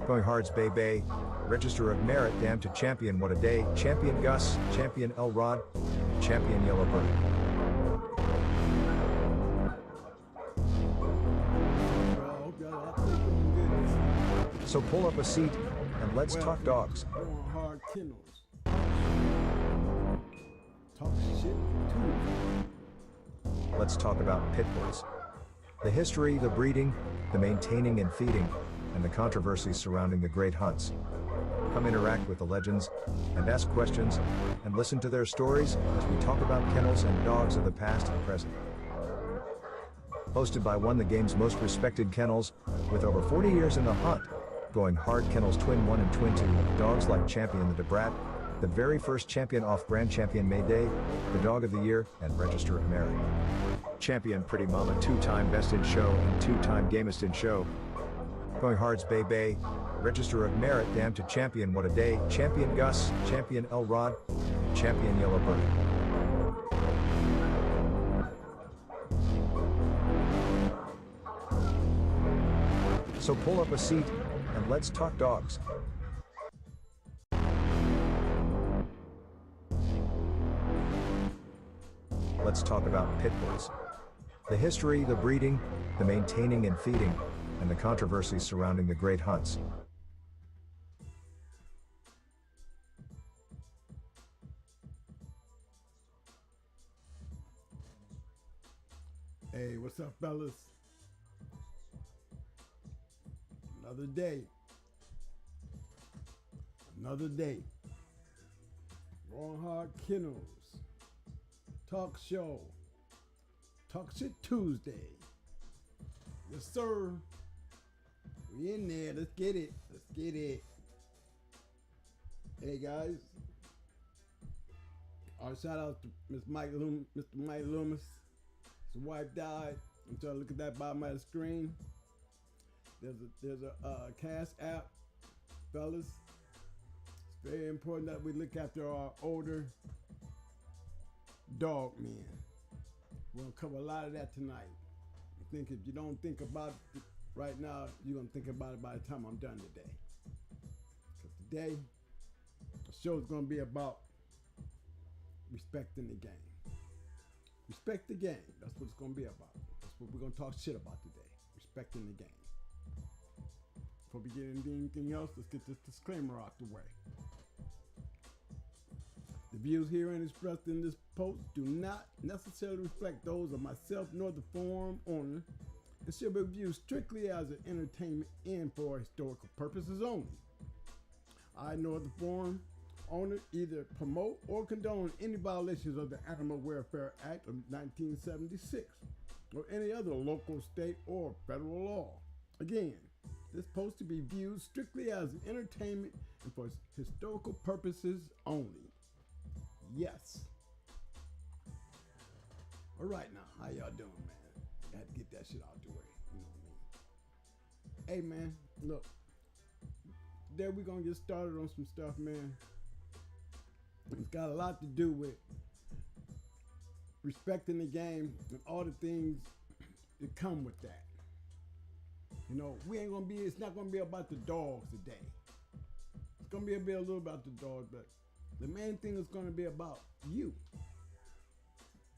Going Hards Bay Bay, Register of Merit, Damn to Champion What a Day, Champion Gus, Champion Elrod, Champion Yellowbird. So pull up a seat and let's talk dogs. Going hard Kennels. Talk shit too. Let's talk about pit bulls. The history, the breeding, the maintaining and feeding, and the controversies surrounding the great hunts. Come interact with the legends, and ask questions, and listen to their stories as we talk about kennels and dogs of the past and present. Hosted by one of the game's most respected kennels, with over 40 years in the hunt, Going Hard Kennels Twin 1 and Twin 2, dogs like Champion the Debrat, the very first champion off Grand Champion Mayday, the Dog of the Year, and Register of Merit. Champion Pretty Mama, 2-time Best in Show and 2-time Gamest in Show. Going Hards Bay Bay, Register of Merit, Damn to Champion What a Day, Champion Gus, Champion Elrod, Champion Yellowbird. So pull up a seat and let's talk dogs. Let's talk about pit bulls. The history, the breeding, the maintaining and feeding, and the controversies surrounding the great hunts. Hey, what's up, fellas? Another day. Another day. Going Hard Kennels. Talk show. Talk shit Tuesday. Yes, sir. We in there. Let's get it. Let's get it. Hey, guys. Our shout out to Mr. Mike Loomis. His wife died. I'm trying to look at that bottom of the screen. There's a cash app, fellas. It's very important that we look after our older dog men. We're gonna cover a lot of that tonight. I think if you don't think about it right now, you're gonna think about it by the time I'm done today. Because today, the show is gonna be about respecting the game. Respect the game. That's what it's gonna be about. That's what we're gonna talk shit about today. Respecting the game. Before we get into anything else, let's get this disclaimer out the way. The views herein expressed in this post do not necessarily reflect those of myself nor the forum owner, and should be viewed strictly as an entertainment and for historical purposes only. I nor the forum owner either promote or condone any violations of the Animal Welfare Act of 1976 or any other local, state, or federal law. Again, this post to be viewed strictly as entertainment and for historical purposes only. Yes. All right now, how y'all doing, man? I had to get that shit out the way, you know what I mean? Hey, man, look. Today we're gonna get started on some stuff, man. It's got a lot to do with respecting the game and all the things that come with that. You know, it's not gonna be about the dogs today. It's gonna be a little about the dogs, but the main thing is gonna be about you.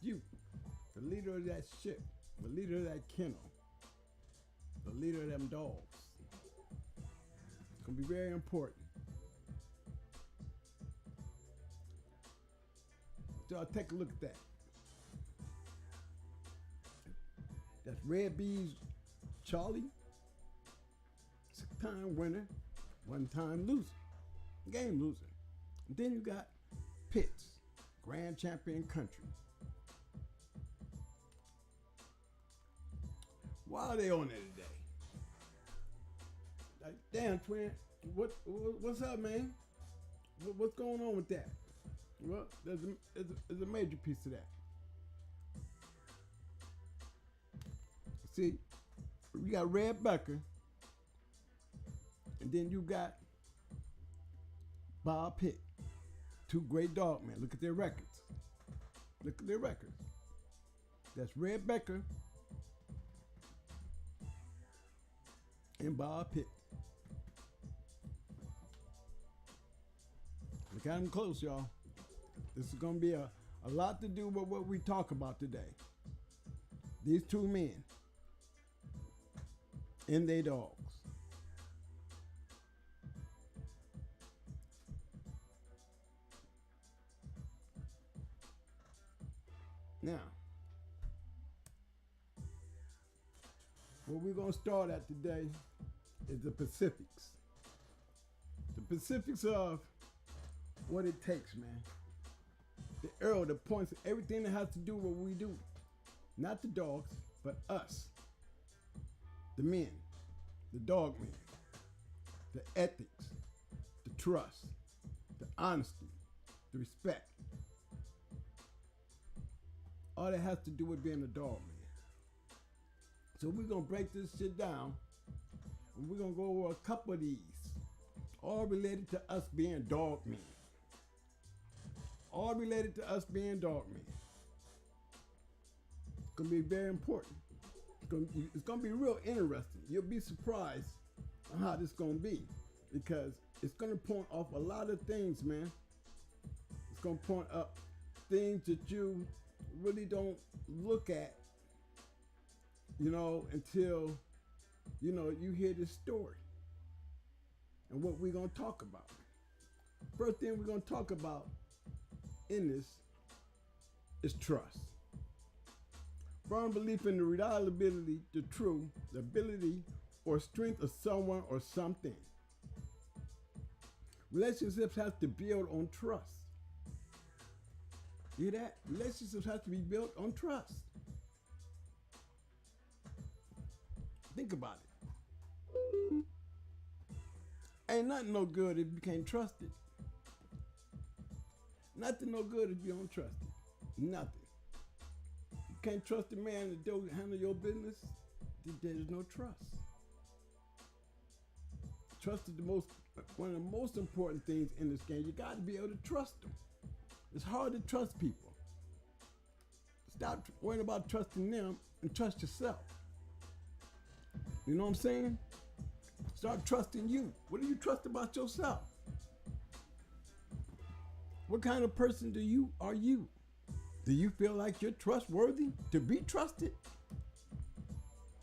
You, the leader of that ship, the leader of that kennel, the leader of them dogs. It's gonna be very important. So I'll take a look at that. That's Red Bees Charlie. 6-time winner, 1-time loser, game loser. And then you got Pitts, Grand Champion Country. Why are they on there today? Like, damn, twin, what's up, man? What's going on with that? Well, there's a major piece to that. See, we got Red Becker, and then you got Bob Pitt. Two great dog men. Look at their records. Look at their records. That's Red Becker and Bob Pitt. Got them close, y'all. This is going to be a lot to do with what we talk about today. These two men and their dogs. Now, what we're going to start at today is the Pacifics. The Pacifics of what it takes, man. The arrow, the points, everything that has to do with what we do. Not the dogs, but us. The men, the dog men, the ethics, the trust, the honesty, the respect. All that has to do with being a dog man. So we're going to break this shit down, and we're going to go over a couple of these, all related to us being dog men. All related to us being dog men. It's going to be very important. It's going to be real interesting. You'll be surprised on how this is going to be, because it's going to point off a lot of things, man. It's going to point up things that you really don't look at, until, you hear this story and what we're going to talk about. First thing we're going to talk about in this is trust. Firm belief in the reliability, the truth, the ability or strength of someone or something. Relationships have to build on trust. You hear that? Relationships have to be built on trust. Think about it. Ain't nothing no good if you can't trust it. Nothing no good if you don't trust it. Nothing. You can't trust a man that don't handle your business, there's no trust. Trust is one of the most important things in this game. You got to be able to trust them. It's hard to trust people. Stop worrying about trusting them and trust yourself. You know what I'm saying? Start trusting you. What do you trust about yourself? What kind of person are you? Do you feel like you're trustworthy to be trusted?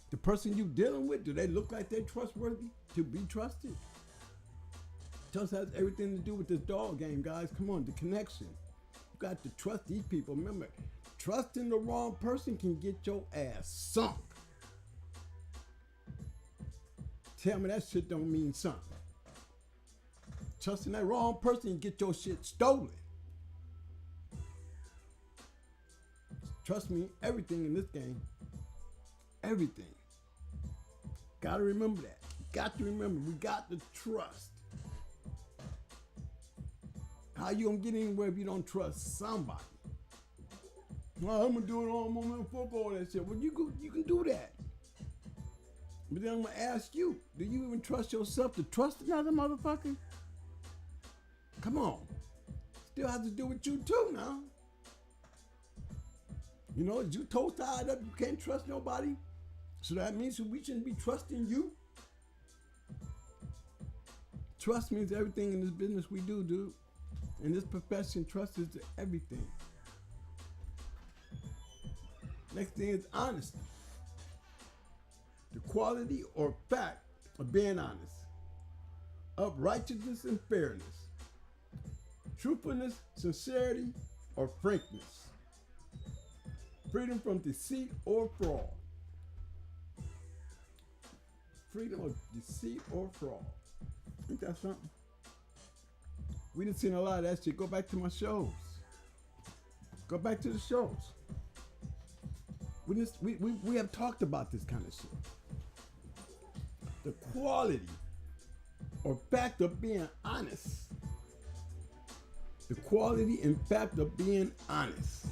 The person you dealing with, do they look like they're trustworthy to be trusted? Trust has everything to do with this dog game, guys. Come on, the connection. You got to trust these people. Remember, trusting the wrong person can get your ass sunk. Tell me that shit don't mean something. Trusting that wrong person and get your shit stolen. Trust me, everything in this game. Everything. Gotta remember that. Got to remember, we got to trust. How you gonna get anywhere if you don't trust somebody? Well, I'm gonna do it all moment football and that shit. Well, you can do that. But then I'm gonna ask you, do you even trust yourself to trust another motherfucker? Come on. Still has to do with you too now. Is you toe tied up, you can't trust nobody? So that means we shouldn't be trusting you? Trust means everything in this business we do, dude. In this profession, trust is everything. Next thing is honesty. The quality or fact of being honest. Of righteousness and fairness. Truthfulness, sincerity, or frankness. Freedom from deceit or fraud. Freedom of deceit or fraud. Ain't that something? We done seen a lot of that shit. Go back to my shows. Go back to the shows. We have talked about this kind of shit. The quality or fact of being honest. The quality and fact of being honest.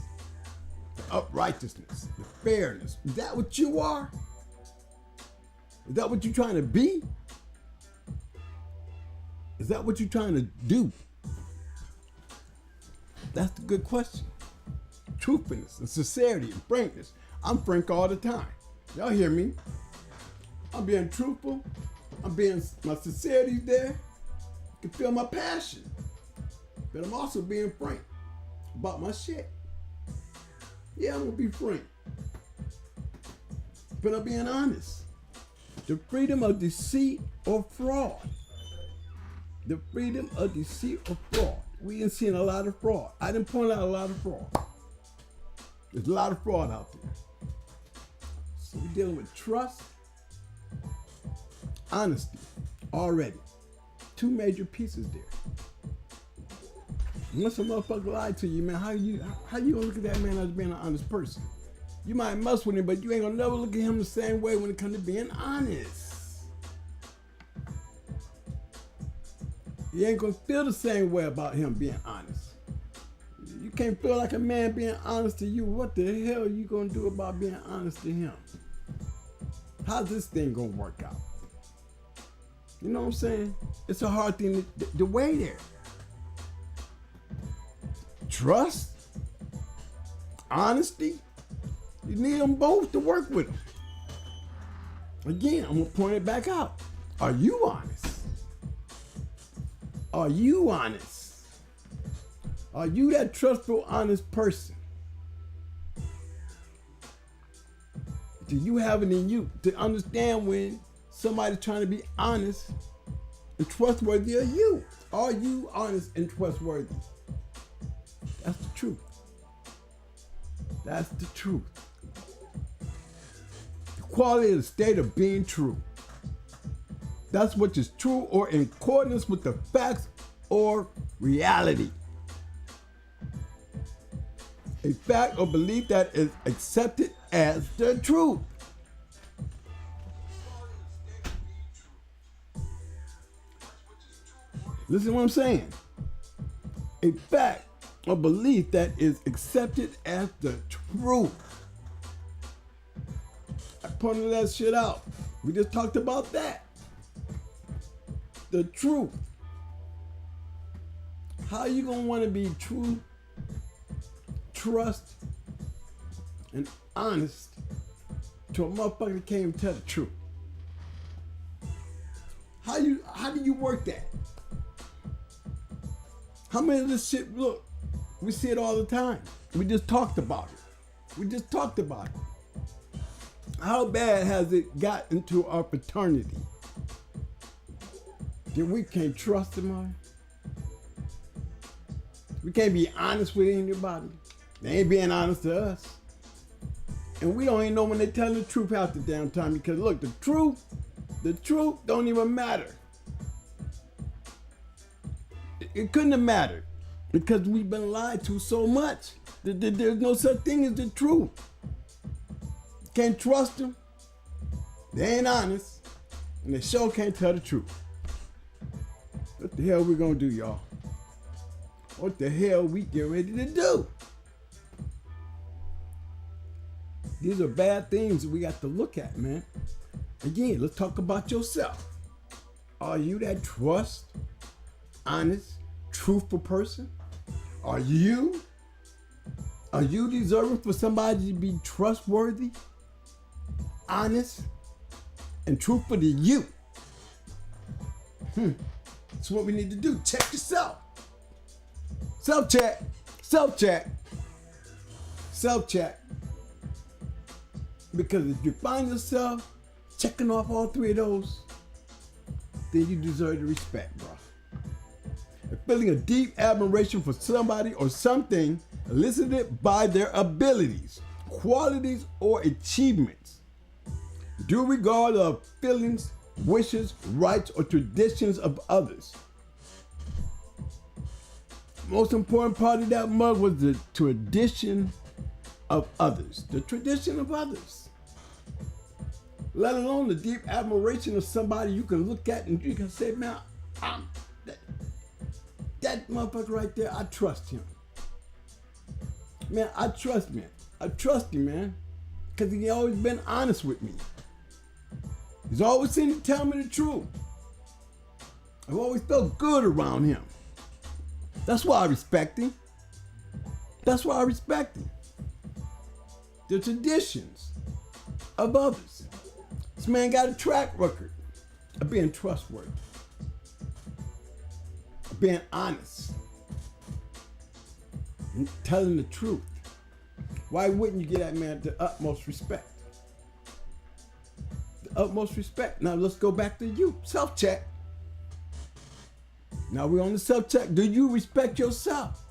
The uprightness, the fairness. Is that what you are? Is that what you're trying to be? Is that what you're trying to do? That's the good question. Truthfulness and sincerity and frankness. I'm frank all the time. Y'all hear me? I'm being truthful. My sincerity's there. You can feel my passion. But I'm also being frank about my shit. Yeah, I'm gonna be frank. But I'm being honest. The freedom of deceit or fraud. The freedom of deceit or fraud. We done seen a lot of fraud. I done point out a lot of fraud. There's a lot of fraud out there. So we're dealing with trust, honesty, already. Two major pieces there. Once a motherfucker lied to you, man, how you gonna look at that man as being an honest person? You might mess with him, but you ain't gonna never look at him the same way when it comes to being honest. You ain't gonna feel the same way about him being honest. You can't feel like a man being honest to you. What the hell are you gonna do about being honest to him? How's this thing gonna work out? You know what I'm saying? It's a hard thing to weigh there. Trust, honesty, you need them both to work with them. Again, I'm gonna point it back out. Are you honest? Are you honest? Are you that trustful, honest person? Do you have it in you to understand when somebody's trying to be honest and trustworthy of you? Are you honest and trustworthy? That's the truth. That's the truth. The quality of the state of being true. That's what is true or in accordance with the facts or reality. A fact or belief that is accepted as the truth. Listen to what I'm saying. A fact or belief that is accepted as the truth. I pointed that shit out. We just talked about that. The truth. How you gonna want to be true, trust, and honest to a motherfucker that can't even tell the truth? How do you work that? How many of this shit, look, we see it all the time. We just talked about it. How bad has it got into our fraternity that we can't trust them? We can't be honest with anybody. They ain't being honest to us. And we don't even know when they're telling the truth half the damn time, because look, the truth don't even matter. It couldn't have mattered because we've been lied to so much. There's no such thing as the truth. Can't trust them. They ain't honest. And they sure can't tell the truth. What the hell we gonna do, y'all? What the hell we get ready to do? These are bad things that we got to look at, man. Again, let's talk about yourself. Are you that trust, honest, truthful person? Are you deserving for somebody to be trustworthy, honest, and truthful to you? That's what we need to do. Check yourself. Self-check. Because if you find yourself checking off all three of those, then you deserve the respect, bro. And feeling a deep admiration for somebody or something elicited by their abilities, qualities, or achievements. Due regard of feelings, wishes, rights, or traditions of others. Most important part of that mug was the tradition of others. The tradition of others. Let alone the deep admiration of somebody you can look at and you can say, man, that motherfucker right there, I trust him. Man, I trust him, man. Because he's always been honest with me. He's always seemed to tell me the truth. I've always felt good around him. That's why I respect him. The traditions of others. This man got a track record of being trustworthy, of being honest, telling the truth. Why wouldn't you give that man the utmost respect? The utmost respect. Now let's go back to you. Self-check. Now we're on the self-check. Do you respect yourself?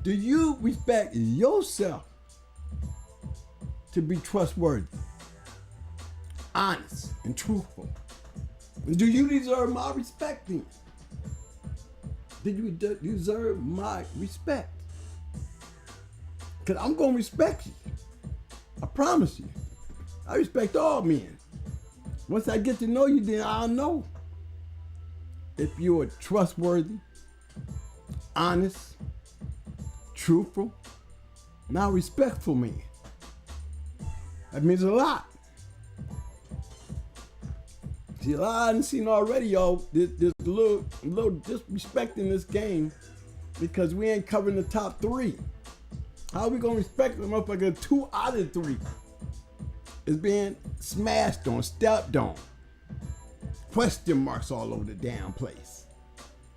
Do you respect yourself to be trustworthy, honest, and truthful? And do you deserve my respect then? Do you deserve my respect? Because I'm going to respect you. I promise you. I respect all men. Once I get to know you, then I'll know if you're a trustworthy, honest, truthful, now respectful man. That means a lot. See, a lot I've seen already, y'all. There's a little disrespect in this game because we ain't covering the top 3. How are we gonna respect the motherfucker? 2 out of 3 is being smashed on, stepped on. Question marks all over the damn place.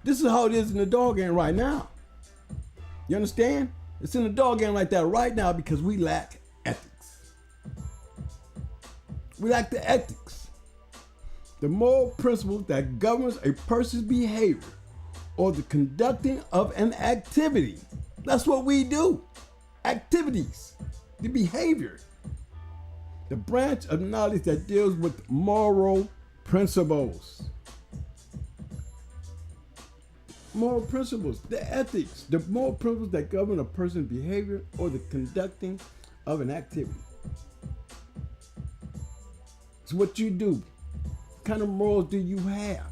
This is how it is in the dog game right now. You understand? It's in the dog game like that right now because we lack ethics. We lack the ethics. The moral principles that governs a person's behavior or the conducting of an activity. That's what we do. Activities, the behavior. The branch of knowledge that deals with moral principles. Moral principles, the ethics, the moral principles that govern a person's behavior or the conducting of an activity. It's what you do. What kind of morals do you have?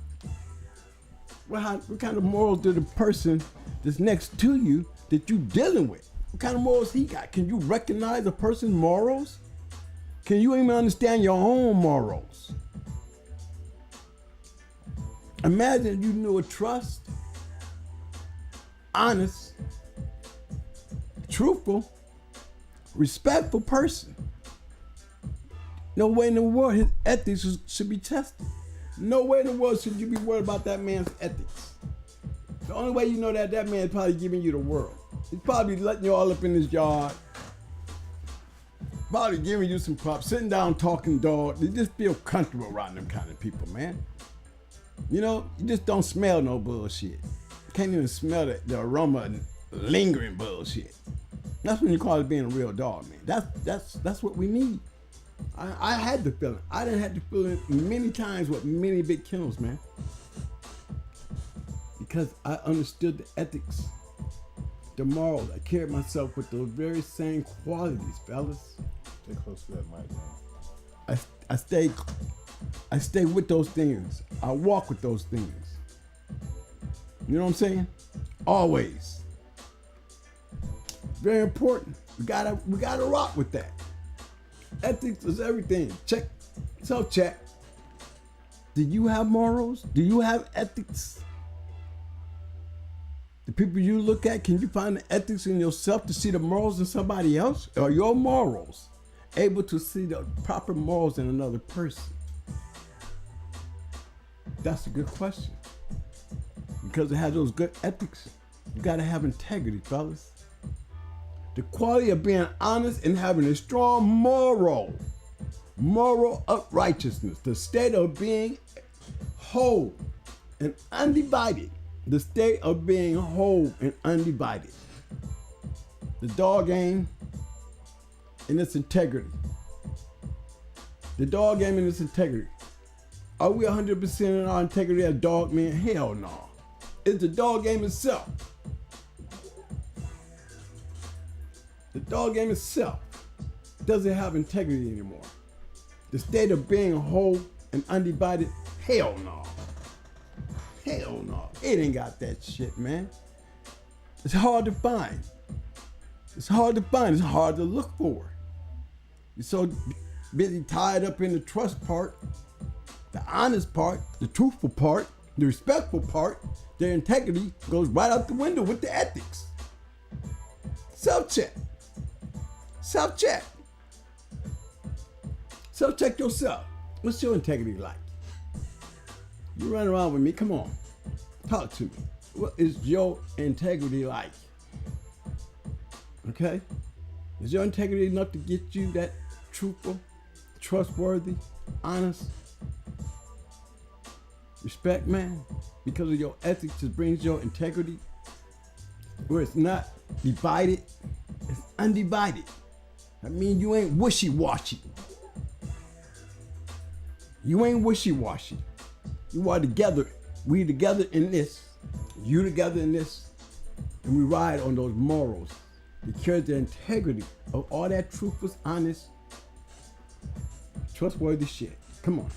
What kind of morals do the person that's next to you that you're dealing with? What kind of morals he got? Can you recognize a person's morals? Can you even understand your own morals? Imagine you knew a trust, honest, truthful, respectful person. No way in the world his ethics should be tested. No way in the world should you be worried about that man's ethics. The only way you know that man is probably giving you the world. He's probably letting you all up in his yard. Probably giving you some props, sitting down talking dog. You just feel comfortable around them kind of people, man. You know, you just don't smell no bullshit. You can't even smell the aroma and lingering bullshit. That's when you call it being a real dog, man. That's what we need. I had the feeling. I done had the feeling many times with many big kennels, man. Because I understood the ethics, the morals. I carried myself with those very same qualities, fellas. Stay close to that mic, man. I stay with those things. I walk with those things. You know what I'm saying? Always. Very important. We gotta rock with that. Ethics is everything. Check. Self-check. Do you have morals? Do you have ethics? The people you look at, can you find the ethics in yourself to see the morals in somebody else? Or are your morals able to see the proper morals in another person? That's a good question. Because it has those good ethics, you gotta have integrity, fellas. The quality of being honest and having a strong moral uprightness, the state of being whole and undivided. The state of being whole and undivided. The dog game and its integrity. The dog game and its integrity. Are we 100% in our integrity as dog men? Hell no. It's the dog game itself. The dog game itself doesn't have integrity anymore. The state of being whole and undivided, hell no. Hell no. It ain't got that shit, man. It's hard to find. It's hard to find. It's hard to look for. You're so busy tied up in the trust part, the honest part, the truthful part, the respectful part. Their integrity goes right out the window with the ethics. Self-check. Self-check. Self-check yourself. What's your integrity like? You run around with me, come on. Talk to me. What is your integrity like? Okay? Is your integrity enough to get you that truthful, trustworthy, honest respect, man? Because of your ethics, it brings your integrity where it's not divided, it's undivided. I mean, you ain't wishy-washy. You ain't wishy-washy. You are together. We together in this. You together in this. And we ride on those morals. Because the integrity of all that truthful, honest, trustworthy shit. Come on.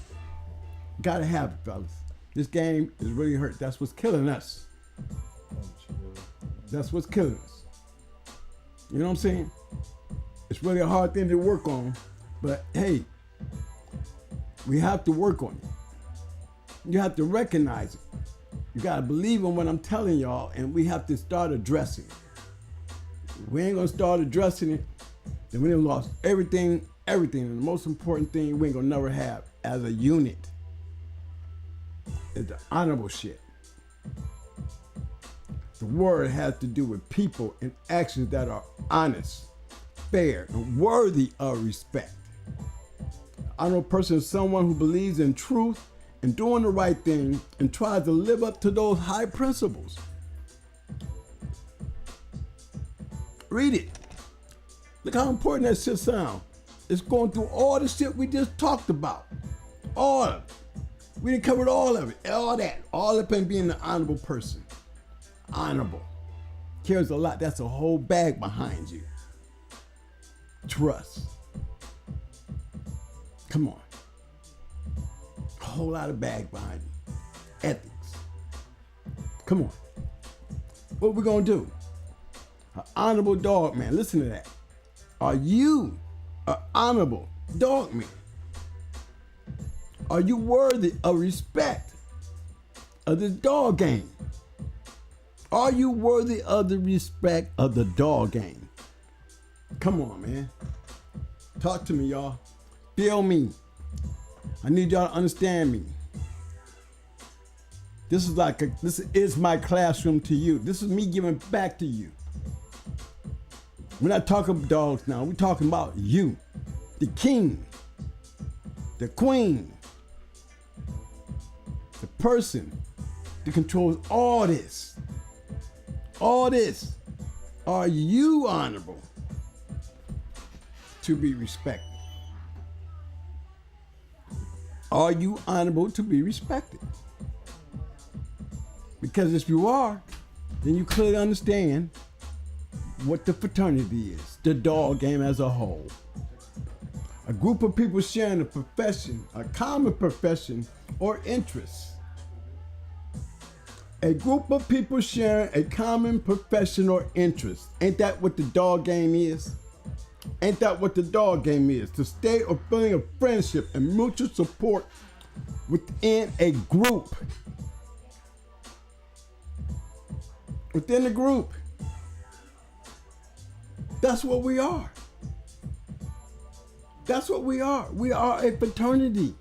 Gotta have it, fellas. This game is really hurt. That's what's killing us. That's what's killing us. You know what I'm saying? It's really a hard thing to work on. But hey, we have to work on it. You have to recognize it. You gotta believe in what I'm telling y'all, and we have to start addressing it. If we ain't gonna start addressing it, then we done lost everything. And the most important thing we ain't gonna never have as a unit is the honorable shit. The word has to do with people and actions that are honest, fair, and worthy of respect. An honorable person is someone who believes in truth and doing the right thing and tries to live up to those high principles. Read it. Look how important that shit sounds. It's going through all the shit we just talked about. All of it. We done covered all of it. All that. All up in being an honorable person. Honorable. Cares a lot. That's a whole bag behind you. Trust. Come on. A whole lot of bag behind you. Ethics. Come on. What we gonna do? An honorable dog man. Listen to that. Are you an honorable dog man? Are you worthy of respect of this dog game? Are you worthy of the respect of the dog game? Come on, man. Talk to me, y'all. Feel me. I need y'all to understand me. This is my classroom to you. This is me giving back to you. We're not talking about dogs now. We're talking about you, the king, the queen, the person that controls all this. All this. Are you honorable to be respected? Are you honorable to be respected? Because if you are, then you clearly understand what the fraternity is, the dog game as a whole. A group of people sharing a profession, a common profession or interest. A group of people sharing a common profession or interest. Ain't that what the dog game is? Ain't that what the dog game is? The state or feeling of friendship and mutual support within a group. Within a group. That's what we are. That's what we are. We are a fraternity.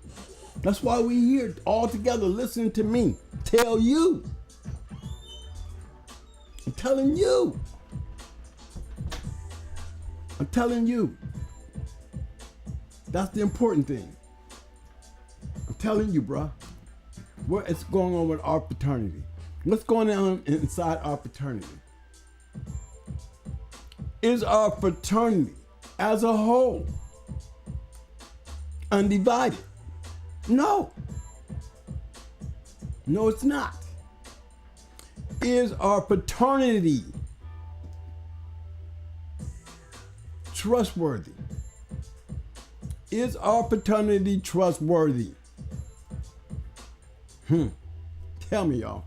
That's why we here all together listening to me tell you. I'm telling you. I'm telling you. That's the important thing. I'm telling you, bruh. What is going on with our fraternity? What's going on inside our fraternity? Is our fraternity as a whole undivided? No. No, it's not. Is our fraternity trustworthy? Is our fraternity trustworthy? Tell me, y'all.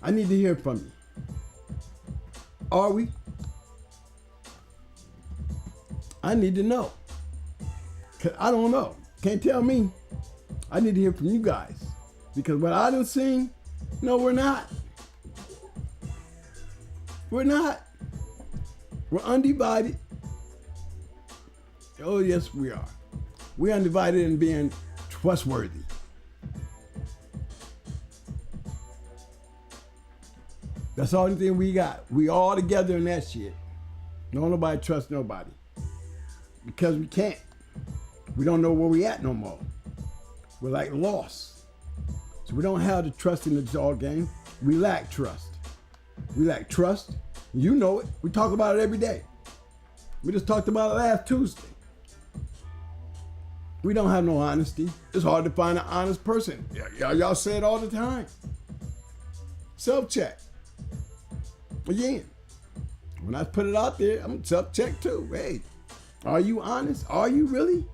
I need to hear from you. Are we? I need to know. Cause I don't know. Can't tell me. I need to hear from you guys. Because what I done seen, no, we're not. We're not. We're undivided. Oh, yes, we are. We're undivided in being trustworthy. That's the only thing we got. We all together in that shit. Don't nobody trust nobody. Because we can't. We don't know where we at no more. We're like lost. So we don't have the trust in the dog game. We lack trust. We lack trust. You know it. We talk about it every day. We just talked about it last Tuesday. We don't have no honesty. It's hard to find an honest person. Y'all say it all the time. Self-check. Again, when I put it out there, I'm self-check too. Hey, are you honest? Are you really?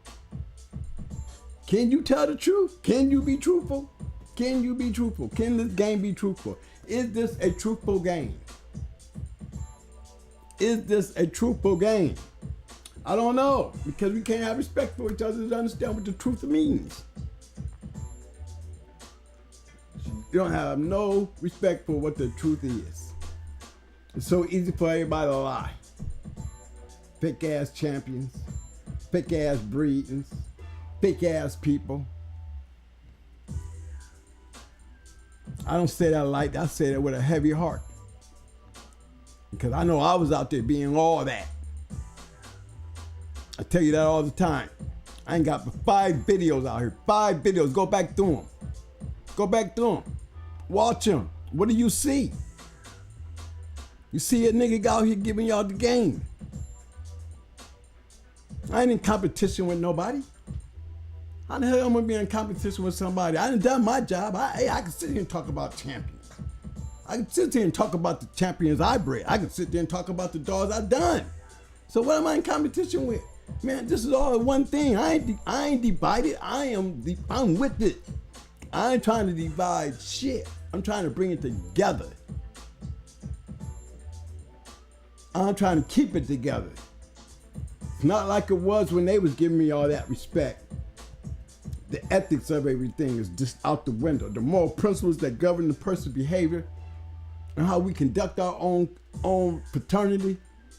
Can you tell the truth? Can you be truthful? Can you be truthful? Can this game be truthful? Is this a truthful game? Is this a truthful game? I don't know, because we can't have respect for each other to understand what the truth means. You don't have no respect for what the truth is. It's so easy for everybody to lie. Fake ass champions, fake ass breedings, fake ass people. I don't say that light, I say that with a heavy heart. Because I know I was out there being all that. I tell you that all the time. I ain't got but 5 videos out here. 5 videos. Go back through them. Go back through them. Watch them. What do you see? You see a nigga out here giving y'all the game. I ain't in competition with nobody. How the hell am I gonna be in competition with somebody? I done done my job. I can sit here and talk about champions. I can sit here and talk about the champions I bred. I can sit there and talk about the dogs I've done. So what am I in competition with? Man, this is all one thing. I ain't divided. I'm with it. I ain't trying to divide shit. I'm trying to bring it together. I'm trying to keep it together. It's not like it was when they was giving me all that respect. The ethics of everything is just out the window. The moral principles that govern the person's behavior and how we conduct our own fraternity.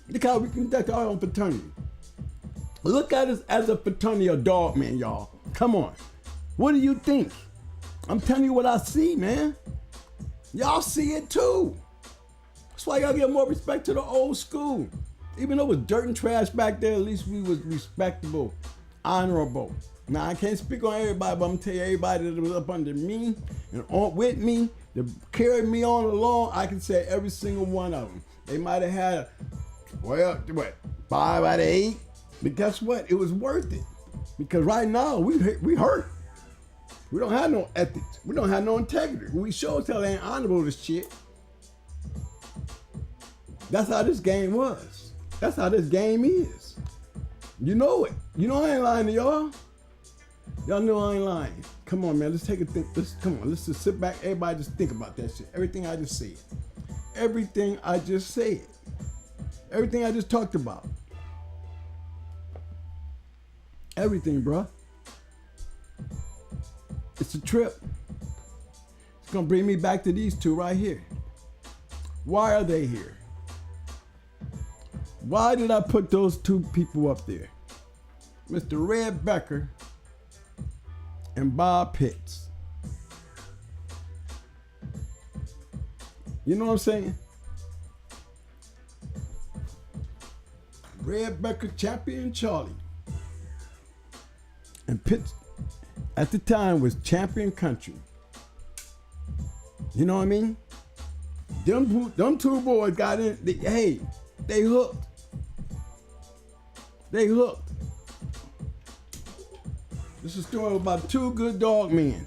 Look how we conduct our own fraternity. Look at us as a fraternity of dog men, y'all. Come on. What do you think? I'm telling you what I see, man. Y'all see it too. That's why y'all give more respect to the old school. Even though it was dirt and trash back there, at least we was respectable, honorable. Now, I can't speak on everybody, but I'm gonna tell you everybody that was up under me and on with me, that carried me on along, I can say every single one of them. They might have had, 5 out of 8. But guess what? It was worth it. Because right now, we hurt. We don't have no ethics. We don't have no integrity. We sure tell ain't honorable this shit. That's how this game was. That's how this game is. You know it. You know I ain't lying to y'all. Y'all know I ain't lying. Come on, man. Let's take a think. Let's just sit back. Everybody just think about that shit. Everything I just said. Everything I just said. Everything I just talked about. Everything, bruh. It's a trip. It's gonna bring me back to these two right here. Why are they here? Why did I put those two people up there? Mr. Red Becker and Bob Pitts. You know what I'm saying? Red Becker, Champion Charlie. And Pitts, at the time, was Champion Country. You know what I mean? Them two boys got in, they hooked. They hooked. This is a story about 2 good dog men.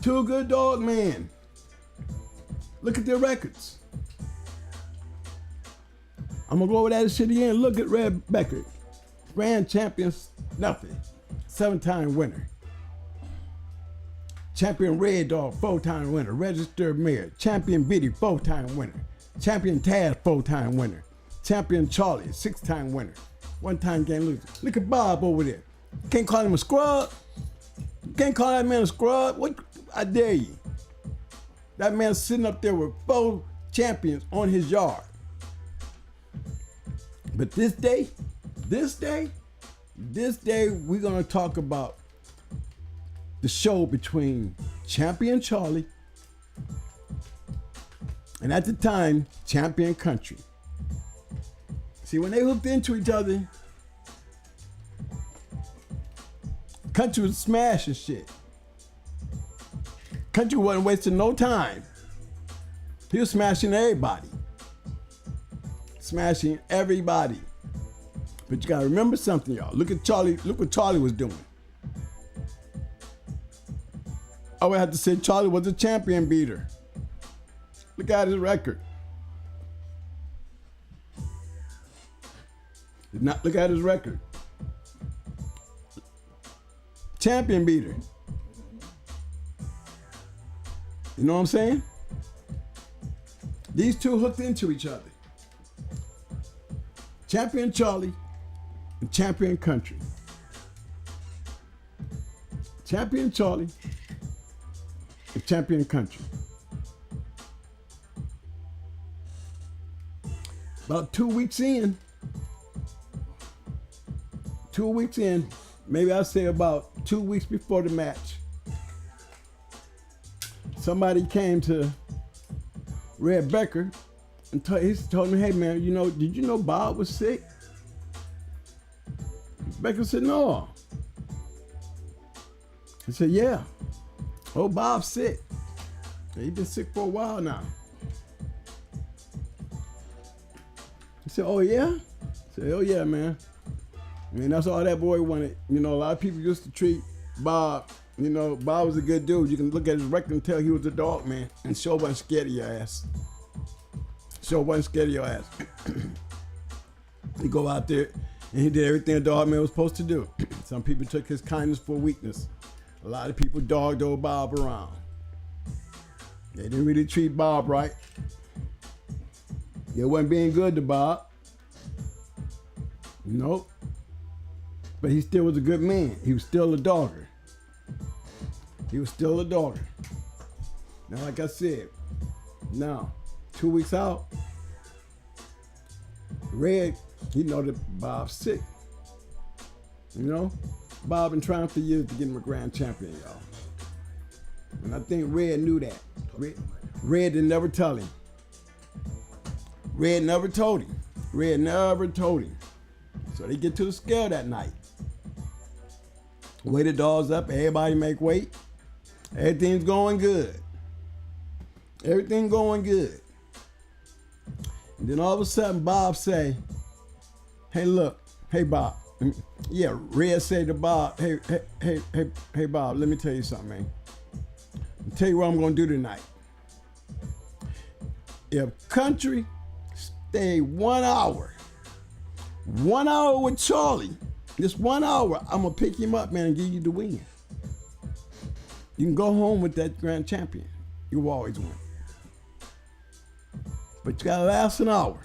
2 good dog men. Look at their records. I'm gonna go over that shit again. Look at Red Becker. Grand champion, nothing. 7-time winner. Champion Red Dog, 4-time winner. Registered Mayor. Champion Biddy, 4-time winner. Champion Taz, 4-time winner. Champion Charlie, 6-time winner. 1-time game loser. Look at Bob over there. Can't call him a scrub. You can't call that man a scrub. What? I dare you. That man's sitting up there with 4 champions on his yard. But this day, we're gonna talk about the show between Champion Charlie and, at the time, Champion Country. See, when they hooked into each other, Country was smashing shit. Country wasn't wasting no time. He was smashing everybody. Smashing everybody. But you gotta remember something, y'all. Look at Charlie. Look what Charlie was doing. I would have to say Charlie was a champion beater. Look at his record. Look at his record. Champion beater. You know what I'm saying? These two hooked into each other. Champion Charlie and Champion Country. Champion Charlie and Champion Country. About 2 weeks in, maybe I'll say about 2 weeks before the match, somebody came to Red Becker and he told me, hey man, did you know Bob was sick? Becker said, no. He said, yeah. Oh, Bob's sick. He's been sick for a while now. He said, oh yeah? I said, oh yeah, man. I mean, that's all that boy wanted. A lot of people used to treat Bob, Bob was a good dude. You can look at his record and tell he was a dog, man. And Show wasn't scared of your ass. Show wasn't scared of your ass. He go out there and he did everything a dog man was supposed to do. Some people took his kindness for weakness. A lot of people dogged old Bob around. They didn't really treat Bob right. They wasn't being good to Bob. Nope. But he still was a good man. He was still a dogger. He was still a dogger. Now, like I said, now, 2 weeks out, Red, he know that Bob's sick. Bob been trying for years to get him a grand champion, y'all. And I think Red knew that. Red didn't never tell him. Red never told him. Red never told him. So they get to the scale that night. Weigh the dogs up, everybody make weight. Everything's going good. Everything going good. And then all of a sudden Bob say, hey look, hey Bob. Yeah, Red said to Bob, hey Bob, let me tell you something, man. I'll tell you what I'm gonna do tonight. If Country stay 1 hour with Charlie, just 1 hour, I'm gonna pick him up, man, and give you the win. You can go home with that grand champion. You always win. But you gotta last an hour.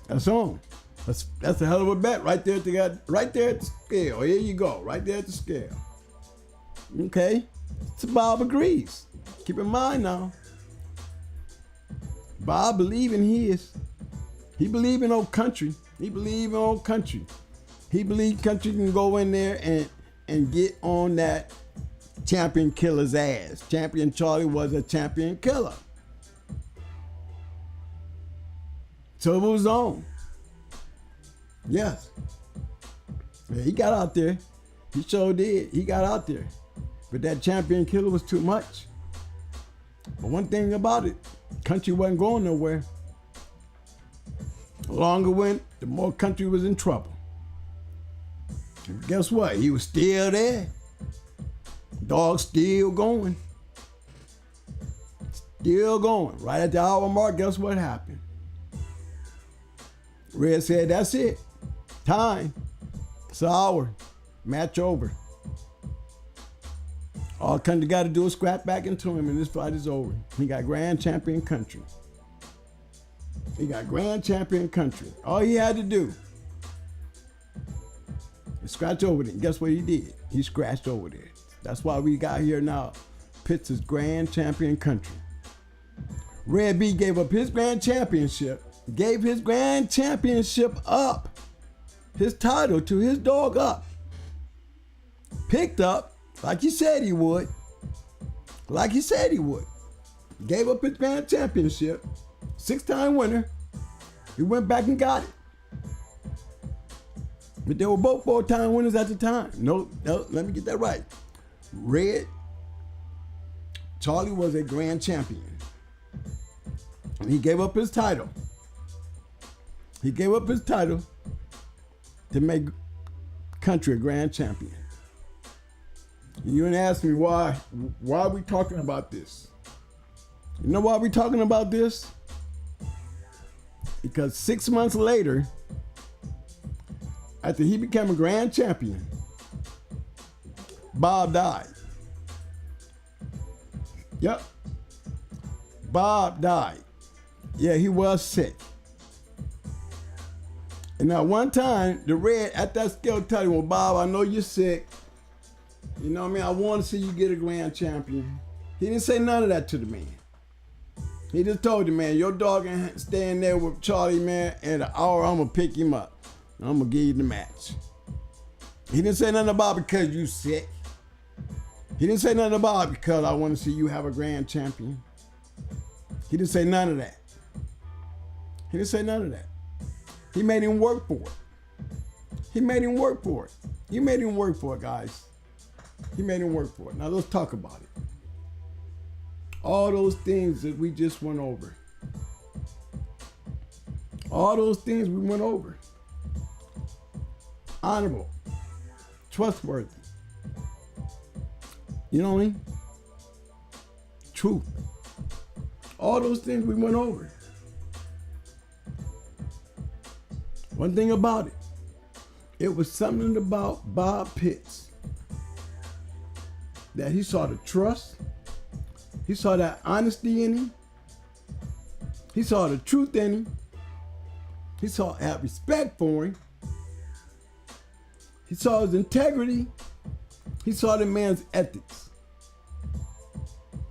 That's on. That's a hell of a bet right there at the scale. Here you go, right there at the scale. Okay, so Bob agrees. Keep in mind now, Bob believe in his. He believe in old Country. He believe in old Country. He believe Country can go in there and get on that champion killer's ass. Champion Charlie was a champion killer. So it was on. Yes. Yeah, he got out there. He sure did. He got out there. But that champion killer was too much. But one thing about it, Country wasn't going nowhere. The longer it went, the more Country was in trouble. And guess what? He was still there. Dog still going. Still going. Right at the hour mark, guess what happened? Red said, that's it. Time. It's an hour. Match over. All Country got to do is scrap back into him and this fight is over. He got grand champion Country. He got grand champion Country. All he had to do is scratch over it. And guess what he did? He scratched over there. That's why we got here now. Pitts is grand champion Country. Red B gave up his grand championship. Gave his grand championship up. His title to his dog up. Picked up like he said he would. Like he said he would. Gave up his grand championship. 6-time winner. He went back and got it. But they were both 4-time winners at the time. No, let me get that right. Charlie was a grand champion. And he gave up his title. He gave up his title to make country a grand champion. You didn't ask me why are we talking about this? You know why we're talking about this? Because 6 months later, after he became a grand champion, Bob died. Yep. Bob died. Yeah, he was sick. And now one time, the Red at that scale told him, well, Bob, I know you're sick. You know what I mean? I want to see you get a grand champion. He didn't say none of that to the man. He just told the man, your dog can stay in there with Charlie, man, in an hour I'm going to pick him up. And I'm going to give you the match. He didn't say nothing about because you sick. He didn't say nothing about because I want to see you have a grand champion. He didn't say none of that. He didn't say none of that. He made him work for it. He made him work for it. He made him work for it, guys. He made him work for it. Now let's talk about it. All those things that we just went over. All those things we went over. Honorable. Trustworthy. You know what I mean? Truth. All those things we went over. One thing about it, it was something about Bob Pitts that he saw the trust, he saw that honesty in him, he saw the truth in him, he saw had respect for him, he saw his integrity, he saw the man's ethics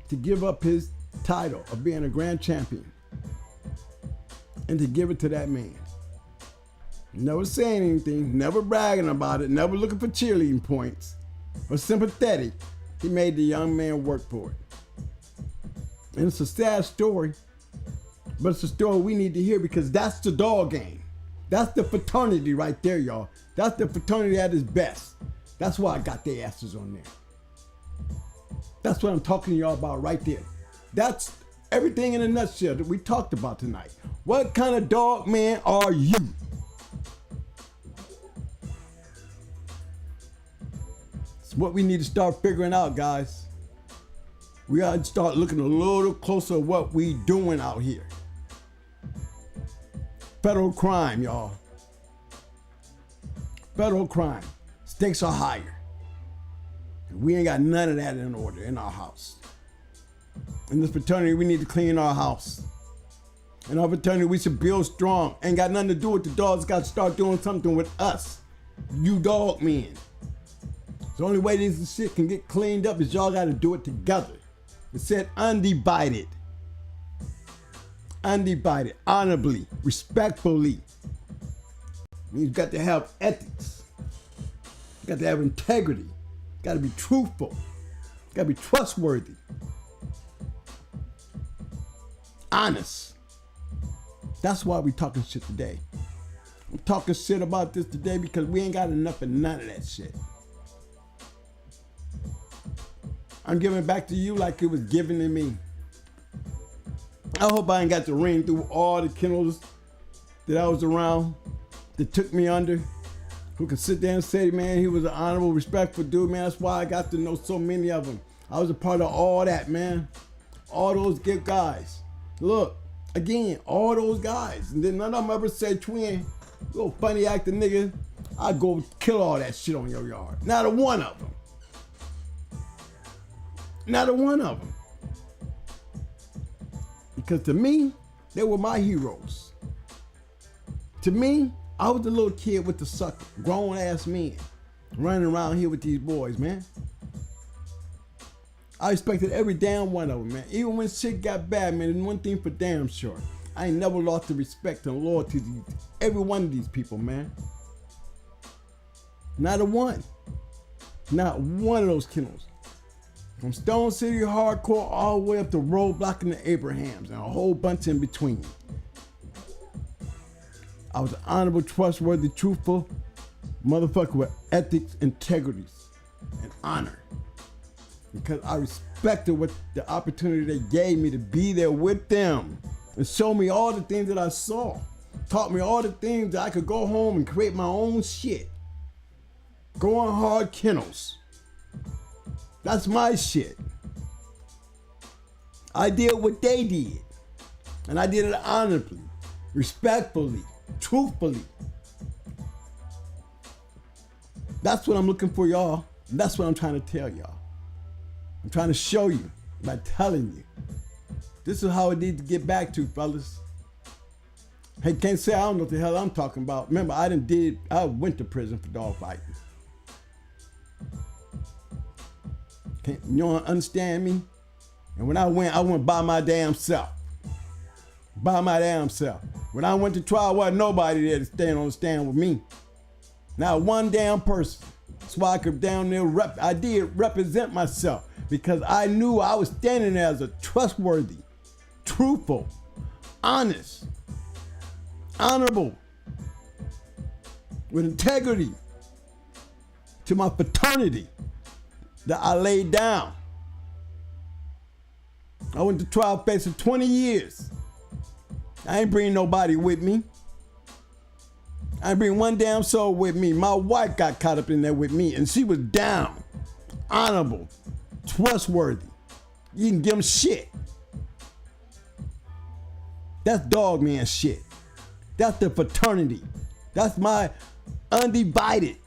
to give up his title of being a grand champion and to give it to that man. Never saying anything, never bragging about it, never looking for cheerleading points, or sympathetic. He made the young man work for it. And it's a sad story, but it's a story we need to hear because that's the dog game. That's the fraternity right there, y'all. That's the fraternity at its best. That's why I got their asses on there. That's what I'm talking to y'all about right there. That's everything in a nutshell that we talked about tonight. What kind of dog man are you? It's what we need to start figuring out, guys. We got to start looking a little closer at what we doing out here. Federal crime, y'all. Federal crime. Stakes are higher. We ain't got none of that in order in our house. In this fraternity, we need to clean our house. In our fraternity, we should build strong. Ain't got nothing to do with the dogs. Got to start doing something with us. You dog men. The only way this shit can get cleaned up is y'all got to do it together. It said undivided. Undivided. Honorably. Respectfully. You got to have ethics. You got to have integrity. You got to be truthful. You got to be trustworthy. Honest. That's why we talking shit today. I'm talking shit about this today because we ain't got enough of none of that shit. I'm giving it back to you like it was given to me. I hope I ain't got to ring through all the kennels that I was around that took me under, who could sit there and say, man, he was an honorable, respectful dude, man. That's why I got to know so many of them. I was a part of all that, man. All those good guys. Look, again, all those guys. And then none of them ever said, twin, little funny acting nigga, I'd go kill all that shit on your yard. Not a one of them. Not a one of them. Because to me, they were my heroes. To me, I was the little kid with the sucker, grown ass men running around here with these boys, man. I respected every damn one of them, man. Even when shit got bad, man, and one thing for damn sure, I ain't never lost the respect and loyalty to every one of these people, man. Not a one. Not one of those kennels. From Stone City Hardcore all the way up to Roadblock and the Abrahams and a whole bunch in between. I was an honorable, trustworthy, truthful motherfucker with ethics, integrities, and honor. Because I respected what the opportunity they gave me to be there with them and show me all the things that I saw. Taught me all the things that I could go home and create my own shit. Going hard kennels. That's my shit. I did what they did. And I did it honorably, respectfully, truthfully. That's what I'm looking for, y'all. And that's what I'm trying to tell y'all. I'm trying to show you by telling you. This is how it needs to get back to, fellas. Hey, can't say I don't know what the hell I'm talking about. Remember, I went to prison for dog fighting. You don't understand me? And when I went by my damn self. By my damn self. When I went to trial, wasn't nobody there to stand on the stand with me. Not one damn person. That's why I could down there I did represent myself because I knew I was standing there as a trustworthy, truthful, honest, honorable, with integrity to my fraternity that I laid down. I went to trial facing 20 years. I ain't bring nobody with me. I ain't bring one damn soul with me. My wife got caught up in there with me, and she was down, honorable, trustworthy. You can give them shit. That's dog man shit. That's the fraternity. That's my undivided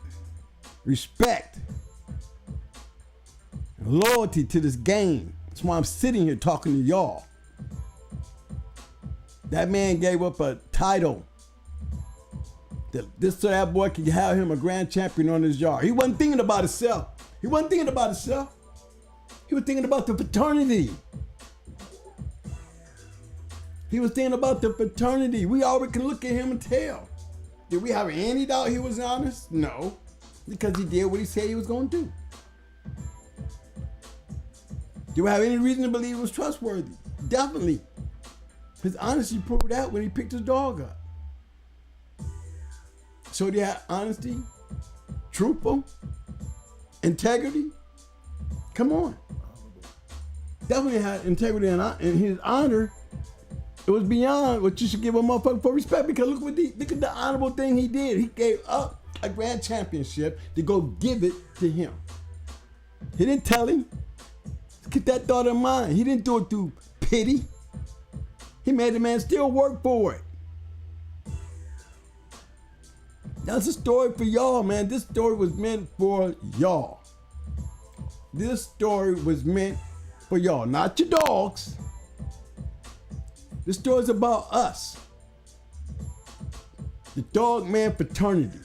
respect and loyalty to this game. That's why I'm sitting here talking to y'all. That man gave up a title that this so that boy could have him a grand champion on his yard. He wasn't thinking about himself. He wasn't thinking about himself. He was thinking about the fraternity. He was thinking about the fraternity. We already can look at him and tell. Did we have any doubt he was honest? No, because he did what he said he was going to do. Do we have any reason to believe he was trustworthy? Definitely. His honesty proved that when he picked his dog up. So he had honesty, truthful, integrity. Come on. Definitely had integrity and his honor. It was beyond what you should give a motherfucker for respect, because look at the honorable thing he did. He gave up a grand championship to go give it to him. He didn't tell him. Get that thought in mind. He didn't do it through pity. He made the man still work for it. That's a story for y'all, man. This story was meant for y'all. This story was meant for y'all, not your dogs. This story is about us. The dog man fraternity.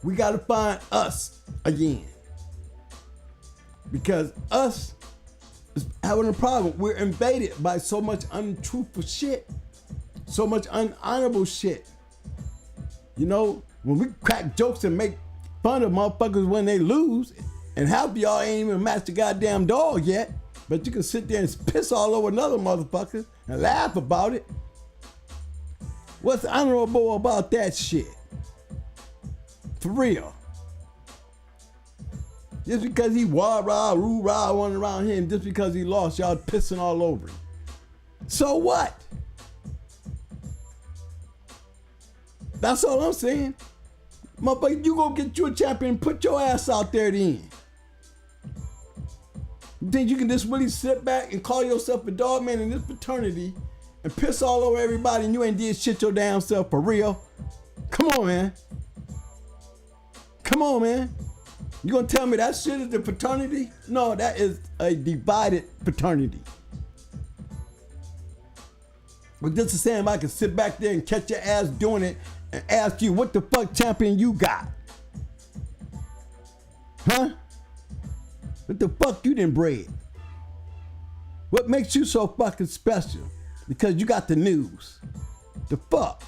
We got to find us again. Because us is having a problem. We're invaded by so much untruthful shit. So much unhonorable shit. You know, when we crack jokes and make fun of motherfuckers when they lose, and half of y'all ain't even matched the goddamn dog yet, but you can sit there and piss all over another motherfucker and laugh about it. What's honorable about that shit? For real. Just because he wah-rah, roo-rah, running around here, and just because he lost, y'all pissing all over him. So what? That's all I'm saying. Motherfucker, you go get you a champion, put your ass out there then. You think you can just really sit back and call yourself a dog man in this fraternity and piss all over everybody and you ain't did shit your damn self for real? Come on, man. Come on, man. You gonna tell me that shit is the fraternity? No, that is a divided fraternity. But just the same, I can sit back there and catch your ass doing it and ask you what the fuck champion you got. Huh? What the fuck you done bred? What makes you so fucking special? Because you got the news. The fuck?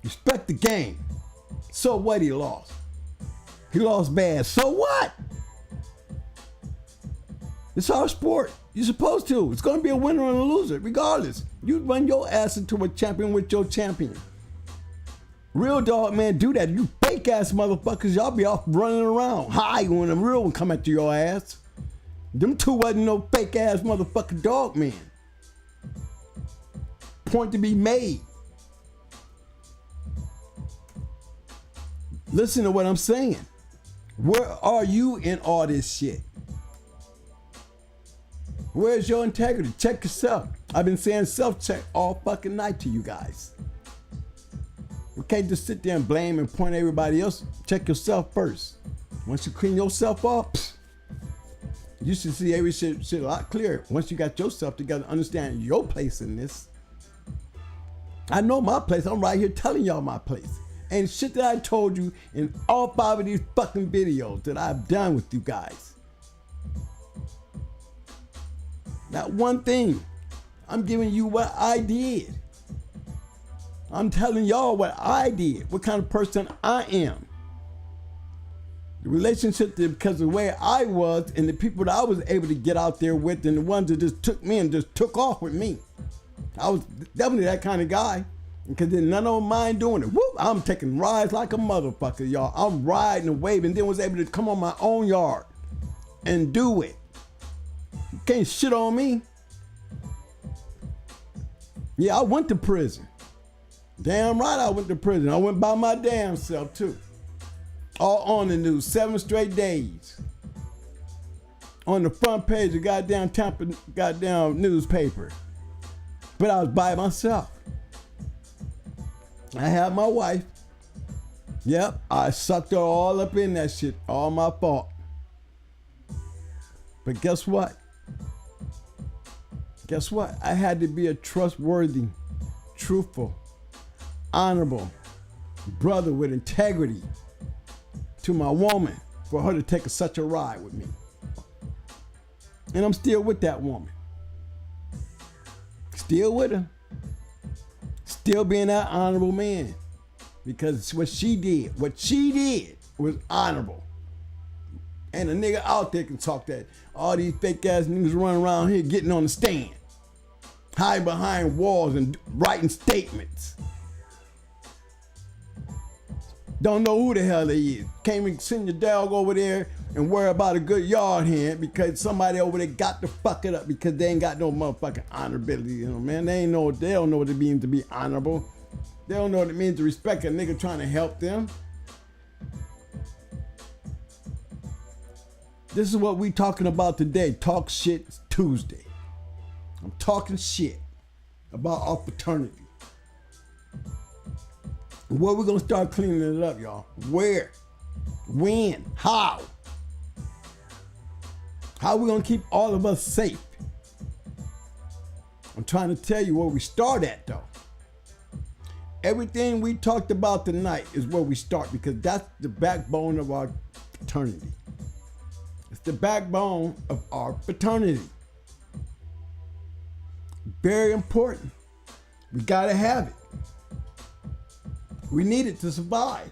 Respect the game. So what, he lost? He lost bad. So what? It's our sport. You're supposed to. It's going to be a winner and a loser, regardless. You run your ass into a champion with your champion. Real dog, man, do that. You fake ass motherfuckers, y'all be off running around high when the real one come after your ass. Them two wasn't no fake ass motherfucking dog man. Point to be made. Listen to what I'm saying. Where are you in all this shit? Where's your integrity? Check yourself. I've been saying self-check all fucking night to you guys. You can't just sit there and blame and point at everybody else. Check yourself first. Once you clean yourself up, you should see every shit a lot clearer. Once you got yourself together, understand your place in this. I know my place. I'm right here telling y'all my place. And shit that I told you in all 5 of these fucking videos that I've done with you guys. Not one thing. I'm giving you what I did. I'm telling y'all what I did, what kind of person I am. The relationship, because of the way I was and the people that I was able to get out there with and the ones that just took me and just took off with me. I was definitely that kind of guy. Because then none of them mind doing it. Whoop, I'm taking rides like a motherfucker, y'all. I'm riding and waving, then was able to come on my own yard and do it. You can't shit on me. Yeah, I went to prison. Damn right I went to prison. I went by my damn self too. All on the news, 7 straight days. On the front page of goddamn Tampa goddamn newspaper. But I was by myself. I had my wife. Yep, I sucked her all up in that shit. All my fault. But guess what? Guess what? I had to be a trustworthy, truthful, honorable brother with integrity to my woman for her to take such a ride with me. And I'm still with that woman. Still with her. Still being that honorable man. Because what she did was honorable. And a nigga out there can talk that. All these fake ass niggas running around here getting on the stand. Hiding behind walls and writing statements. Don't know who the hell they is. Can't even send your dog over there and worry about a good yard hand because somebody over there got to fuck it up because they ain't got no motherfucking honorability, you know, man. They don't know what it means to be honorable. They don't know what it means to respect a nigga trying to help them. This is what we talking about today. Talk Shit Tuesday. I'm talking shit about our fraternity. Where we gonna start cleaning it up, y'all? Where? When? How? How we gonna keep all of us safe? I'm trying to tell you where we start at, though. Everything we talked about tonight is where we start because that's the backbone of our fraternity. It's the backbone of our fraternity. Very important. We gotta have it. We need it to survive.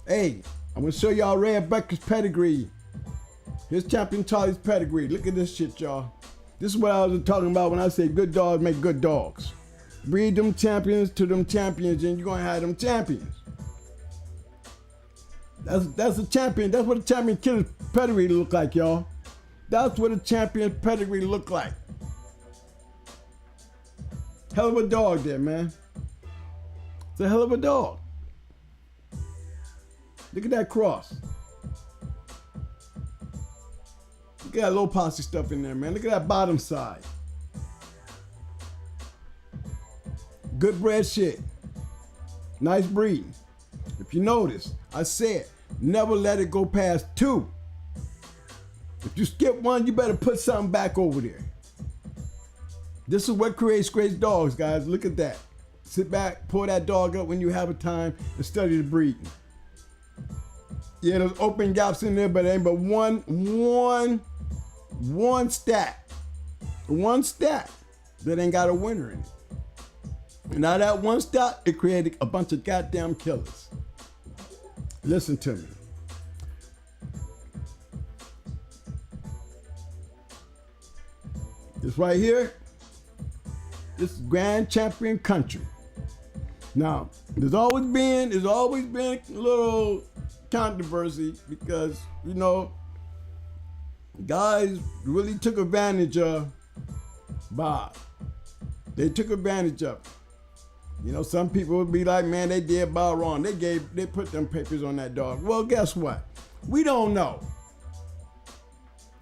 Hey, I'm gonna show y'all Red Becker's pedigree. Here's Champion Charlie's pedigree. Look at this shit, y'all. This is what I was talking about when I say good dogs make good dogs. Breed them champions to them champions and you're gonna have them champions. That's a champion. That's what a champion killer's pedigree look like, y'all. That's what a champion pedigree look like. Hell of a dog there, man. It's a hell of a dog. Look at that cross. Look at that low posse stuff in there, man. Look at that bottom side. Good bred shit. Nice breeding. If you notice, I said, never let it go past 2. If you skip 1, you better put something back over there. This is what creates great dogs, guys. Look at that. Sit back, pull that dog up when you have a time and study the breeding. Yeah, there's open gaps in there, but it ain't but one stat. One stat that ain't got a winner in it. And now that one stat, it created a bunch of goddamn killers. Listen to me. This right here, this is Grand Champion Country. Now, there's always been a little controversy because, you know, guys really took advantage of Bob. They took advantage of him. You know, some people would be like, man, they did Bob wrong. They put them papers on that dog. Well, guess what? We don't know.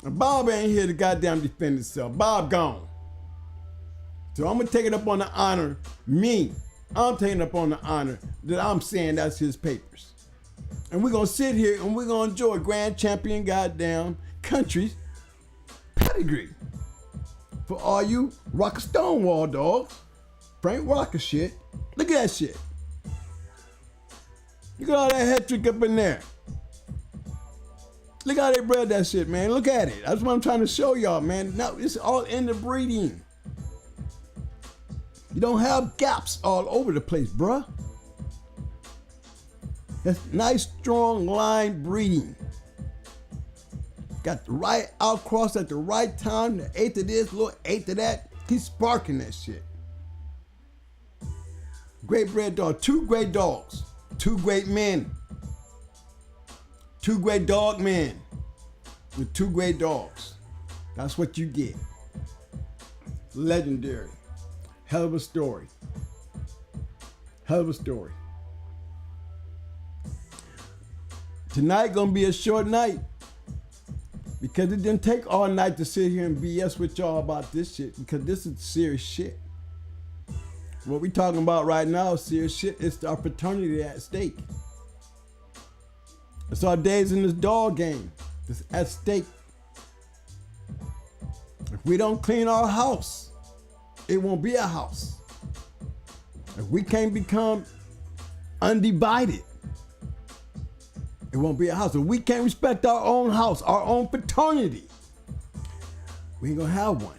And Bob ain't here to goddamn defend himself. Bob gone. So I'm gonna take it up on the honor, I'm taking it up on the honor that I'm saying that's his papers. And we're gonna sit here and we're gonna enjoy Grand Champion goddamn Country's pedigree. For all you Rock Stonewall dogs, Frank Rocker shit, look at that shit. Look at all that head trick up in there. Look how they bred that shit, man. Look at it. That's what I'm trying to show y'all, man. Now, it's all in the breeding. You don't have gaps all over the place, bruh. That's nice, strong line breeding. Got the right outcross at the right time, the eighth of this, little eighth of that. Keep sparking that shit. Great bred dog. 2 great dogs. 2 great men. 2 great dog men with 2 great dogs. That's what you get. Legendary. Hell of a story. Hell of a story. Tonight gonna be a short night because it didn't take all night to sit here and BS with y'all about this shit because this is serious shit. What we talking about right now is serious shit. It's our fraternity at stake. It's our days in this dog game. It's at stake. If we don't clean our house, it won't be a house. If we can't become undivided, it won't be a house. If we can't respect our own house, our own fraternity, we ain't gonna have one.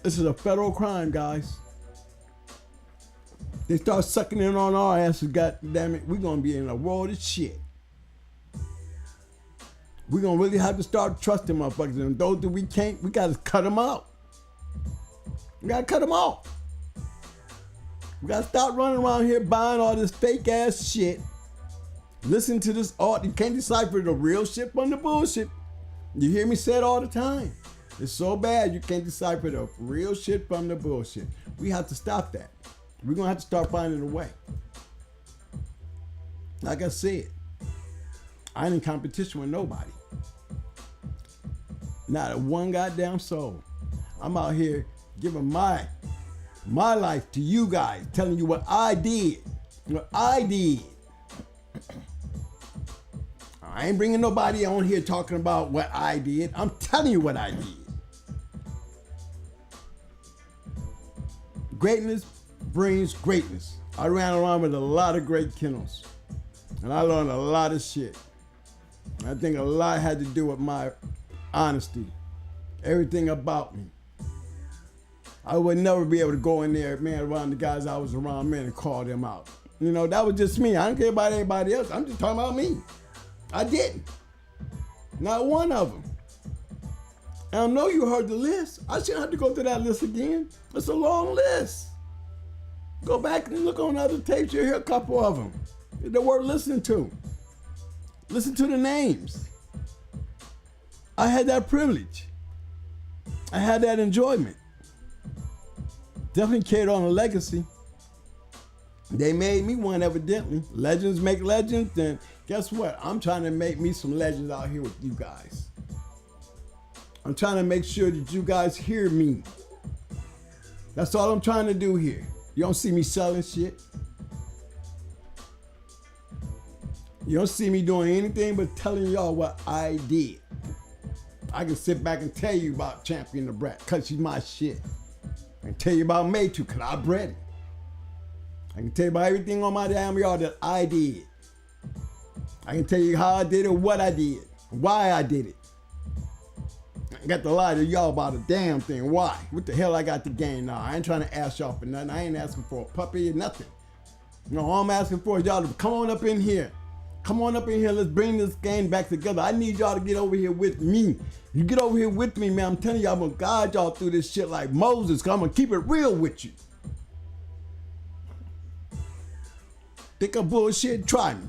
This is a federal crime, guys. They start sucking in on our asses, god damn it, we're gonna be in a world of shit. We're gonna really have to start trusting motherfuckers. And those that we can't, we gotta cut them out. We gotta cut them off. We gotta stop running around here buying all this fake ass shit. Listen to this art. You can't decipher the real shit from the bullshit. You hear me say it all the time. It's so bad you can't decipher the real shit from the bullshit. We have to stop that. We're gonna have to start finding a way. Like I said, I ain't in competition with nobody. Not a one goddamn soul. I'm out here giving my life to you guys, telling you what I did. What I did. I ain't bringing nobody on here talking about what I did. I'm telling you what I did. Greatness brings greatness. I ran around with a lot of great kennels. And I learned a lot of shit. I think a lot had to do with my honesty. Everything about me. I would never be able to go in there, man, around the guys I was around, man, and call them out. You know, that was just me. I don't care about anybody else. I'm just talking about me. I didn't. Not one of them. And I know you heard the list. I shouldn't have to go through that list again. It's a long list. Go back and look on other tapes. You'll hear a couple of them. They're worth listening to. Listen to the names. I had that privilege. I had that enjoyment. Definitely carried on a legacy. They made me one, evidently. Legends make legends, and guess what? I'm trying to make me some legends out here with you guys. I'm trying to make sure that you guys hear me. That's all I'm trying to do here. You don't see me selling shit. You don't see me doing anything but telling y'all what I did. I can sit back and tell you about Champion the Brat, because she's my shit. I can tell you about May too, because I bred it. I can tell you about everything on my damn yard that I did. I can tell you how I did it, what I did, why I did it. I ain't got to lie to y'all about a damn thing. Why? What the hell I got to gain now? I ain't trying to ask y'all for nothing. I ain't asking for a puppy or nothing. No, all I'm asking for is y'all to come on up in here Come on up in here. Let's bring this game back together. I need y'all to get over here with me. You get over here with me, man. I'm telling you, I'm going to guide y'all through this shit like Moses. I'm going to keep it real with you. Think I'm bullshit? Try me.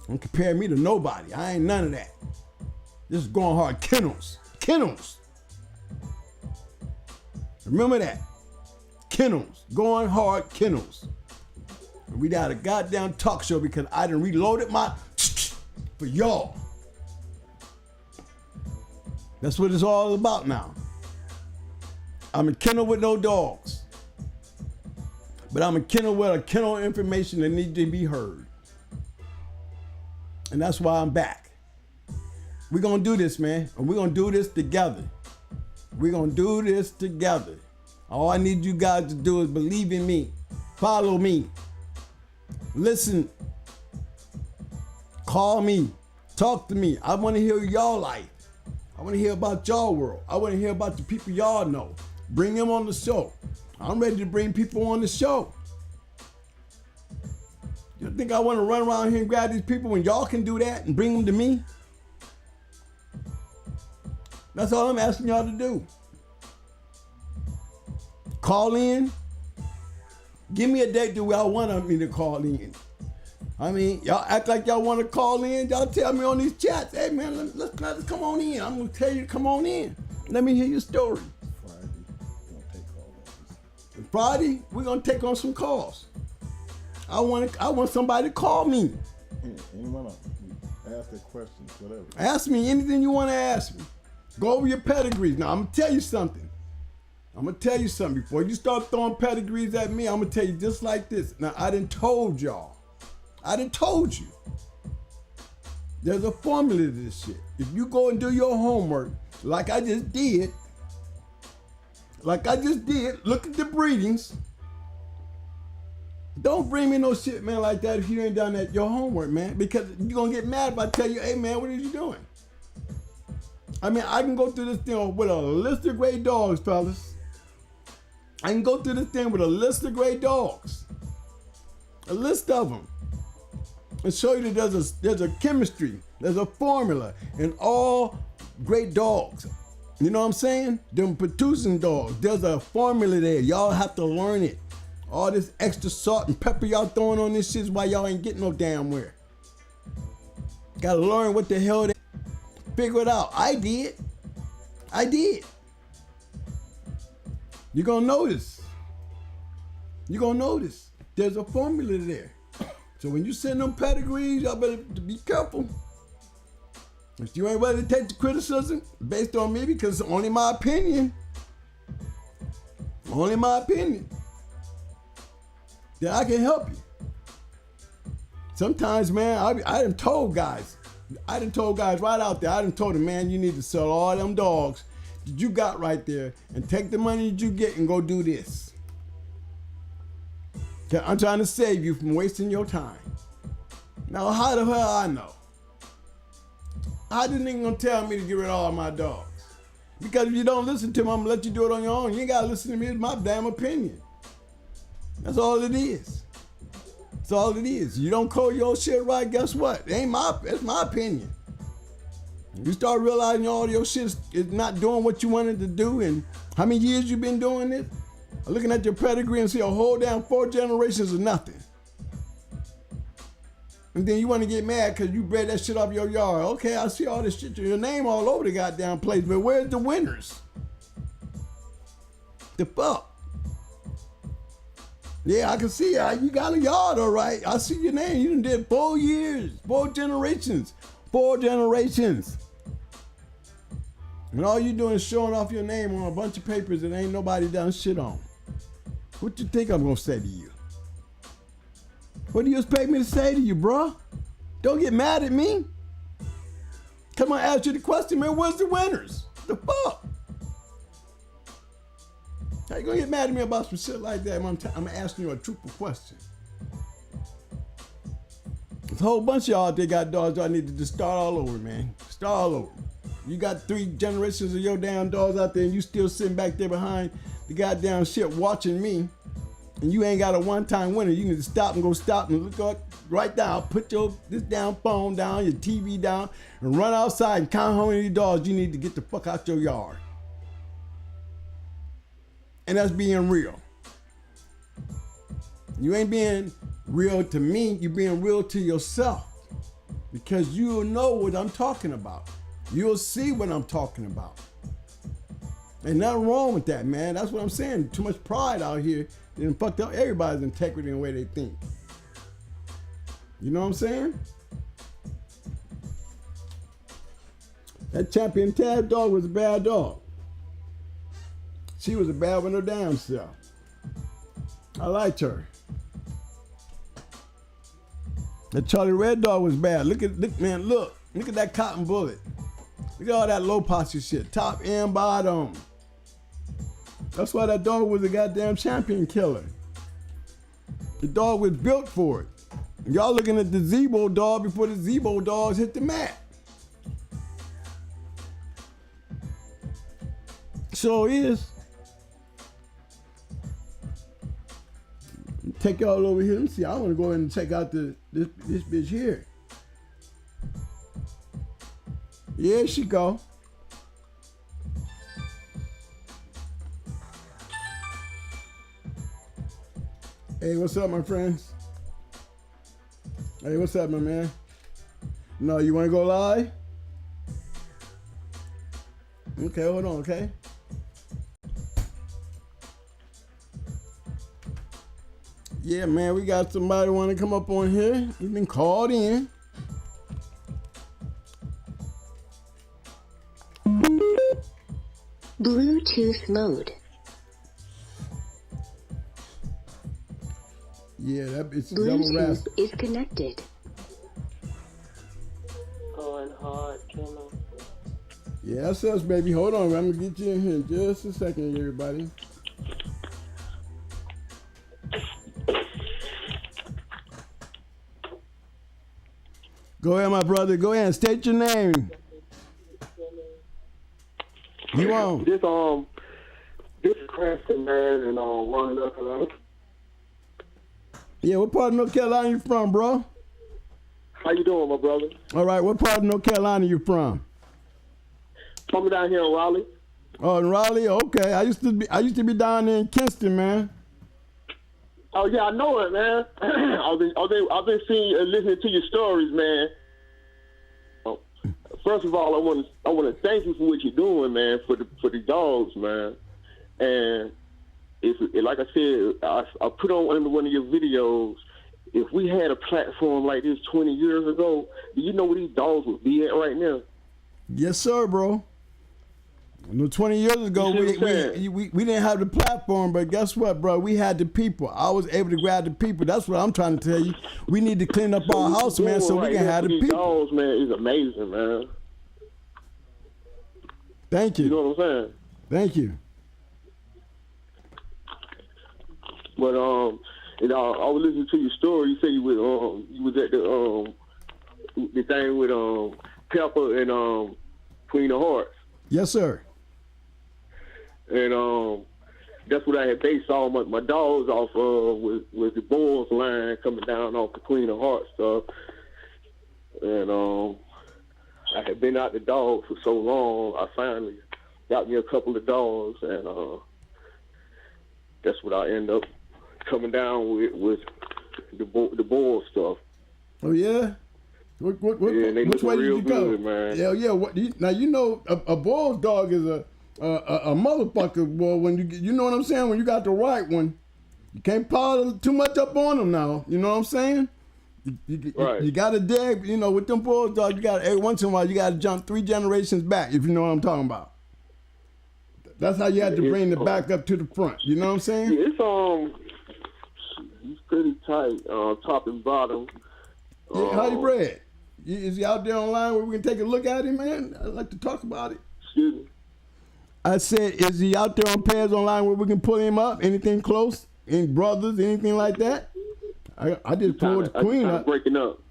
Don't compare me to nobody. I ain't none of that. This is going hard. Kennels. Kennels. Remember that. Kennels. Going hard. Kennels. We got a goddamn talk show because I done reloaded my for y'all. That's what it's all about now. I'm a kennel with no dogs. But I'm a kennel with a kennel information that needs to be heard. And that's why I'm back. We're going to do this, man. And we're going to do this together. We're going to do this together. All I need you guys to do is believe in me. Follow me. Listen. Call me. Talk to me. I want to hear y'all life. I want to hear about y'all world. I want to hear about the people y'all know. Bring them on the show. I'm ready to bring people on the show. You think I want to run around here and grab these people when y'all can do that and bring them to me? That's all I'm asking y'all to do. Call in. Give me a date that y'all want me to call in. I mean, y'all act like y'all want to call in. Y'all tell me on these chats, hey man, let's come on in. I'm going to tell you to come on in. Let me hear your story. Friday, we're going to take on some calls. I want somebody to call me. Anyone ask their questions, whatever. Ask me anything you want to ask me. Go over your pedigrees. Now, I'm going to tell you something. Before you start throwing pedigrees at me, I'm going to tell you just like this. Now, I done told y'all. I done told you. There's a formula to this shit. If you go and do your homework, like I just did, look at the breedings. Don't bring me no shit, man, like that if you ain't done that your homework, man, because you're going to get mad if I tell you, hey, man, what are you doing? I mean, I can go through this thing with a list of great dogs, fellas. I can go through this thing with a list of great dogs. A list of them. And show you that there's a chemistry, there's a formula in all great dogs. You know what I'm saying? Them producing dogs, there's a formula there. Y'all have to learn it. All this extra salt and pepper y'all throwing on this shit is why y'all ain't getting no damn where. Gotta learn what the hell they figure it out. I did. You're gonna notice. There's a formula there. So when you send them pedigrees, y'all better be careful. If you ain't ready to take the criticism based on me, because it's only my opinion. Then I can help you. Sometimes, man, I done told guys right out there, I done told them, man, you need to sell all them dogs that you got right there and take the money that you get and go do this. I'm trying to save you from wasting your time. Now, how the hell I know? How this nigga gonna tell me to get rid of all my dogs? Because if you don't listen to me, I'm gonna let you do it on your own. You ain't gotta listen to me, it's my damn opinion. That's all it is. You don't call your shit right, guess what? It's my opinion. You start realizing all your shit is not doing what you wanted to do, and how many years you been doing this? Looking at your pedigree and see a whole damn 4 generations of nothing. And then you want to get mad because you bred that shit off your yard. Okay, I see all this shit, your name all over the goddamn place, but where's the winners? The fuck? Yeah, I can see you got a yard, all right. I see your name. You done did 4 years, 4 generations. And all you doing is showing off your name on a bunch of papers that ain't nobody done shit on. What you think I'm gonna say to you? What do you expect me to say to you, bro? Don't get mad at me. Come on, ask you the question, man. Where's the winners? The fuck? How you gonna get mad at me about some shit like that? I'm asking you a truthful question. There's a whole bunch of y'all out there got dogs y'all need to just start all over, man. Start all over. You got 3 generations of your damn dogs out there and you still sitting back there behind the goddamn shit watching me and you ain't got a one-time winner, you can just stop and look up right down, put this down phone down, your TV down, and run outside and count how many dogs you need to get the fuck out your yard. And that's being real. You ain't being real to me, you're being real to yourself. Because you'll know what I'm talking about. You'll see what I'm talking about. Ain't nothing wrong with that, man. That's what I'm saying. Too much pride out here and fucked up everybody's integrity and the way they think. You know what I'm saying? That champion Tad dog was a bad dog. She was a bad one her damn self. I liked her. That Charlie Red dog was bad. Look at that cotton bullet. Look at all that low posture shit. Top and bottom. That's why that dog was a goddamn champion killer. The dog was built for it. Y'all looking at the Zebo dog before the Zebo dogs hit the mat. So is. Take y'all over here. Let me see. I want to go ahead and check out this bitch here. Here she go. Hey, what's up, my friends? Hey, what's up, my man? No, you want to go live? Okay, hold on, okay? Yeah, man, we got somebody want to come up on here. You've been called in. Bluetooth mode. Yeah, that bitch is double wrapped. Bluetooth is connected. Going hard, Kennels. Yeah, that's us, baby. Hold on, I'm gonna get you in here in just a second, everybody. Go ahead, my brother. Go ahead and state your name. You on? This is Cranston, man, and one North Carolina. Yeah, what part of North Carolina you from, bro? How you doing, my brother? All right, what part of North Carolina you from? Coming down here in Raleigh. Oh, in Raleigh. Okay, I used to be down there in Kinston, man. Oh yeah, I know it, man. I've been seeing and listening to your stories, man. First of all, I want to thank you for what you're doing, man, for the dogs, man. And if like I said, I put on one of your videos. If we had a platform like this 20 years ago, do you know where these dogs would be at right now? Yes, sir, bro. 20 years ago, we didn't have the platform, but guess what, bro? We had the people. I was able to grab the people. That's what I'm trying to tell you. We need to clean up our house, man, so we can have the people. Dogs, man, is amazing, man. Thank you. You know what I'm saying? Thank you. But I was listening to your story. You said you was at the thing with Pepper and Queen of Hearts. Yes, sir. And that's what I had based all my dogs off of was the Bulls line coming down off the Queen of Hearts stuff. And I had been out the dogs for so long, I finally got me a couple of dogs, and that's what I end up coming down with the Bulls stuff. Oh yeah. Which way did you go, man? Yeah. Now you know a Bulls dog is a motherfucker, boy. When you know what I'm saying, when you got the right one, you can't pile too much up on them now. You know what I'm saying? You got to dig. You know, with them Bulls dogs, you got every once in a while you got to jump 3 generations back. If you know what I'm talking about. That's how you had to bring the back up to the front. You know what I'm saying? Yeah, he's pretty tight, top and bottom. Yeah, how you bred? Is he out there online where we can take a look at him, man? I'd like to talk about it. Excuse me. I said, is he out there on pairs online where we can pull him up? Anything close? Any brothers? Anything like that? I just pulled the Queen up. Breaking up.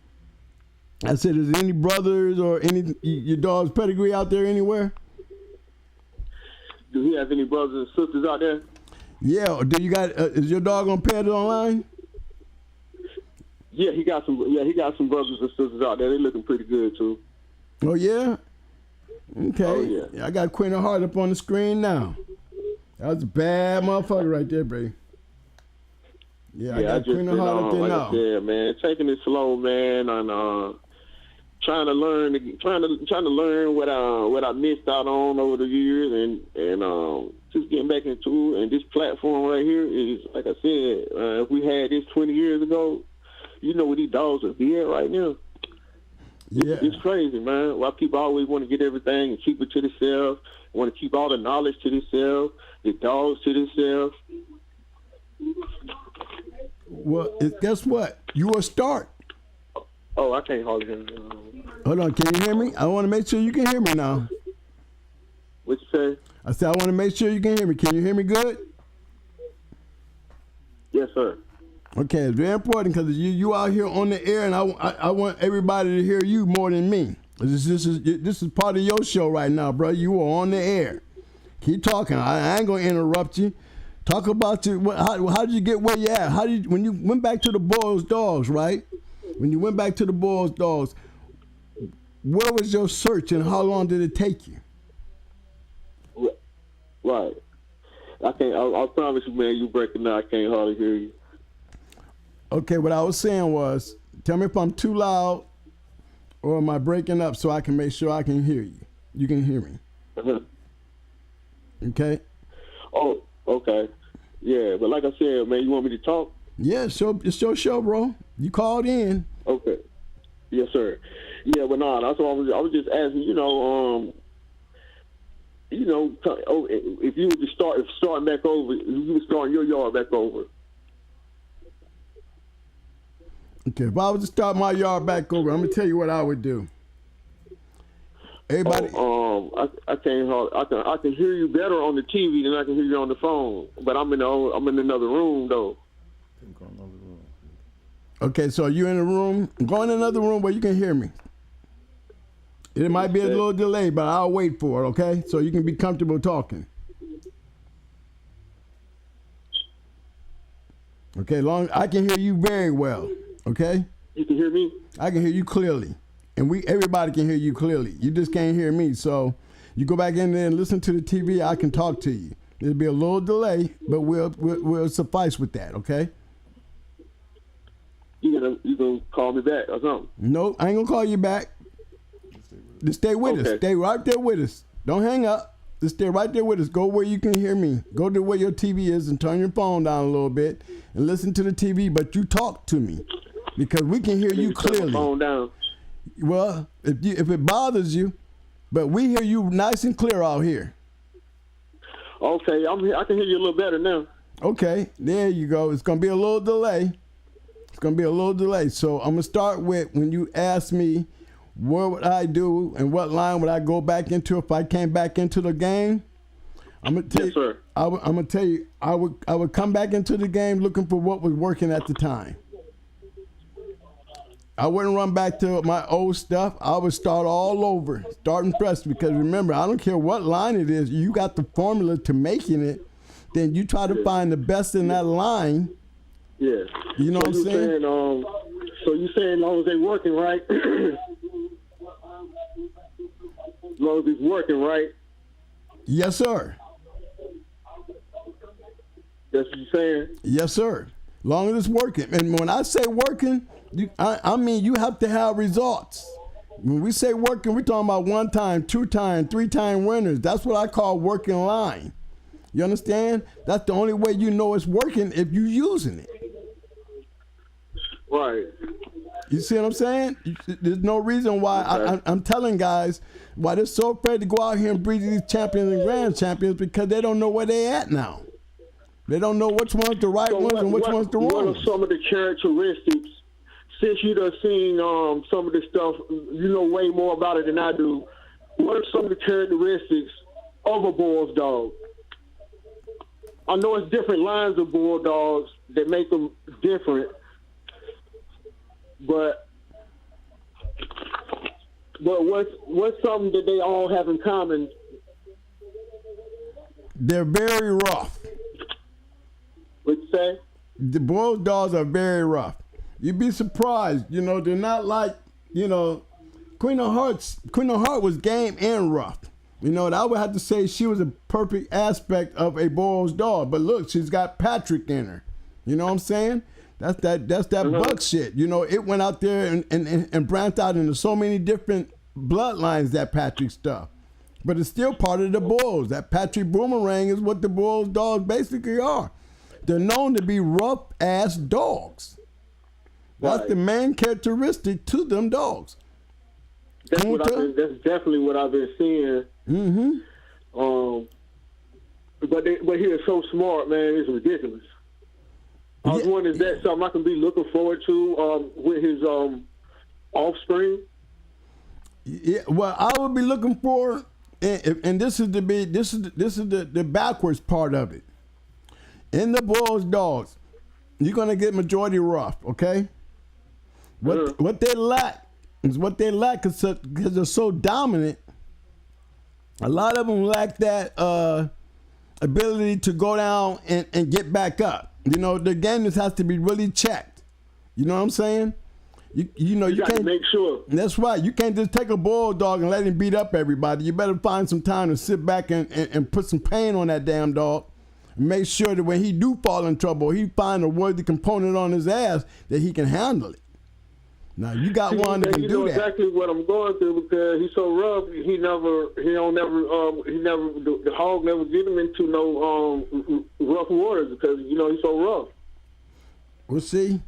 I said, is there any brothers or any your dog's pedigree out there anywhere? Do he have any brothers and sisters out there? Yeah. Do you got? Is your dog on Pet Online? Yeah, he got some. Yeah, he got some brothers and sisters out there. They looking pretty good too. Oh yeah. Okay. Oh, yeah. I got Quinn Hart up on the screen now. That was a bad motherfucker right there, baby. Yeah, I got Quinn Hart up there like now. I said, man, taking it slow, man, and trying to learn what I missed out on over the years, and just getting back into it. And this platform right here is, like I said, if we had this 20 years ago, you know where these dogs would be at right now. Yeah. It's crazy, man. Why people always want to get everything and keep it to themselves, want to keep all the knowledge to themselves, the dogs to themselves. Well, guess what? You a start. Oh, I can't hardly hear you. Hold on, can you hear me? I want to make sure you can hear me now. What you say? I said I want to make sure you can hear me. Can you hear me good? Yes, sir. Okay, it's very important because you out here on the air, and I want everybody to hear you more than me. This is part of your show right now, bro. You are on the air. Keep talking. I ain't gonna interrupt you. Talk about how did you get where you at? When you went back to the Boils Dogs, right? When you went back to the Boils Dogs, where was your search and how long did it take you? Right. I promise you, man, you breaking up. I can't hardly hear you. Okay, what I was saying was, tell me if I'm too loud or am I breaking up so I can make sure I can hear you. You can hear me. Uh-huh. Okay? Oh, okay. Yeah, but like I said, man, you want me to talk? Yeah, it's your show, bro. You called in. Okay. Yes, sir. Yeah, but no, that's what I was just asking, if you were to starting back over, if you were starting your yard back over. Okay, if I was to start my yard back over, I'm gonna tell you what I would do. Everybody. I can hear you better on the TV than I can hear you on the phone. But I'm in another room though. Okay, so you in a room? Go in another room where you can hear me. It might be a little delay, but I'll wait for it. Okay, so you can be comfortable talking. Okay, I can hear you very well. Okay. You can hear me? I can hear you clearly. And everybody can hear you clearly. You just can't hear me. So you go back in there and listen to the TV, I can talk to you. There'll be a little delay, but we'll suffice with that, okay? You gonna call me back or something? Nope, I ain't gonna call you back. Just stay with us. Stay right there with us. Don't hang up. Just stay right there with us. Go where you can hear me. Go to where your TV is and turn your phone down a little bit and listen to the TV, but you talk to me because we can hear you clearly. Turn my phone down. Well, if it bothers you, but we hear you nice and clear out here. Okay, I can hear you a little better now. Okay, there you go. It's gonna be a little delay. So I'm gonna start with when you ask me what would I do and what line would I go back into if I came back into the game. I'm gonna tell you, sir. I'm gonna tell you, I would come back into the game looking for what was working at the time. I wouldn't run back to my old stuff. I would start all over, starting fresh. Because remember, I don't care what line it is. You got the formula to making it. Then you try to find the best in that line. Yeah. You know what I'm saying? So you saying as long as they working right, as long as it's working right. Yes, sir. That's what you're saying? Yes, sir. Long as it's working. And when I say working, I mean you have to have results. When we say working, we're talking about 1 time, 2 time, 3 time winners. That's what I call working line. You understand? That's the only way you know it's working if you're using it. Right. You see what I'm saying? There's no reason why I'm telling guys why they're so afraid to go out here and breed these champions and grand champions because they don't know where they're at now. They don't know which one's the right ones and which one's the wrong ones. What are some of the characteristics, since you done seen some of this stuff, you know way more about it than I do, what are some of the characteristics of a bulldog? I know it's different lines of bulldogs that make them different, but what's something that they all have in common? They're very rough. you say? The Bulls dogs are very rough. You'd be surprised. You know, they're not like, you know, Queen of Heart was game and rough. You know, I would have to say she was a perfect aspect of a Bulls dog. But look, she's got Patrick in her. You know what I'm saying? That's that buck shit. You know, it went out there and branched out into so many different bloodlines, that Patrick stuff. But it's still part of the Bulls. That Patrick Boomerang is what the Bulls dogs basically are. They're known to be rough-ass dogs. That's the main characteristic to them dogs. That's definitely what I've been seeing. Mm-hmm. But he is so smart, man. It's ridiculous. I was wondering, is that something I can be looking forward to with his offspring? Yeah. Well, I would be looking for, and this is the backwards part of it. In the Bulls dogs, you're gonna get majority rough. Okay. What they lack because they're so dominant. A lot of them lack that ability to go down and get back up. You know, the game just has to be really checked. You know what I'm saying? You know, you can't make sure. That's right. You can't just take a bulldog and let him beat up everybody. You better find some time to sit back and put some pain on that damn dog. Make sure that when he do fall in trouble, he find a worthy component on his ass that he can handle it. Now you got one that can do that. You know exactly what I'm going through because he's so rough. The hog never get him into no rough waters because you know he's so rough. Well, see,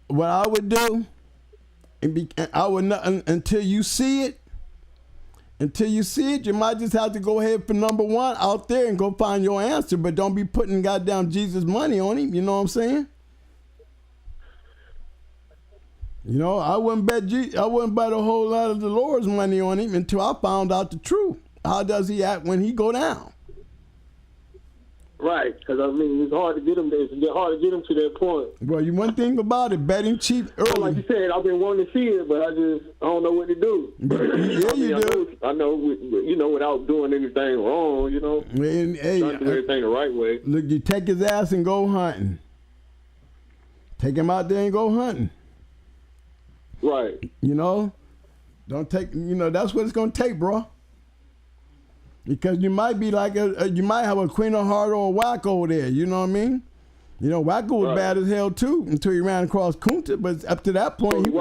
what I would do, I would not until you see it. Until you see it, you might just have to go ahead for number one out there and go find your answer, but don't be putting goddamn Jesus money on him. You know what I'm saying? You know, I wouldn't bet a whole lot of the Lord's money on him until I found out the truth. How does he act when he go down? Right, because I mean it's hard to get him. It's hard to get him to that point. Well, one thing about it, betting cheap early. Well, like you said, I've been wanting to see it, but I don't know what to do. Yeah, you do. I know, without doing anything wrong, you know, trying to do everything the right way. Look, you take his ass and go hunting. Take him out there and go hunting. Right. You know, don't take. You know, that's what it's gonna take, bro. Because you might be like you might have a Queen of Heart or a Wacko there. You know what I mean? You know, Wacko was bad as hell too until he ran across Kunta. But up to that point, the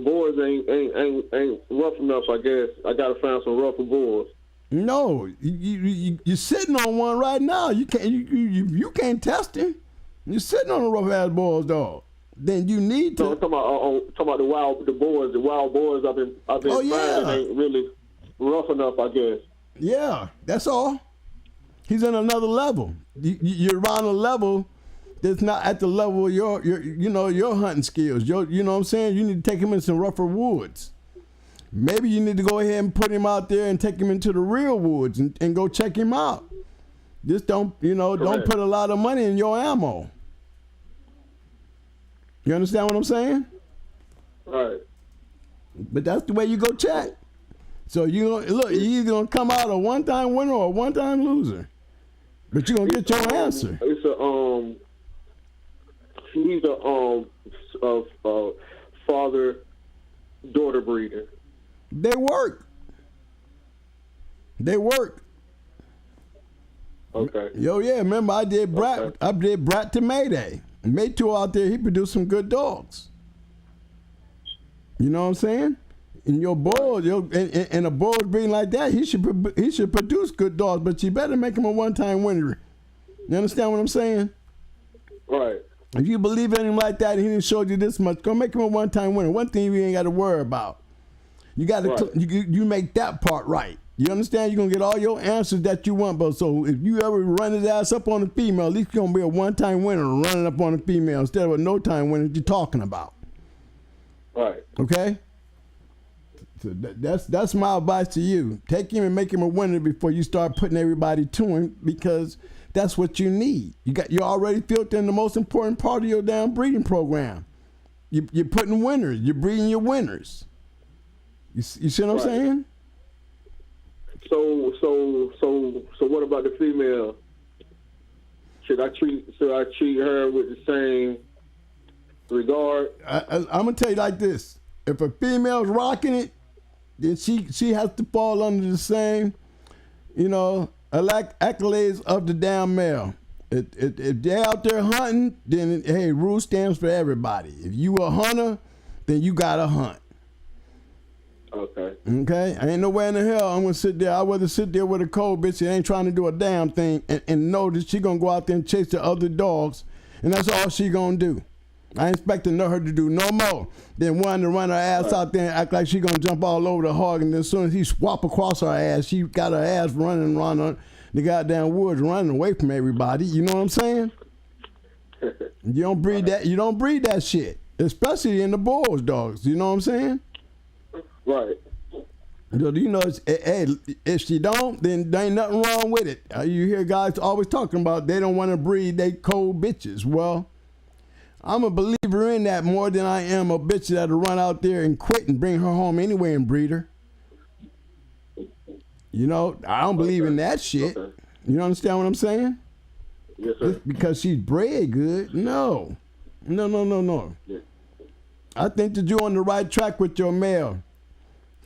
boys ain't rough enough. I guess I gotta find some rougher boys. No, you're sitting on one right now. You can't test him. You're sitting on a rough ass boys dog. Then you need to. No, I'm talking about the wild boys. I've been finding ain't really rough enough, I guess. Yeah, that's all. He's in another level. You're around a level that's not at the level of your hunting skills. You know what I'm saying? You need to take him in some rougher woods. Maybe you need to go ahead and put him out there and take him into the real woods and go check him out. Just don't put a lot of money in your ammo. You understand what I'm saying? Right. But that's the way you go check. So you're either gonna come out a one-time winner or a one-time loser. But you're gonna get your answer. He's a father-daughter breeder. They work. Okay. Yo, yeah. Remember, I did Brat. Okay. I did Brat to Mayday. Maytour out there, he produced some good dogs. You know what I'm saying? And your boys, and a boy breeding like that, he should produce good dogs, but you better make him a one-time winner. You understand what I'm saying? Right. If you believe in him like that, and he didn't show you this much, go make him a one-time winner. One thing you ain't got to worry about. You got to you make that part right. You understand? You're going to get all your answers that you want, but so if you ever run his ass up on a female, at least you're going to be a one-time winner running up on a female instead of a no-time winner you're talking about. Right. Okay? So that's my advice to you. Take him and make him a winner before you start putting everybody to him, because that's what you need. You're already filtering the most important part of your damn breeding program. You're putting winners. You're breeding your winners. You see what I'm saying? So what about the female? Should I treat her with the same regard? I'm gonna tell you like this: if a female's rocking it, then she has to fall under the same, accolades of the damn male. If they're out there hunting, then hey, rule stands for everybody. If you a hunter, then you gotta hunt. Okay. Okay? I ain't nowhere in the hell I'm gonna sit there. I'd rather sit there with a cold bitch that ain't trying to do a damn thing and know that she gonna go out there and chase the other dogs, and that's all she gonna do. I ain't expecting her to do no more than one to run her ass out there and act like she gonna jump all over the hog, and then as soon as he swap across her ass, she got her ass running around the goddamn woods, running away from everybody. You know what I'm saying? You don't breed that. You don't breed that shit, especially in the bulls, dogs. You know what I'm saying? Right. Hey, if she don't, then there ain't nothing wrong with it. You hear guys always talking about they don't want to breed they cold bitches. Well, I'm a believer in that more than I am a bitch that'll run out there and quit and bring her home anyway and breed her. I don't believe in that shit. Okay. You understand what I'm saying? Yes, sir. Just because she's bred good, no. Yeah. I think that you're on the right track with your male.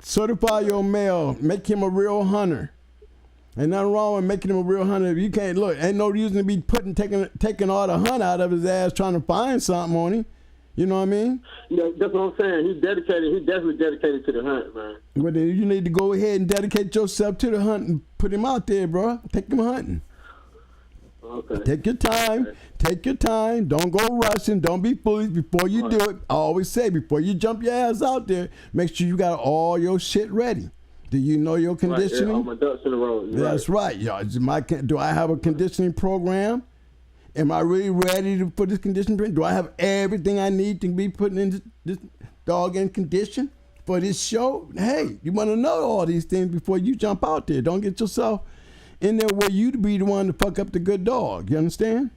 Certify your male. Make him a real hunter. Ain't nothing wrong with making him a real hunter. If you can't look, ain't no reason to be taking all the hunt out of his ass trying to find something on him. You know what I mean? Yeah, that's what I'm saying. He's dedicated. He's definitely dedicated to the hunt, man. But then you need to go ahead and dedicate yourself to the hunt and put him out there, bro. Take him hunting. Okay. Take your time. Okay. Take your time. Don't go rushing. Don't be foolish before you do it. I always say, before you jump your ass out there, make sure you got all your shit ready. Do you know your conditioning? Right, all my ducks in a row. That's right. Y'all. Do I have a conditioning program? Am I really ready for this conditioning? Do I have everything I need to be putting in this dog in condition for this show? Hey, you want to know all these things before you jump out there. Don't get yourself in there where you to be the one to fuck up the good dog. You understand?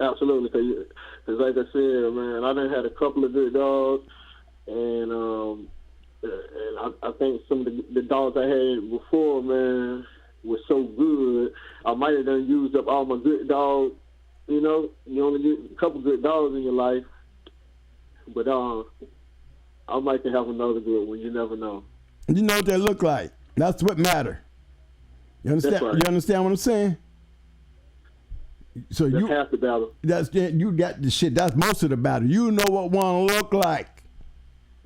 Absolutely. Because like I said, man, I done had a couple of good dogs, and I think some of the dogs I had before, man, was so good. I might have done used up all my good dogs. You only get a couple good dogs in your life, but I might have another good one. You never know. You know what they look like. That's what matter. You understand? That's right. You understand what I'm saying? So That's half the battle. You got the shit. That's most of the battle. You know what one look like.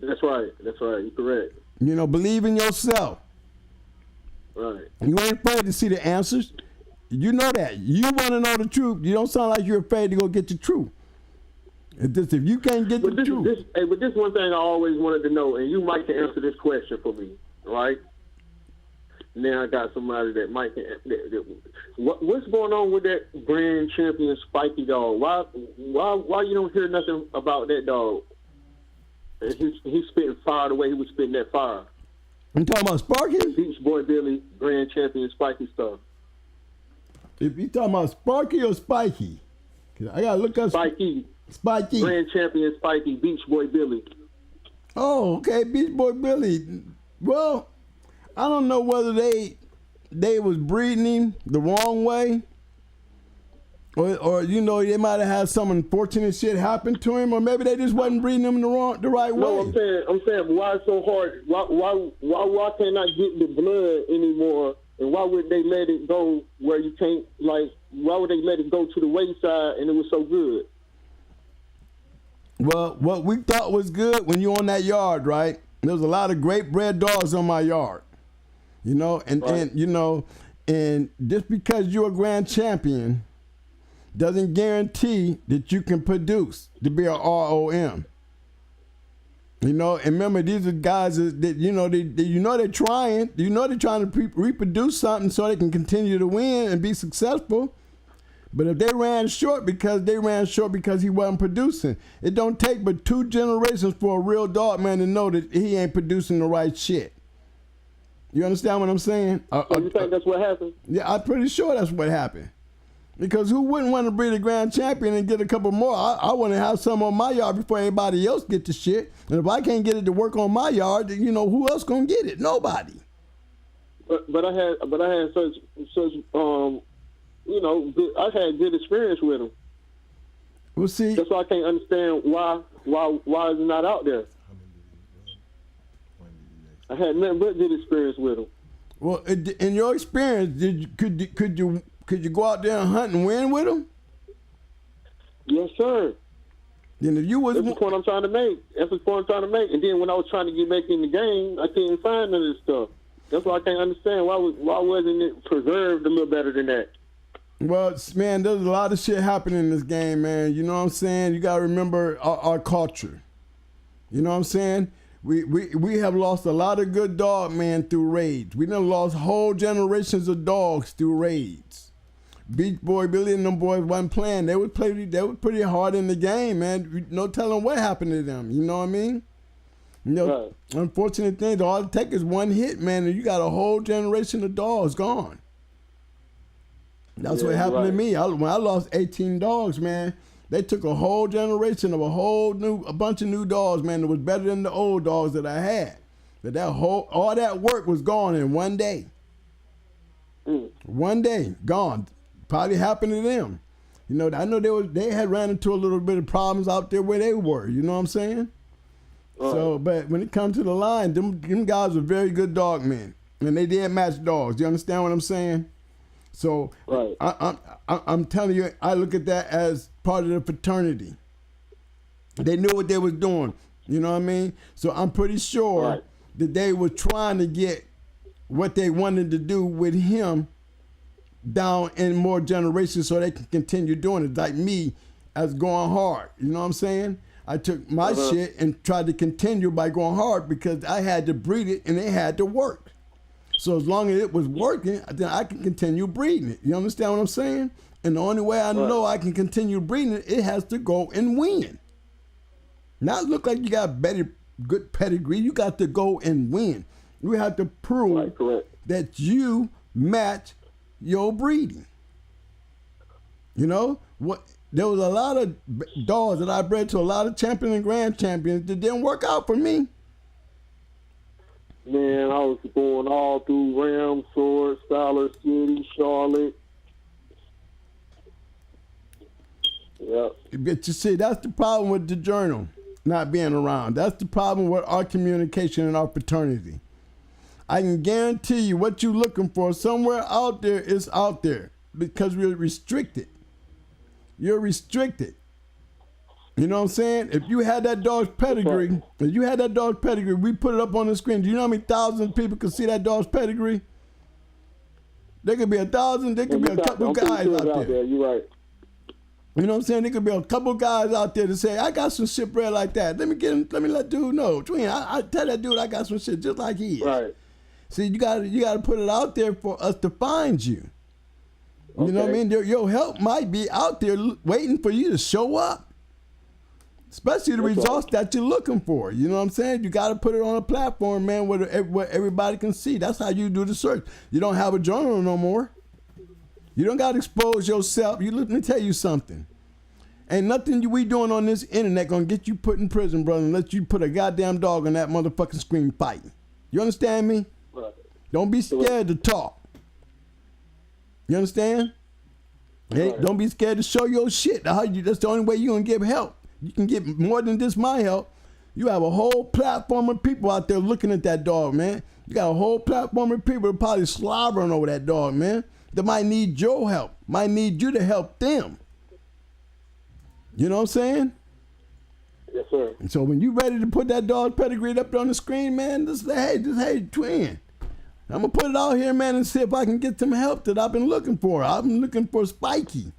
That's right. You're correct. Believe in yourself. Right. You ain't afraid to see the answers. You know that. You want to know the truth. You don't sound like you're afraid to go get the truth. It's just if you can't get the truth. But this one thing I always wanted to know, and you might can answer this question for me, right? Now I got somebody that might can. What's going on with that grand champion Spiky dog? Why you don't hear nothing about that dog? And he's spitting fire the way he was spitting that fire. You talking about Sparky? Beach Boy Billy, grand champion Spiky stuff. If you talking about Sparky or Spiky, I gotta look up Spiky. Grand champion Spiky, Beach Boy Billy. Oh, okay, Beach Boy Billy. Well, I don't know whether they was breeding him the wrong way, or they might have had some unfortunate shit happen to him, or maybe they just wasn't breeding him the right way. No, I'm saying, why it's so hard? Why can't I get the blood anymore? And why would they let it go where you can't, why would they let it go to the wayside and it was so good? Well, what we thought was good when you on that yard, right? There was a lot of great bred dogs on my yard, and just because you're a grand champion doesn't guarantee that you can produce to be a ROM. And remember, these are guys that they're trying. They're trying to reproduce something so they can continue to win and be successful. But if they ran short because he wasn't producing, it don't take but 2 generations for a real dog man to know that he ain't producing the right shit. You understand what I'm saying? So you think that's what happened? Yeah, I'm pretty sure that's what happened. Because who wouldn't want to breed a grand champion and get a couple more? I want to have some on my yard before everybody else get the shit. And if I can't get it to work on my yard, then who else gonna get it? Nobody. But I had such I had good experience with them. Well, see, That's why I can't understand why is it not out there. I had nothing but good experience with them. well, in your experience, could you go out there and hunt and win with them? Yes, sir. Then if you was That's the point I'm trying to make. And then when I was trying to get back in the game, I couldn't find none of this stuff. That's why I can't understand why wasn't it preserved a little better than that. Well, man, there's a lot of shit happening in this game, man. You know what I'm saying? You gotta remember our culture. You know what I'm saying? We have lost a lot of good dog men through raids. We done lost whole generations of dogs through raids. Beach Boy Billy and them boys wasn't playing. They would pretty hard in the game, man. No telling what happened to them. You know what I mean? Right. Unfortunate thing, all it takes is one hit, man, and you got a whole generation of dogs gone. That's what happened to me. When I lost 18 dogs, man, they took a whole generation of a bunch of new dogs, man, that was better than the old dogs that I had. But all that work was gone in one day. One day, gone. Probably happened to them. I know they had ran into a little bit of problems out there where they were. You know what I'm saying? So, but when it comes to the line, them guys are very good dog men, and they did match dogs. You understand what I'm saying? So, right. I'm telling you, I look at that as part of the fraternity. They knew what they was doing. You know what I mean? So I'm pretty sure that they were trying to get what they wanted to do with him down in more generations so they can continue doing it. Like me as going hard. You know what I'm saying? I took my shit and tried to continue by going hard because I had to breed it and it had to work. So as long as it was working, then I can continue breeding it. You understand what I'm saying? And the only way I know I can continue breeding it, it has to go and win. Not look like you got good pedigree. You got to go and win. You have to prove that you match your breeding. You know what? There was a lot of dogs that I bred to a lot of champion and grand champions that didn't work out for me. Man, I was going all through Ram, Sword, Scholar City, Charlotte. Yep. But you see, that's the problem with the journal not being around. That's the problem with our communication and our fraternity. I can guarantee you what you're looking for somewhere out there is out there because we're restricted. You're restricted. You know what I'm saying? If you had that dog's pedigree, we put it up on the screen. Do you know how many thousands of people can see that dog's pedigree? There could be 1,000, there could be a couple guys out there. You're right. You know what I'm saying? There could be a couple guys out there to say, I got some shit bred like that. Let me let dude know. Twin, I tell that dude I got some shit just like he is. Right. See, you gotta put it out there for us to find you. You know what I mean? Your help might be out there waiting for you to show up. Especially the results that you're looking for. You know what I'm saying? You got to put it on a platform, man, where everybody can see. That's how you do the search. You don't have a journal no more. You don't got to expose yourself. Let me tell you something. Ain't nothing we doing on this internet going to get you put in prison, brother, unless you put a goddamn dog on that motherfucking screen fighting. You understand me? Right. Don't be scared to talk. You understand? Hey, don't be scared to show your shit. That's the only way you're going to get help. You can get more than just my help. You have a whole platform of people out there looking at that dog, man. You got a whole platform of people that probably slobbering over that dog, man. That might need your help. Might need you to help them. You know what I'm saying? Yes, sir. And so when you ready to put that dog pedigree up on the screen, man, just hey, twin. I'm going to put it out here, man, and see if I can get some help that I've been looking for. I've been looking for Spiky.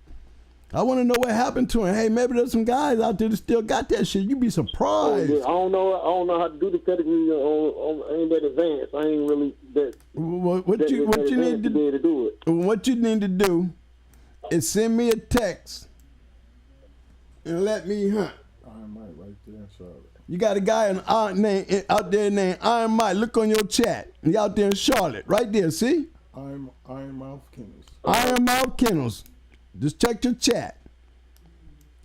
I want to know what happened to him. Hey, maybe there's some guys out there that still got that shit. You'd be surprised. I don't know how to do the pedigree I ain't that advanced. I ain't really that. What you need to be able to do it. What you need to do is send me a text and let me hunt. Iron Mike right there in Charlotte. You got a guy out there named Iron Mike. Look on your chat. He out there in Charlotte, right there. See? Iron Mouth Kennels. Iron Mouth Kennels. Just check your chat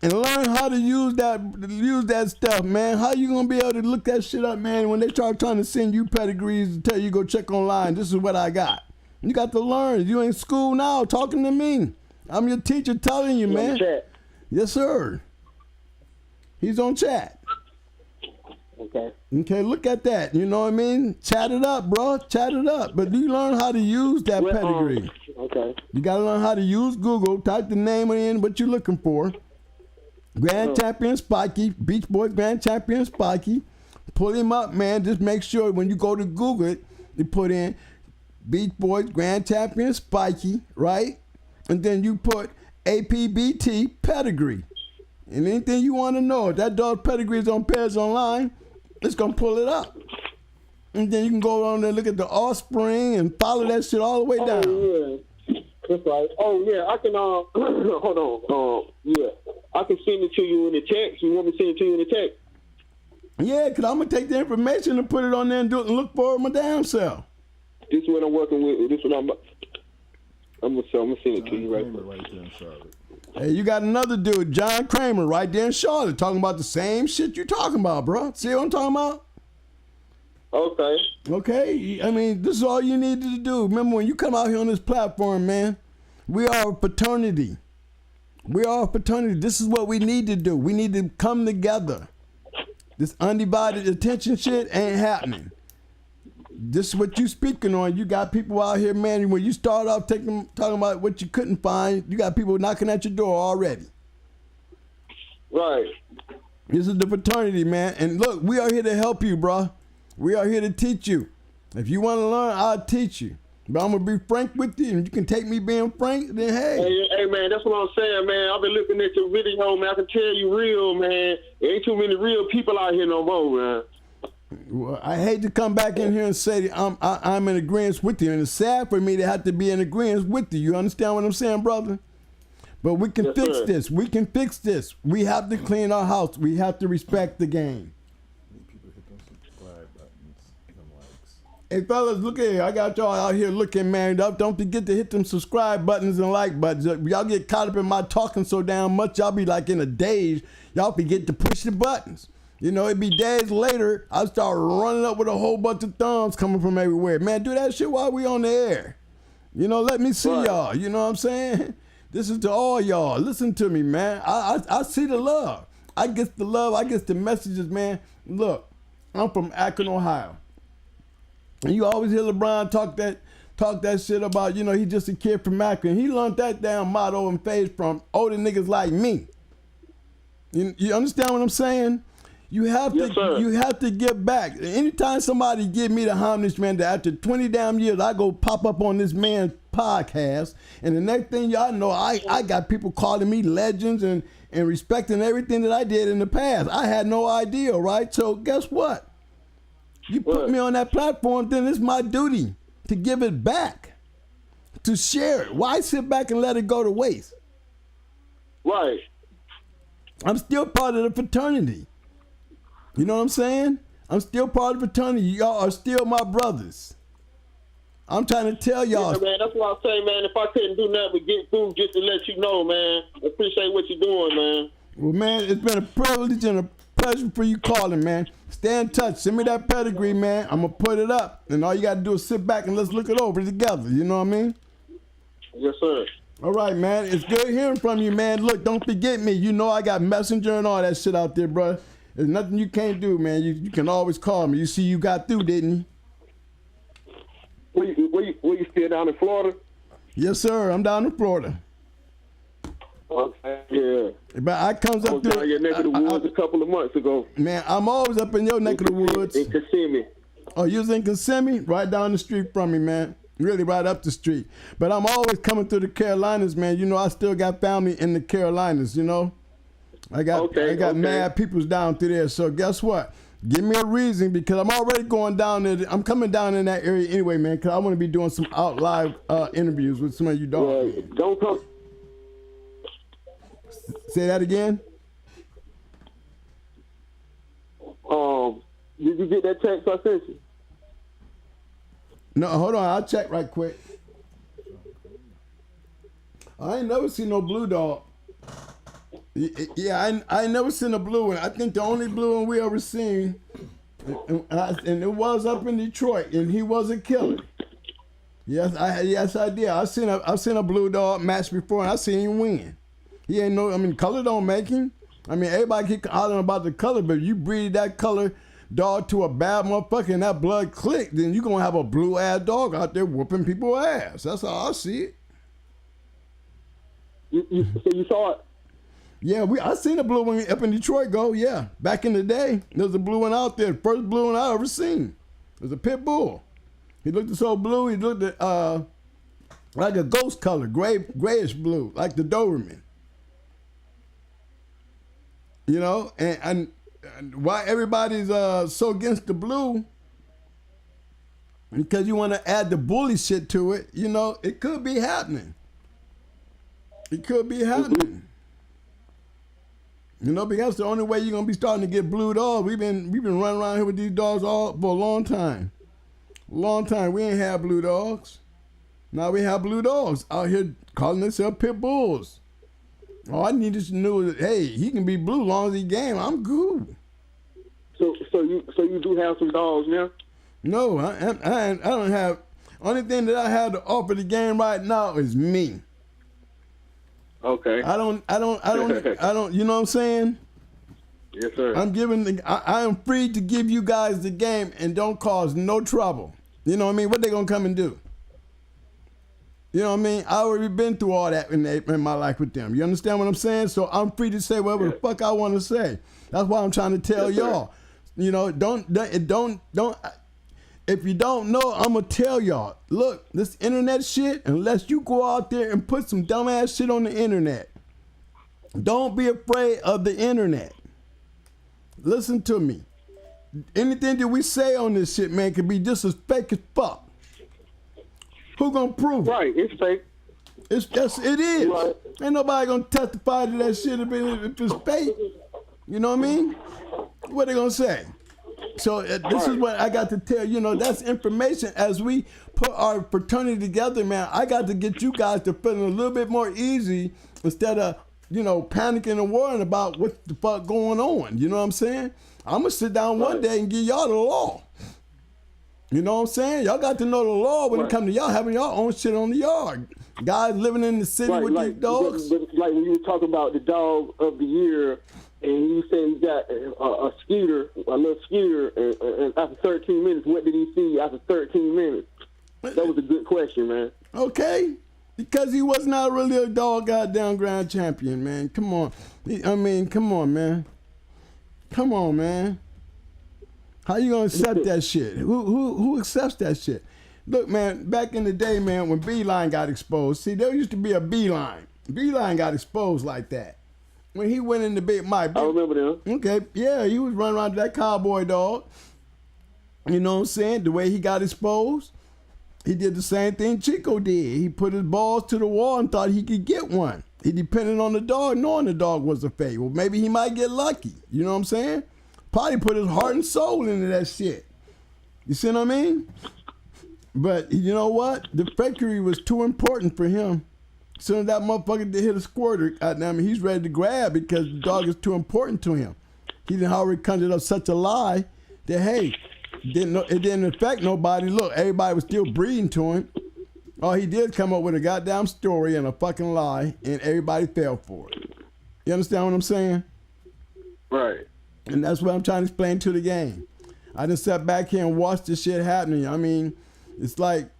and learn how to use that stuff, man. How you gonna be able to look that shit up, man? When they start trying to send you pedigrees and tell you go check online, this is what I got. You got to learn. You in school now talking to me. I'm your teacher telling you, man. Chat. Yes, sir. He's on chat. Okay. Okay, look at that. You know what I mean? Chat it up, bro. Chat it up. But you learn how to use that pedigree. Okay. You got to learn how to use Google. Type the name in what you're looking for. Grand Champion Spiky. Beach Boys Grand Champion Spiky. Pull him up, man. Just make sure when you go to Google it, you put in Beach Boys Grand Champion Spiky, right? And then you put APBT pedigree. And anything you want to know, if that dog's pedigree is on Pairs Online, it's going to pull it up. And then you can go on there and look at the offspring and follow that shit all the way down. Oh, yeah. That's right. Oh, yeah. I can, hold on. Yeah. I can send it to you in the text. You want me to send it to you in the text? Yeah, because I'm going to take the information and put it on there and do it and look for it my damn self. This is what I'm working with. This is what I'm going to send it to you right now. Right there in Charlotte. Hey, you got another dude, John Kramer, right there in Charlotte, talking about the same shit you're talking about, bro. See what I'm talking about? Okay. Okay? I mean, this is all you needed to do. Remember, when you come out here on this platform, man, we are a fraternity. We are a fraternity. This is what we need to do. We need to come together. This undivided attention shit ain't happening. This is what you speaking on. You got people out here, man. When you start off talking about what you couldn't find, you got people knocking at your door already. Right. This is the fraternity, man. And look, we are here to help you, bro. We are here to teach you. If you want to learn, I'll teach you. But I'm going to be frank with you, and you can take me being frank, then Hey, man, that's what I'm saying, man. I've been looking at your video, man. I can tell you real, man. There ain't too many real people out here no more, man. Well, I hate to come back in here and say that I'm in agreement with you, and it's sad for me to have to be in agreement with you. You understand what I'm saying, brother? But we can fix this. We can fix this. We have to clean our house. We have to respect the game. People hit them subscribe buttons, them likes. Hey, fellas, look at here. I got y'all out here looking married up. Don't forget to hit them subscribe buttons and like buttons. Y'all get caught up in my talking so damn much, y'all be like in a daze. Y'all forget to push the buttons. You know, it'd be days later, I start running up with a whole bunch of thumbs coming from everywhere. Man, do that shit while we on the air. You know, let me see y'all. You know what I'm saying? This is to all y'all. Listen to me, man. I see the love. I get the love. I get the messages, man. Look, I'm from Akron, Ohio. And you always hear LeBron talk that shit about, you know, he just a kid from Akron. He learned that damn motto and phase from older niggas like me. You understand what I'm saying? You have to give back. Anytime somebody give me the homage, man, that after 20 damn years, I go pop up on this man's podcast, and the next thing y'all know, I got people calling me legends and respecting everything that I did in the past. I had no idea, right? So guess what? You put me on that platform, then it's my duty to give it back, to share it. Why sit back and let it go to waste? Right. I'm still part of the fraternity. You know what I'm saying? I'm still part of the fraternity. Y'all are still my brothers. I'm trying to tell y'all. Yeah, man, that's what I say, man. If I couldn't do nothing but get through just to let you know, man. I appreciate what you're doing, man. Well, man, it's been a privilege and a pleasure for you calling, man. Stay in touch. Send me that pedigree, man. I'm going to put it up. And all you got to do is sit back and let's look it over together. You know what I mean? Yes, sir. All right, man. It's good hearing from you, man. Look, don't forget me. You know I got Messenger and all that shit out there, bro. There's nothing you can't do, man. You can always call me. You see you got through, didn't you? Were you still down in Florida? Yes, sir. I'm down in Florida. Okay, yeah. But I comes up down your neck of the woods a couple of months ago. Man, I'm always up in your neck of the woods. In Kissimmee. Oh, you was in Kissimmee? Right down the street from me, man. Really right up the street. But I'm always coming through the Carolinas, man. You know, I still got family in the Carolinas, you know? I got mad peoples down through there. So guess what? Give me a reason, because I'm already going down there. I'm coming down in that area anyway, man, because I want to be doing some out live interviews with some of you dogs. Yeah, don't come. Say that again? Did you get that text I sent you? No, hold on. I'll check right quick. I ain't never seen no blue dog. Yeah, I ain't never seen a blue one. I think the only blue one we ever seen, and it was up in Detroit, and he was a killer. Yes, I did. I've seen a blue dog match before, and I seen him win. He ain't no. I mean, color don't make him. I mean, everybody keep hollering about the color, but if you breed that color dog to a bad motherfucker and that blood click, then you gonna have a blue ass dog out there whooping people's ass. That's how I see it. So you saw it? Yeah, I seen a blue one up in Detroit go. Yeah, back in the day, there was a blue one out there. First blue one I ever seen. It was a pit bull. He looked so blue. He looked at like a ghost color, grayish blue, like the Doberman. You know, and why everybody's so against the blue? Because you want to add the bully shit to it. You know, it could be happening. It could be happening. You know, because the only way you're gonna be starting to get blue dogs. We've been running around here with these dogs all for a long time. We ain't had blue dogs. Now we have blue dogs out here calling themselves pit bulls. All I need is to know that, hey, he can be blue as long as he game. I'm good. So you do have some dogs now? No, I don't have. Only thing that I have to offer the game right now is me. Okay. I don't. You know what I'm saying? Yes, sir. I am free to give you guys the game and don't cause no trouble. You know what I mean? What they gonna come and do? You know what I mean? I already been through all that in my life with them. You understand what I'm saying? So I'm free to say whatever the fuck I want to say. That's why I'm trying to tell y'all. You know, don't. If you don't know, I'm gonna tell y'all. Look, this internet shit. Unless you go out there and put some dumbass shit on the internet, don't be afraid of the internet. Listen to me. Anything that we say on this shit, man, can be just as fake as fuck. Who gonna prove it? Right, it's fake. It is. Right. Ain't nobody gonna testify to that shit if it's fake. You know what I mean? What they gonna say? So this is what I got to tell you. Know, that's information. As we put our fraternity together, man, I got to get you guys to feeling a little bit more easy instead of, you know, panicking and worrying about what the fuck going on. You know what I'm saying? I'm gonna sit down one day and give y'all the law. You know what I'm saying? Y'all got to know the law when it comes to y'all having y'all own shit on the yard. Guys living in the city with these dogs. But like when you were talking about the dog of the year, and you said he got a little scooter, and after 13 minutes, what did he see after 13 minutes? That was a good question, man. Okay. Because he was not really a dog goddamn grand champion, man. Come on. Come on, man. Come on, man. How you gonna accept that shit? Who accepts that shit? Look, man, back in the day, man, when Beeline got exposed, see, there used to be a Beeline. Beeline got exposed like that. When he went in the big Mike. I remember them. Okay, yeah, he was running around that cowboy dog. You know what I'm saying? The way he got exposed, he did the same thing Chico did. He put his balls to the wall and thought he could get one. He depended on the dog, knowing the dog was a fake. Well, maybe he might get lucky. You know what I'm saying? Probably put his heart and soul into that shit. You see what I mean? But you know what? The fakery was too important for him. As soon as that motherfucker did hit a squirter, goddamn, he's ready to grab because the dog is too important to him. He didn't already conjured up such a lie that, hey, it didn't affect nobody. Look, everybody was still breeding to him. All he did come up with a goddamn story and a fucking lie, and everybody fell for it. You understand what I'm saying? Right. And that's what I'm trying to explain to the game. I just sat back here and watched this shit happening. I mean, it's like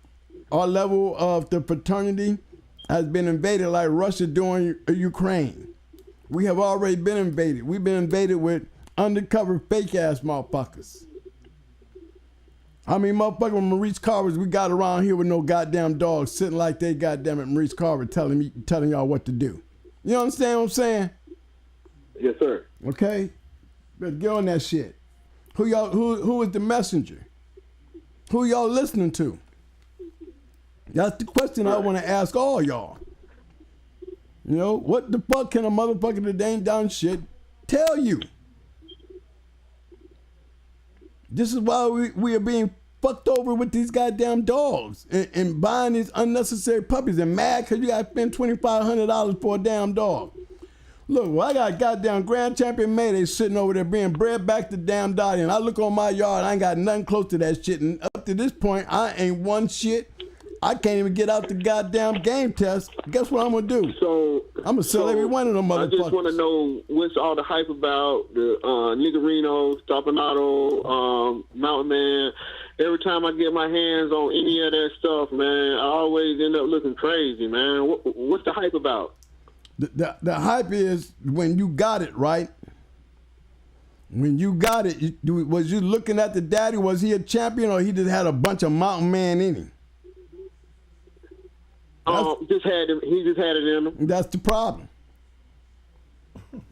our level of the fraternity has been invaded like Russia during Ukraine. We have already been invaded. We've been invaded with undercover fake-ass motherfuckers. How many motherfuckers Maurice Carvers we got around here with no goddamn dogs sitting like they goddamn it Maurice Carver telling y'all what to do? You understand what I'm saying? Yes, sir. Okay? Better get on that shit. Who is the messenger? Who y'all listening to? That's the question I want to ask all y'all. You know, what the fuck can a motherfucker that ain't done shit tell you? This is why we are being fucked over with these goddamn dogs and buying these unnecessary puppies and mad because you got to spend $2,500 for a damn dog. Look, well, I got goddamn Grand Champion Mayday sitting over there being bred back to damn Dottie, and I look on my yard, I ain't got nothing close to that shit. And up to this point, I ain't won shit. I can't even get out the goddamn game test. Guess what I'm gonna do? So I'm gonna sell every one of them I motherfuckers. just want to know what's all the hype about the Niggerino, Stoppanato, Mountain Man. Every time I get my hands on any of that stuff, man, I always end up looking crazy, man. What's the hype about? The hype is when you got it, right? When you got it, was you looking at the daddy? Was he a champion, or he just had a bunch of mountain man in him? He just had it in him. That's the problem.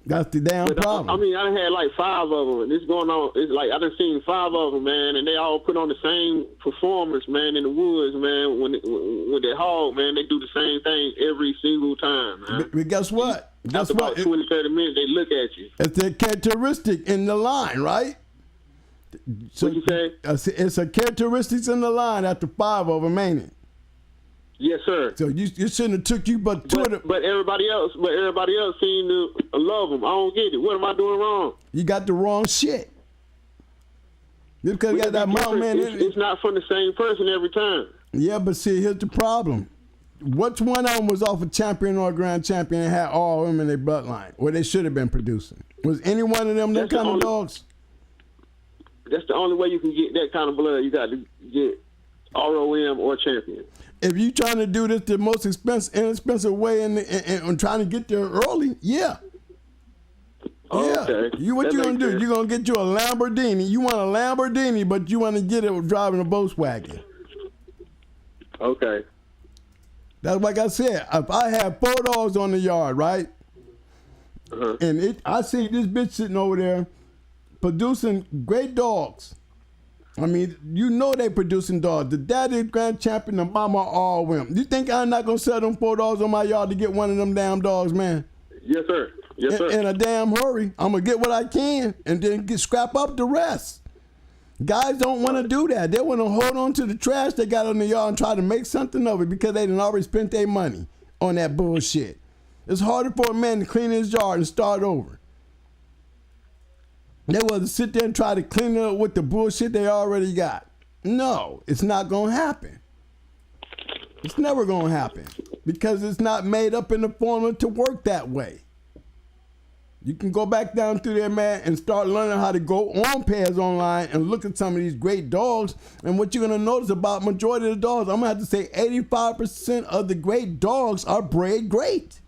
That's the damn problem. I mean, I done had like 5 of them, and it's going on. It's like I done seen 5 of them, man, and they all put on the same performance, man, in the woods, man. When they haul, man, they do the same thing every single time, man. But guess what? Guess After about 20, 30 minutes, they look at you. It's a characteristic in the line, right? So What you say? It's a characteristics in the line after 5 of them, ain't it? Yes, sir. So you shouldn't have took you but 2 of them. But everybody else seem to love them. I don't get it. What am I doing wrong? You got the wrong shit. Just because you got that mountain man in it. It's not from the same person every time. Yeah, but see, here's the problem. Which one of them was off a champion or a grand champion and had all of them in their bloodline, where they should have been producing? Was any one of them that kind of dogs? That's the only way you can get that kind of blood. You got to get ROM or champion. If you trying to do this the most inexpensive way and trying to get there early, yeah. Oh, yeah. okay. What That you gonna makes do? sense. You gonna get you a Lamborghini. You want a Lamborghini, but you want to get it driving a Volkswagen. Okay. That's like I said. If I have 4 dogs on the yard, right, and I see this bitch sitting over there producing great dogs. I mean, you know they producing dogs. The daddy, grand champion, the mama, all women. You think I'm not gonna sell them 4 dogs on my yard to get one of them damn dogs, man? Yes, sir. Yes, sir. In a damn hurry. I'm gonna get what I can and then scrap up the rest. Guys don't want to do that. They want to hold on to the trash they got on the yard and try to make something of it because they done already spent their money on that bullshit. It's harder for a man to clean his yard and start over. They want to sit there and try to clean it up with the bullshit they already got. No, it's not going to happen. It's never going to happen because it's not made up in the formula to work that way. You can go back down through there, man, and start learning how to go on pairs online and look at some of these great dogs. And what you're going to notice about majority of the dogs, I'm going to have to say 85% of the great dogs are bred great.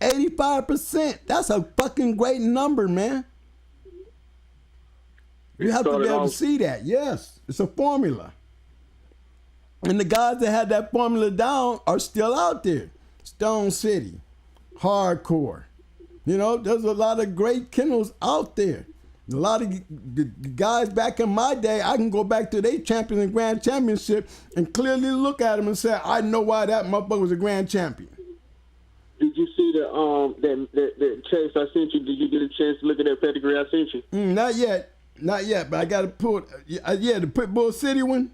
85%. That's a fucking great number, man. You have to be able to see that. Yes, it's a formula. And the guys that had that formula down are still out there. Stone City, Hardcore. You know, there's a lot of great kennels out there. A lot of the guys back in my day, I can go back to their champion and grand championship and clearly look at them and say, I know why that motherfucker was a grand champion. Did you see the chase I sent you? Did you get a chance to look at that pedigree I sent you? Not yet, but I got to put, the Pitbull City one.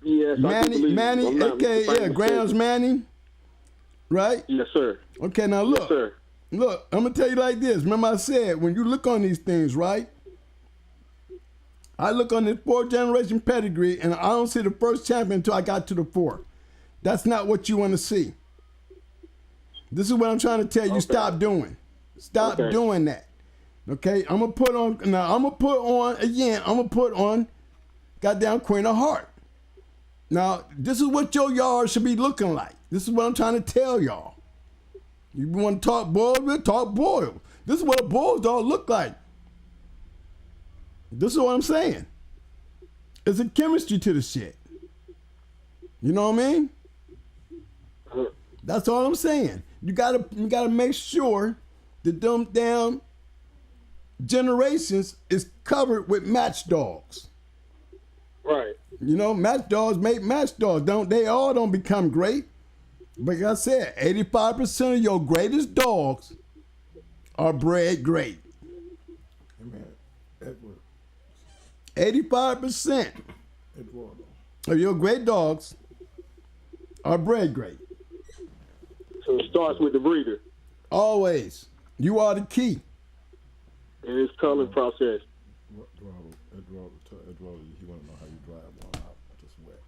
Yes, Manny, okay, Grams Manny, right? Yes, sir. Okay, now look. Yes, sir. Look, I'm going to tell you like this. Remember I said, when you look on these things, right? I look on this 4th generation pedigree, and I don't see the first champion until I got to the 4th. That's not what you want to see. This is what I'm trying to tell you. Okay. Stop doing. Stop doing that. Okay? I'm going to put on goddamn Queen of Heart. Now, this is what your yard should be looking like. This is what I'm trying to tell y'all. You want to talk boiled, we'll talk boiled. This is what a bulldog look like. This is what I'm saying. It's a chemistry to the shit. You know what I mean? That's all I'm saying. You gotta make sure that them damn generations is covered with match dogs. Right. You know, match dogs make match dogs. They all don't become great. But like I said, 85% of your greatest dogs are bred great. Amen. Edward. 85% of your great dogs are bred great. So it starts with the breeder. Always. You are the key. And its culling process. Eduardo, he want to know how you dry one out just wet.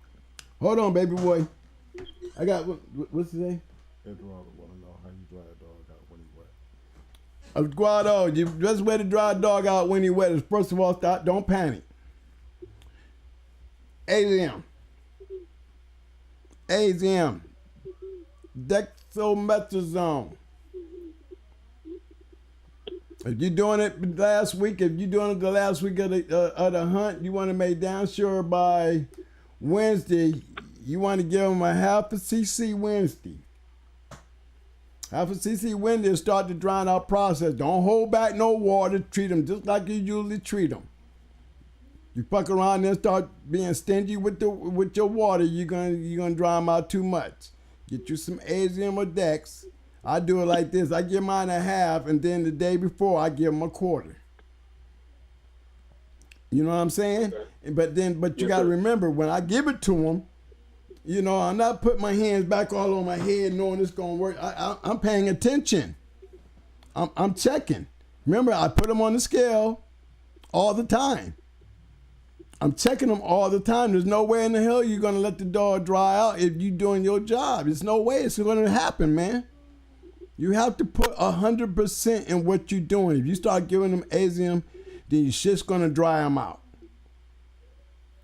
Hold on, baby boy. I got what's his name? Eduardo want to know how you dry a dog out when he's wet. Eduardo, the best way to dry a dog out when he's wet is first of all, don't panic. AZM, dexamethasone. If you're doing it last week, if you're doing it the last week of the hunt, you want to make damn sure by Wednesday, you want to give them a half a cc Wednesday. Half a cc Wednesday to start the drying out process. Don't hold back no water. Treat them just like you usually treat them. You fuck around and start being stingy with your water, you're gonna dry them out too much. Get you some AZM or Dex. I do it like this. I give mine a half, and then the day before I give them a quarter. You know what I'm saying? But you got to remember, when I give it to them, you know, I'm not putting my hands back all on my head knowing it's going to work. I'm paying attention. I'm checking. Remember, I put them on the scale all the time. I'm checking them all the time. There's no way in the hell you're going to let the dog dry out if you're doing your job. There's no way it's going to happen, man. You have to put 100% in what you're doing. If you start giving them AZM, then your shit's gonna dry them out.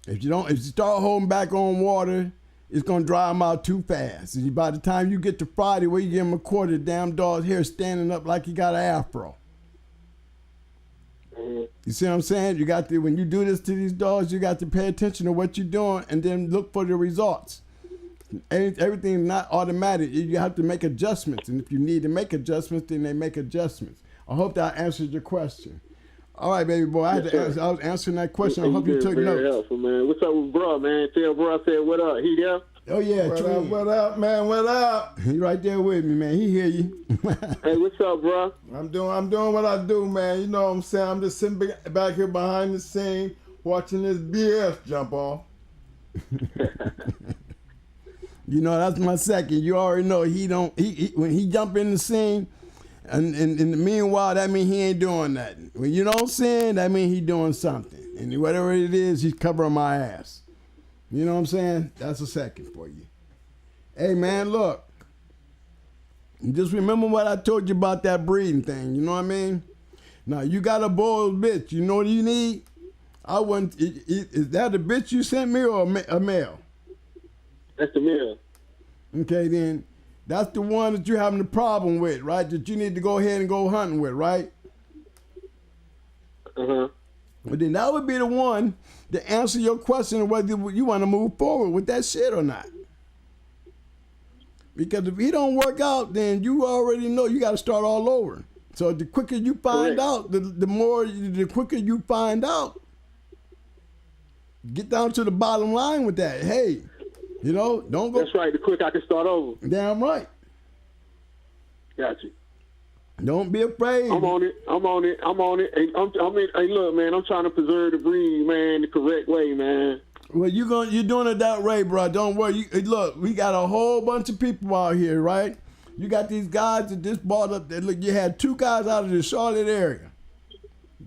If you start holding back on water, it's gonna dry them out too fast. And by the time you get to Friday, where you give them a quarter, the damn dog's hair standing up like he got an afro. You see what I'm saying? You got to, when you do this to these dogs, you got to pay attention to what you're doing and then look for the results. Everything's not automatic. You have to make adjustments. And if you need to make adjustments, then they make adjustments. I hope that answered your question. All right, baby boy. I was answering that question. I hope you took notes. Helpful, man. What's up with bro, man? Tell bro I said, what up? He there? Oh, yeah. What up, man? What up? He right there with me, man. He hear you. Hey, what's up, bro? I'm doing what I do, man. You know what I'm saying? I'm just sitting back here behind the scene watching this BS jump off. You know, that's my second. You already know he when he jump in the scene, and in the meanwhile, that mean he ain't doing nothing. When you know what I'm saying, that mean he doing something. And whatever it is, he's covering my ass. You know what I'm saying? That's a second for you. Hey, man, look. Just remember what I told you about that breeding thing. You know what I mean? Now, you got a boiled bitch. You know what you need? Is that a bitch you sent me or a male? That's the male. Okay, then that's the one that you're having a problem with, right? That you need to go ahead and go hunting with, right? Uh-huh. Well, then that would be the one to answer your question of whether you want to move forward with that shit or not. Because if he don't work out, then you already know you got to start all over. So the quicker you find out, the quicker you find out, get down to the bottom line with that. Hey, you know, don't go. That's right. The quick I can start over. Damn right. Got you. Don't be afraid. I'm on it. Hey, hey, look, man, I'm trying to preserve the breed, man, the correct way, man. Well, you're doing it that way, bro. Don't worry. Look, we got a whole bunch of people out here, right? You got these guys that just bought up. Look, you had 2 guys out of the Charlotte area.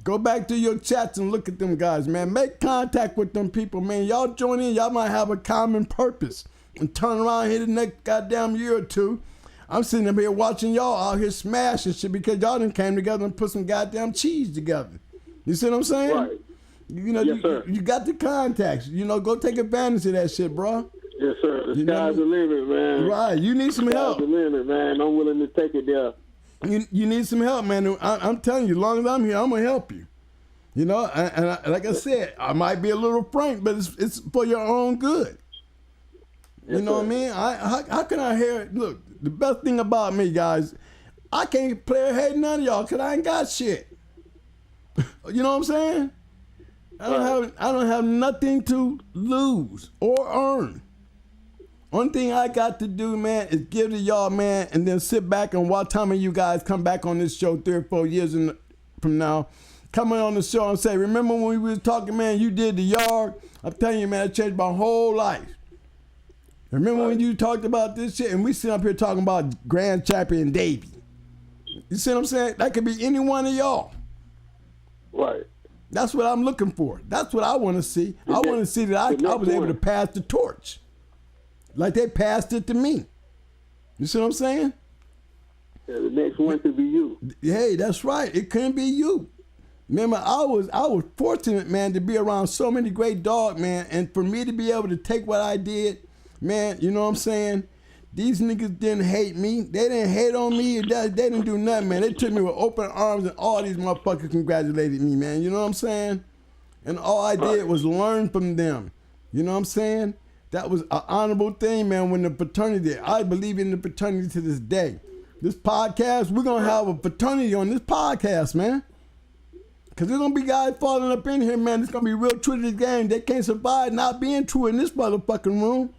Go back to your chats and look at them guys, man. Make contact with them people, man. Y'all join in. Y'all might have a common purpose. And turn around here the next goddamn year or 2. I'm sitting up here watching y'all out here smashing shit because y'all done came together and put some goddamn cheese together. You see what I'm saying? Right. You know, Yes, you got the contacts. You know, go take advantage of that shit, bro. Yes, sir. The You know sky's what I the limit, man. Right. You need some help. Sky's the limit, man. I'm willing to take it there. You need some help, man. I'm telling you, as long as I'm here, I'm going to help you. You know, and like I said, I might be a little frank, but it's for your own good. You know what I mean? How can I hear it? Look, the best thing about me, guys, I can't play or hate none of y'all because I ain't got shit. You know what I'm saying? I don't have nothing to lose or earn. Only thing I got to do, man, is give to y'all, man, and then sit back and watch how many of you guys come back on this show 3 or 4 years from now. Coming on the show and say, remember when we was talking, man, you did the yard? I'm telling you, man, it changed my whole life. Remember when you talked about this shit and we sit up here talking about Grand Champion Davey? You see what I'm saying? That could be any one of y'all. Right. That's what I'm looking for. That's what I want to see. I want to see that I was able to pass the torch. Like they passed it to me. You see what I'm saying? Yeah, the next one could be you. Hey, that's right. It couldn't be you. Remember, I was fortunate, man, to be around so many great dogs, man, and for me to be able to take what I did, man, you know what I'm saying? These niggas didn't hate me. They didn't hate on me. They didn't do nothing, man. They took me with open arms, and all these motherfuckers congratulated me, man. You know what I'm saying? And all I did was learn from them. You know what I'm saying? That was an honorable thing, man, when the fraternity, I believe in the fraternity to this day. This podcast, we're going to have a fraternity on this podcast, man. Because there's going to be guys falling up in here, man. It's going to be real true to this game. They can't survive not being true in this motherfucking room.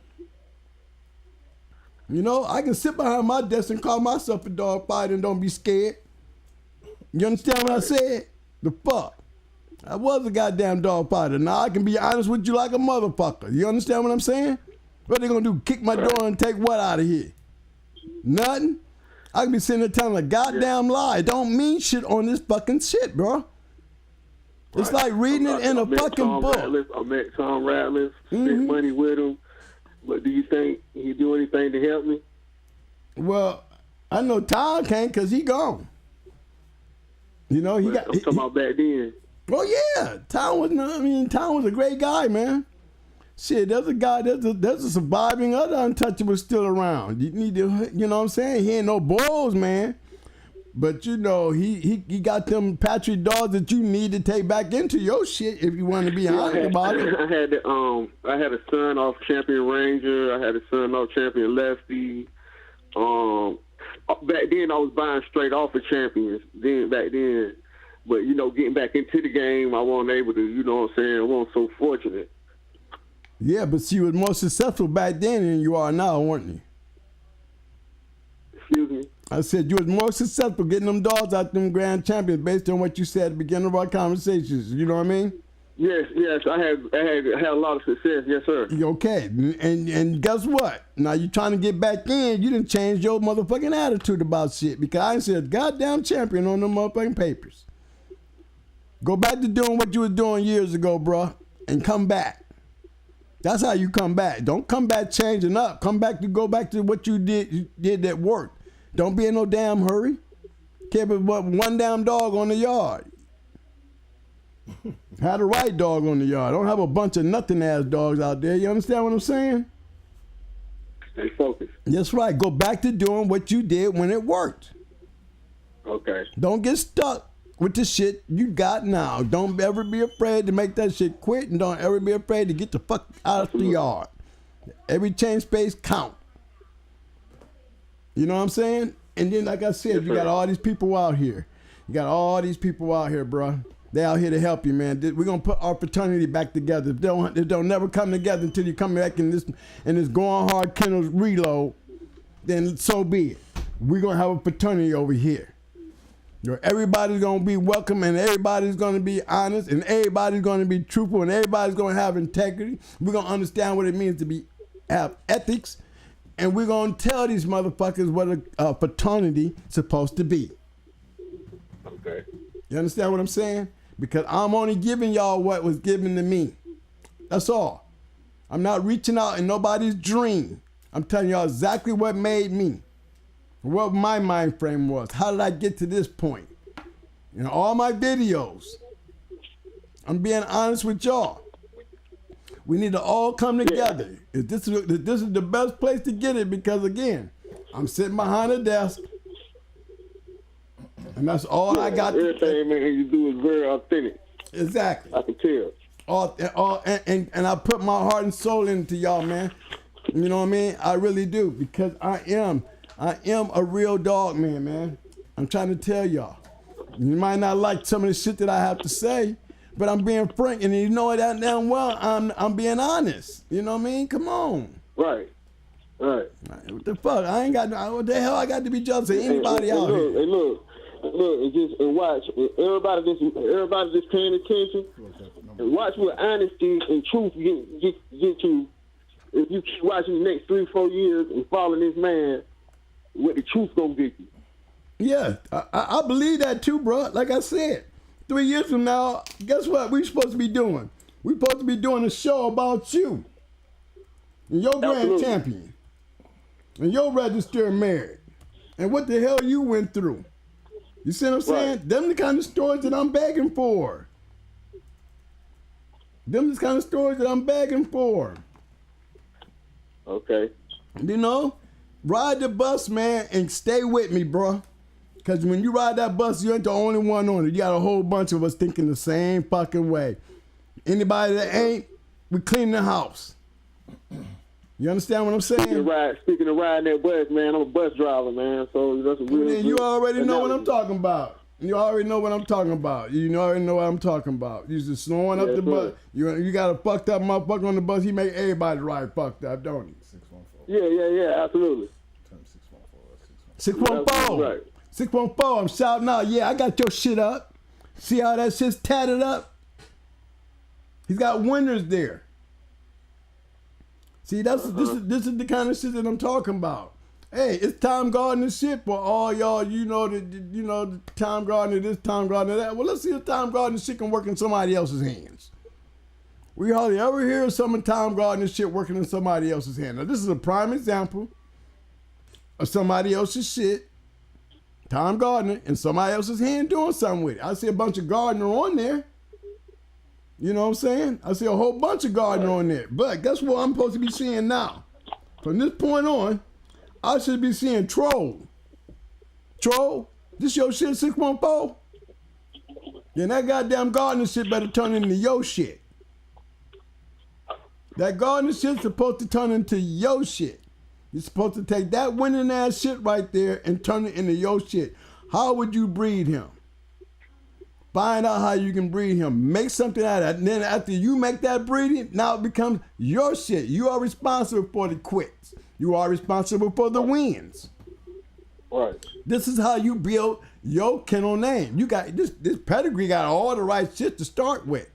You know, I can sit behind my desk and call myself a dog fighter and don't be scared. You understand what I said? The fuck? I was a goddamn dog fighter. Now I can be honest with you like a motherfucker. You understand what I'm saying? What they gonna do? Kick my door and take what out of here? Nothing. I can be sitting there telling a goddamn lie. It don't mean shit on this fucking shit, bro. It's like reading it in a fucking book. I met Tom Ratliff, spent money with him. But do you think he do anything to help me? Well, I know Tom can't because he gone. You know, I'm talking about back then. Oh yeah, Tom was a great guy, man. Shit, there's a guy, there's a surviving other untouchable still around. You need to, you know what I'm saying? He ain't no balls, man. But you know, he got them Patrick dogs that you need to take back into your shit if you want to be honest about it. I had a son off Champion Ranger. I had a son off Champion Lefty. Back then I was buying straight off of Champions. Back then, but you know, getting back into the game, I wasn't able to. You know what I'm saying? I wasn't so fortunate. Yeah, but you was more successful back then than you are now, weren't you? Excuse me? I said you was more successful getting them dogs out them grand champions based on what you said at the beginning of our conversations. You know what I mean? Yes, I had a lot of success. Yes, sir. Okay, and guess what? Now you trying to get back in, you didn't change your motherfucking attitude about shit because I ain't said goddamn champion on them motherfucking papers. Go back to doing what you was doing years ago, bro, and come back. That's how you come back. Don't come back changing up. Come back to go back to what you did that worked. Don't be in no damn hurry. Can't be but one damn dog on the yard. Have the right dog on the yard. Don't have a bunch of nothing ass dogs out there. You understand what I'm saying? Stay focused. That's right. Go back to doing what you did when it worked. Okay. Don't get stuck with the shit you got now. Don't ever be afraid to make that shit quit, and don't ever be afraid to get the fuck out of the yard. Every change space count. You know what I'm saying? And then, like I said, you got all these people out here. You got all these people out here, bro. They out here to help you, man. We're gonna put our fraternity back together. If they'll never come together until you come back in this going hard Kennels reload, then so be it. We're gonna have a fraternity over here. Everybody's gonna be welcome, and everybody's gonna be honest, and everybody's gonna be truthful, and everybody's gonna have integrity. We're gonna understand what it means to have ethics. And we're going to tell these motherfuckers what a fraternity supposed to be. Okay. You understand what I'm saying? Because I'm only giving y'all what was given to me. That's all. I'm not reaching out in nobody's dream. I'm telling y'all exactly what made me. What my mind frame was. How did I get to this point? In all my videos, I'm being honest with y'all. We need to all come together. This is the best place to get it because, again, I'm sitting behind a desk, and that's all I got. Everything, man, you do is very authentic. Exactly. I can tell. And I put my heart and soul into y'all, man. You know what I mean? I really do because I am a real dog man. I'm trying to tell y'all. You might not like some of the shit that I have to say, but I'm being frank, and you know that damn well. I'm being honest. You know what I mean? Come on. Right. What the fuck? I ain't got no. What the hell? I got to be jealous of anybody out here. Hey, look, and watch. Everybody just paying attention, and watch what honesty and truth get you. If you keep watching the next 3-4 years and following this man, what the truth gonna get you. Yeah, I believe that too, bro. Like I said. 3 years from now, guess what we supposed to be doing? We supposed to be doing a show about you and your grand Absolutely. champion and your registered married and what the hell you went through. You see what I'm saying? Right. Them the kind of stories that I'm begging for. Them the kind of stories that I'm begging for. Okay. You know, ride the bus, man, and stay with me, bro. Because when you ride that bus, you ain't the only one on it. You got a whole bunch of us thinking the same fucking way. Anybody that ain't, we clean the house. You understand what I'm saying? Speaking of riding that bus, man, I'm a bus driver, man. So that's a real. You already know what I'm talking about. You already know what I'm talking about. You already know what I'm talking about. You just slowing up the bus. You got a fucked up motherfucker on the bus. He make everybody ride fucked up, don't he? 614. Yeah, absolutely. 614. Right. 614. I'm shouting out. Yeah, I got your shit up. See how that shit's tatted up? He's got winners there. See, this is the kind of shit that I'm talking about. Hey, it's time gardening shit for all y'all. The time gardener this, time gardener that. Well, let's see if time gardening shit can work in somebody else's hands. We hardly ever hear some time gardening shit working in somebody else's hand. Now, this is a prime example of somebody else's shit, time gardener, in somebody else's hand doing something with it. I see a bunch of gardener on there. You know what I'm saying? I see a whole bunch of gardener on there. But guess what I'm supposed to be seeing now? From this point on, I should be seeing Troll. Troll, this your shit 614? Then that goddamn gardener shit better turn into your shit. That gardener shit's supposed to turn into your shit. You're supposed to take that winning ass shit right there and turn it into your shit. How would you breed him? Find out how you can breed him. Make something out of that. And then after you make that breeding, now it becomes your shit. You are responsible for the quits. You are responsible for the wins. Right. This is how you build your kennel name. You got this pedigree got all the right shit to start with.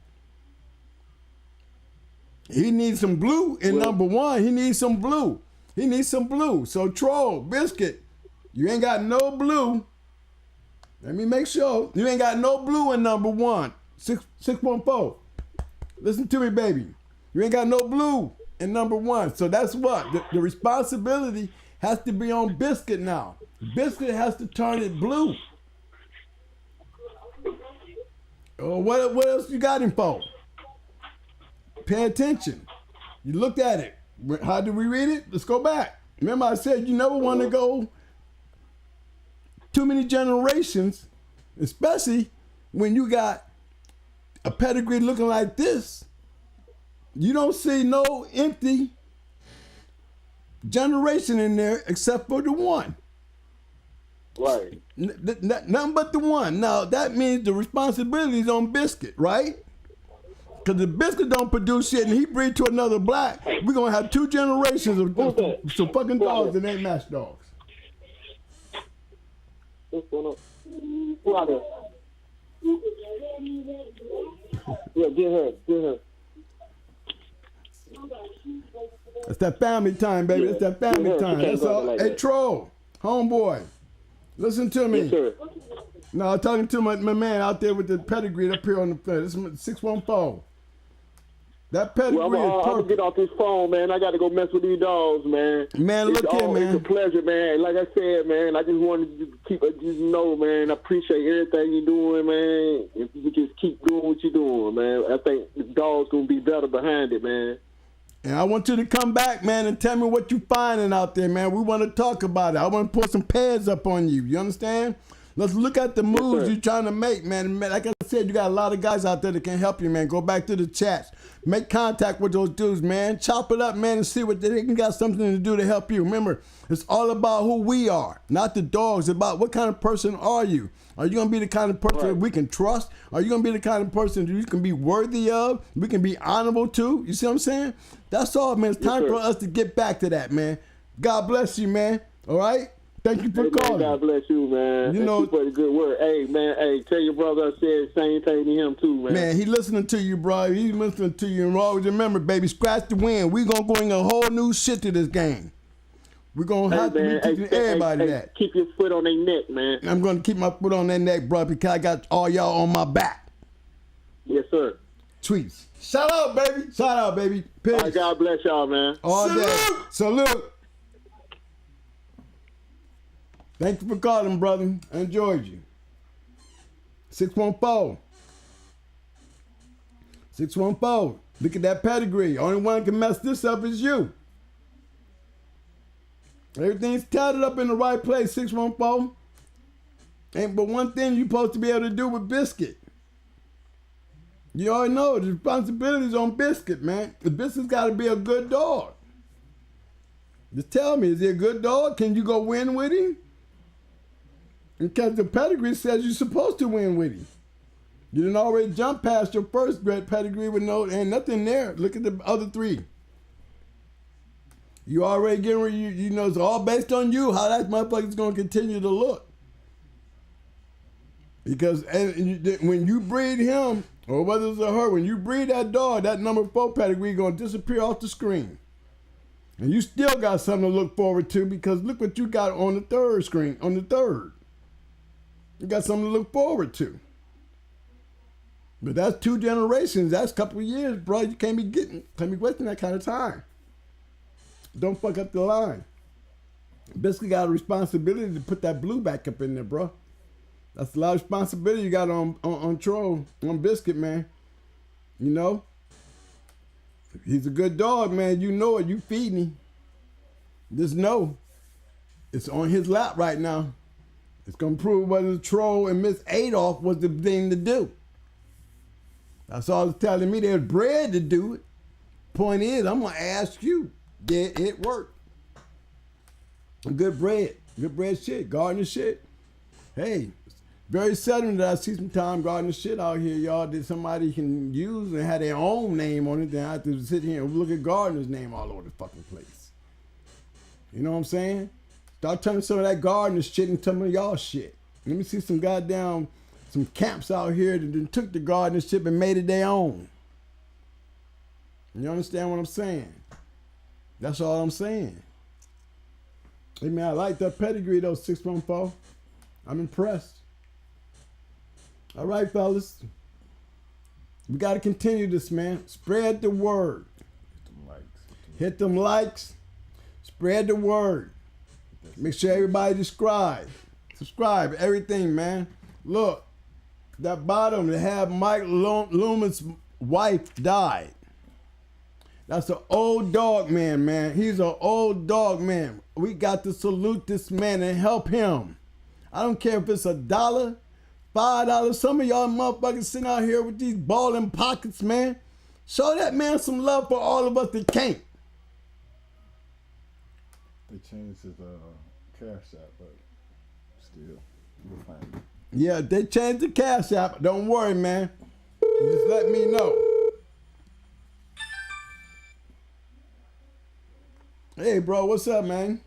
He needs some blue in number one. He needs some blue. He needs some blue. So Troll, Biscuit, you ain't got no blue. Let me make sure. You ain't got no blue in number one. 614. Listen to me, baby. You ain't got no blue in number one. So that's what? The responsibility has to be on Biscuit now. Biscuit has to turn it blue. What else you got him for? Pay attention. You looked at it. How did we read it? Let's go back. Remember I said you never want to go too many generations, especially when you got a pedigree looking like this. You don't see no empty generation in there except for the one. Right. Nothing but the one. Now, that means the responsibility is on Biscuit, right? Because if Biscuit don't produce shit and he breed to another black, we're going to have two generations of some fucking dogs that ain't match dogs. What's going on? Who out there? Yeah, get her. It's that family time, baby. Yeah. It's that family time. That's all. Like Hey, that. Troll, homeboy, listen to me. Yes, sir. No, I'm talking to my man out there with the pedigree up here on the fence. This is 614. That pedigree Well, is I'm gonna perfect. get off this phone, man. I got to go mess with these dogs, man. Man, look here, man. It's a pleasure, man. Like I said, man, I just wanted to man, I appreciate everything you're doing, man. If you just keep doing what you're doing, man, I think the dog's gonna be better behind it, man. And I want you to come back, man, and tell me what you finding out there, man. We want to talk about it. I want to put some pads up on you. You understand? Let's look at the moves sir. you're trying to make, man. Like I said, you got a lot of guys out there that can help you, man. Go back to the chats. Make contact with those dudes, man. Chop it up, man, and see what they can got something to do to help you. Remember, it's all about who we are, not the dogs. It's about what kind of person are you? Are you going to be the kind of person that we can trust? Are you going to be the kind of person that you can be worthy of? We can be honorable to? You see what I'm saying? That's all, man. It's time for us to get back to that, man. God bless you, man. All right? Thank you for Hey, calling. man, God bless you, man. You know, Thank you for the good word. Hey, man, tell your brother I said the same thing to him, too, man. Man, he listening to you, bro. He's listening to you. And always remember, baby, scratch the win. We going to bring a whole new shit to this game. We're going to have to be teaching everybody that. Keep your foot on their neck, man. I'm going to keep my foot on their neck, bro, because I got all y'all on my back. Yes, sir. Tweets. Shout out, baby. Shout out, baby. Peace. All right, God bless y'all, man. All day. Salute. Thank you for calling, brother. I enjoyed you. 614. 614. Look at that pedigree. Only one can mess this up is you. Everything's tatted up in the right place, 614. Ain't but one thing you're supposed to be able to do with Biscuit. You already know the responsibility's on Biscuit, man. The Biscuit's got to be a good dog. Just tell me, is he a good dog? Can you go win with him? Because the pedigree says you're supposed to win with him. You didn't already jump past your first great pedigree with ain't nothing there. Look at the other three. You already getting where you know it's all based on you how that motherfucker's gonna continue to look. Because when you breed him, or whether it's a her, when you breed that dog, that number 4 pedigree gonna disappear off the screen. And you still got something to look forward to because look what you got on the third screen, on the third. You got something to look forward to. But that's 2 generations. That's a couple of years, bro. You can't be wasting that kind of time. Don't fuck up the line. Basically got a responsibility to put that blue back up in there, bro. That's a lot of responsibility you got on Troll, on Biscuit, man. You know? He's a good dog, man. You know it. You feeding him. Just know it's on his lap right now. It's going to prove whether the Troll and Miss Adolph was the thing to do. That's all it's telling me. There's bred to do it. Point is, I'm going to ask you, did it work? Good bread shit, gardener shit. Hey, very seldom that I see some time gardener shit out here, y'all, that somebody can use and have their own name on it. Then I have to sit here and look at gardener's name all over the fucking place. You know what I'm saying? Start turning some of that gardener shit into some of y'all shit. Let me see some some camps out here that took the gardenership and made it their own. You understand what I'm saying? That's all I'm saying. Hey man, I like that pedigree though, 614. I'm impressed. All right, fellas. We got to continue this, man. Spread the word. Hit them likes. Spread the word. Make sure everybody subscribe, everything, man. Look, that bottom, they have Mike Loomis' wife died. That's an old dog man. He's an old dog man. We got to salute this man and help him. I don't care if it's $1, $5. Some of y'all motherfuckers sitting out here with these balling pockets, man. Show that man some love for all of us that can't. They changed his cash app, but still, we'll find it. Yeah, they changed the cash app. Don't worry, man. Just let me know. Hey, bro, what's up, man?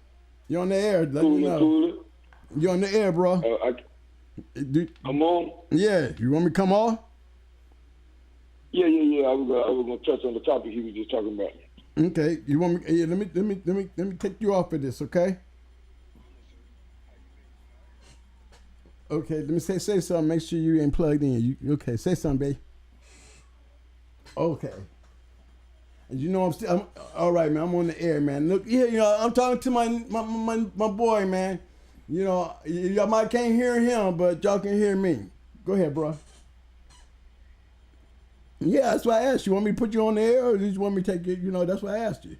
You on the air? Let me know. You on the air, bro? I'm on. Yeah, you want me to come on? Yeah. I was gonna touch on the topic he was just talking about. Okay, you want me? Yeah, let me take you off of this, okay? Okay, let me say something. Make sure you ain't plugged in. You okay? Say something, babe. Okay. And you know I'm all right, man. I'm on the air, man. Look, yeah, you know I'm talking to my boy, man. You know, y'all might can't hear him, but y'all can hear me. Go ahead, bro. Yeah, that's why I asked you. Want me to put you on the air, or did you want me to take it? You know, that's why I asked you.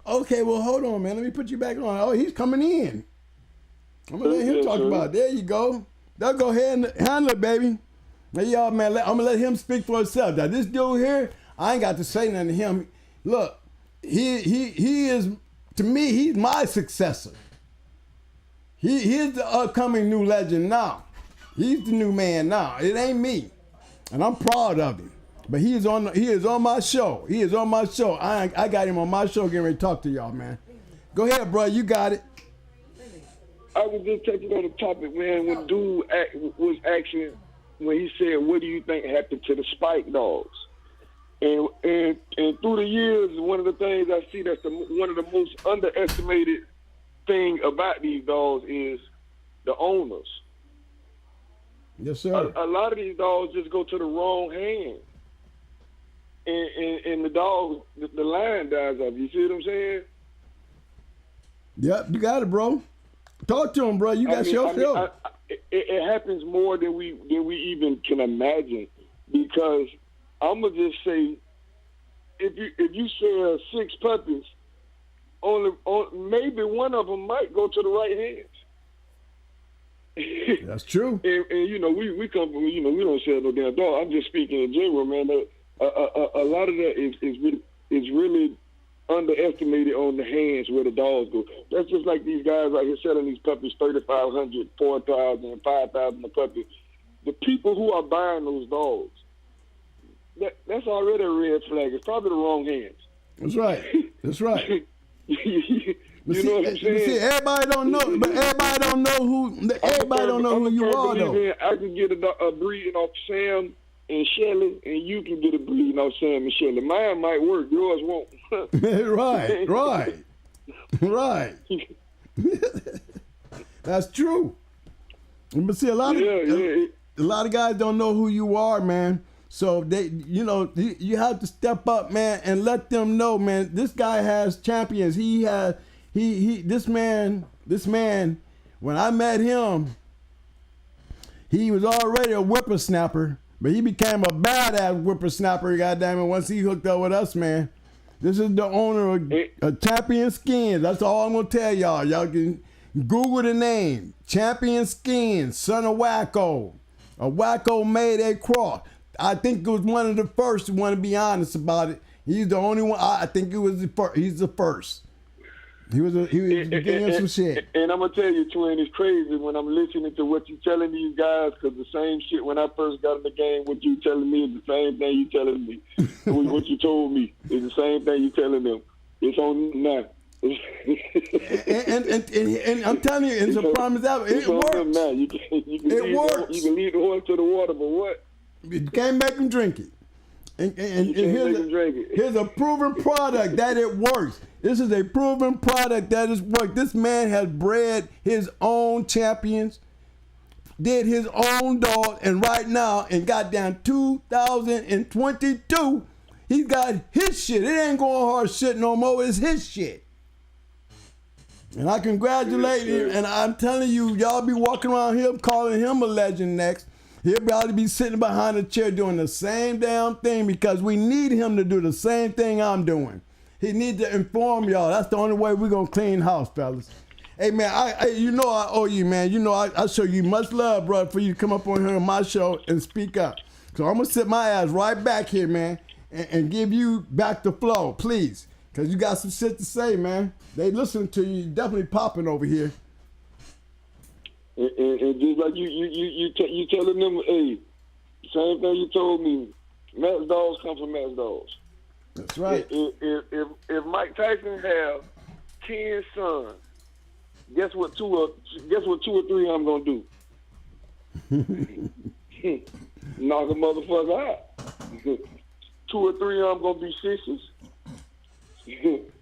Okay, well, hold on, man. Let me put you back on. Oh, he's coming in. I'm gonna let him talk about it. There you go. Now go ahead and handle it, baby. Now, y'all, man, I'm gonna let him speak for himself. Now, this dude here, I ain't got to say nothing to him. Look, he is, to me, he's my successor. He's the upcoming new legend now. He's the new man now. It ain't me. And I'm proud of him. But he is on my show. He is on my show. I got him on my show getting ready to talk to y'all, man. Go ahead, bro. You got it. I was just taking on the topic, man, when dude was asking, when he said, what do you think happened to the Spike dogs? And and through the years, one of the things I see that's one of the most underestimated thing about these dogs is the owners. Yes, sir. A lot of these dogs just go to the wrong hands. And the dog, the line dies off. You see what I'm saying? Yep, you got it, bro. Talk to him, bro. You got your fill. It happens more than we even can imagine. Because I'm gonna just say, if you sell 6 puppies, maybe one of them might go to the right hands. That's true. And you know, we come from, you know, we don't sell no damn dog. I'm just speaking in general, man. A lot of that is really underestimated on the hands where the dogs go. That's just like these guys out here selling these puppies $3,500, $4,000, $5,000 a puppy. The people who are buying those dogs, that's already a red flag. It's probably the wrong hands. That's right. That's right. You know what I'm saying? See, everybody don't know, but everybody don't know who. Everybody don't know who you are, though. I can get a breeding off Sam and Shelly, and you can get a breeding off Sam and Shelly. Mine might work, yours won't. Right. That's true. But see, a lot of guys don't know who you are, man. So they, you know, you have to step up, man, and let them know, man. This guy has champions. This man. When I met him, he was already a whippersnapper, but he became a badass whippersnapper. Goddamn it! Once he hooked up with us, man. This is the owner of Champion Skins. That's all I'm gonna tell y'all. Y'all can Google the name. Champion Skins, son of Wacko. A Wacko made a cross. I think it was one of the first, to want to be honest about it. He's the only one. I think it was the first. He's the first. He was getting some shit. And I'm gonna tell you, Twin, it's crazy when I'm listening to what you telling these guys, because the same shit when I first got in the game, what you telling me is the same thing you telling me. What you told me is the same thing you telling them. It's on now. and I'm telling you, it's a promise out. It works. Now. It works. You can lead the horse to the water, but what? You can't make them drink it. And here's a proven product that it works. This is a proven product that has worked. This man has bred his own champions, did his own dog, and right now, in goddamn 2022, he's got his shit. It ain't going hard shit no more. It's his shit. And I congratulate him, and I'm telling you, y'all be walking around here calling him a legend next. He'll probably be sitting behind a chair doing the same damn thing, because we need him to do the same thing I'm doing. He needs to inform y'all. That's the only way we're going to clean house, fellas. Hey, man, you know I owe you, man. You know I show you much love, brother, for you to come up on here on my show and speak up. So I'm going to sit my ass right back here, man, and give you back the flow, please, because you got some shit to say, man. They listen to you. You're definitely popping over here. And just like you telling them, hey, same thing you told me. Matt's dogs come from Matt's dogs. That's right. If Mike Tyson have 10 sons, guess what? Two or three I'm gonna do? Knock a motherfucker out. 2 or 3 I'm gonna be sisters.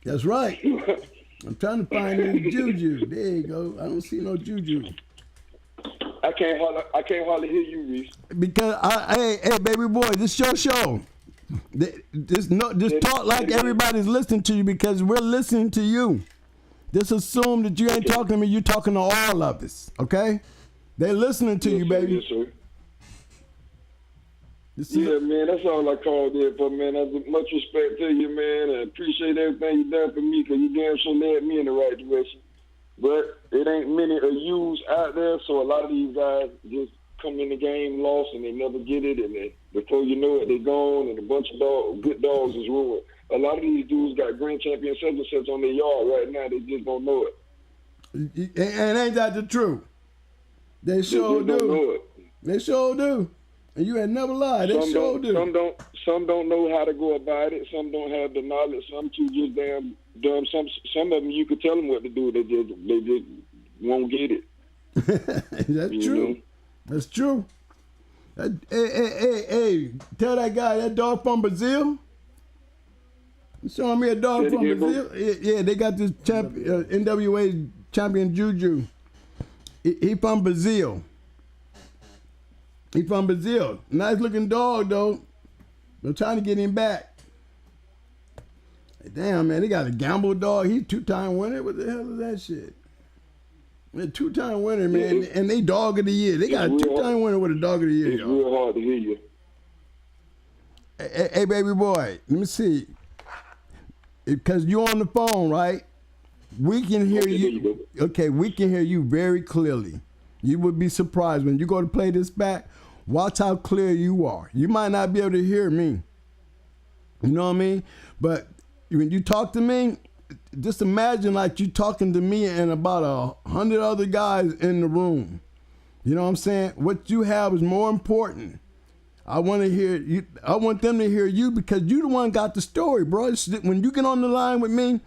That's right. I'm trying to find any juju. There you go. I don't see no juju. I can't hardly hear you, Reese. Because hey, baby boy, this your show. Just talk like everybody's listening to you, because we're listening to you. Just assume that you ain't talking to me. You're talking to all of us. Okay? They're listening to you, baby. Yes, sir. Yeah, man, that's all I called in for, man. I have much respect to you, man. I appreciate everything you done for me, because you damn sure led me in the right direction. But it ain't many of yous out there, so a lot of these guys just come in the game lost and they never get it, and then before you know it, they're gone, and a bunch of good dogs is ruined. A lot of these dudes got grand champion such and such on their yard right now. They just don't know it. And ain't that the truth? They sure do. Don't know it. They sure do. And you ain't never lied. They sure do. Some don't know how to go about it. Some don't have the knowledge. Some too just damn dumb. Some of them you could tell them what to do. They just won't get it. That's true. Know? That's true. Hey, tell that guy, that dog from Brazil, Showing me a dog Say it from again, bro. Brazil. Yeah, they got this NWA champion Juju. He from Brazil. He from Brazil. Nice looking dog though. I'm trying to get him back. Damn, man, they got a gamble dog. He's 2-time winner. What the hell is that shit? A 2-time winner, man, and they dog of the year. They got a 2-time winner with a dog of the year. It's real hard to hear you. Hey, baby boy, let me see. Because you on the phone, right? We can hear you. Okay, we can hear you very clearly. You would be surprised when you go to play this back. Watch how clear you are. You might not be able to hear me. You know what I mean? But when you talk to me, just imagine like you talking to me and about 100 other guys in the room. You know what I'm saying? What you have is more important. I want to hear you. I want them to hear you because you the one got the story, bro. When you get on the line with me,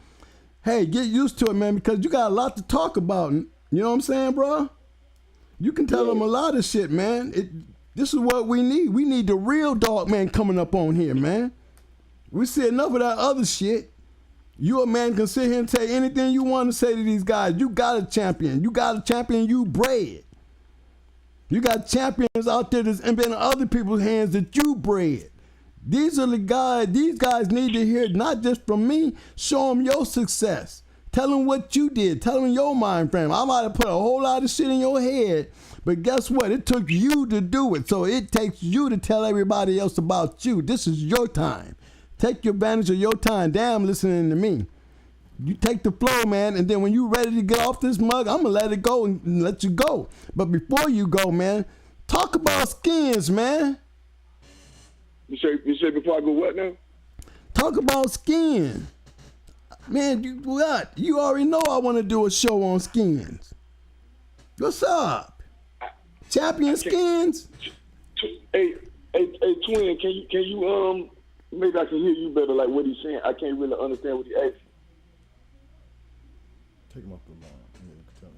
hey, get used to it, man, because you got a lot to talk about. You know what I'm saying, bro? You can tell them a lot of shit, man. This is what we need. We need the real dog man coming up on here, man. We see enough of that other shit. You a man can sit here and say anything you want to say to these guys. You got a champion. You got a champion you bred. You got champions out there that's been in other people's hands that you bred. These are the guys. These guys need to hear not just from me. Show them your success. Tell them what you did. Tell them your mind frame. I might have put a whole lot of shit in your head, but guess what? It took you to do it. So it takes you to tell everybody else about you. This is your time. Take advantage of your time. Damn, listening to me. You take the flow, man, and then when you ready to get off this mug, I'm going to let it go and let you go. But before you go, man, talk about skins, man. You say before I go what now? Talk about skin. Man, you already know I want to do a show on skins. What's up? Champion skins? Hey, twin, can you maybe I can hear you better, like what he's saying. I can't really understand what he asked. Take him off the line.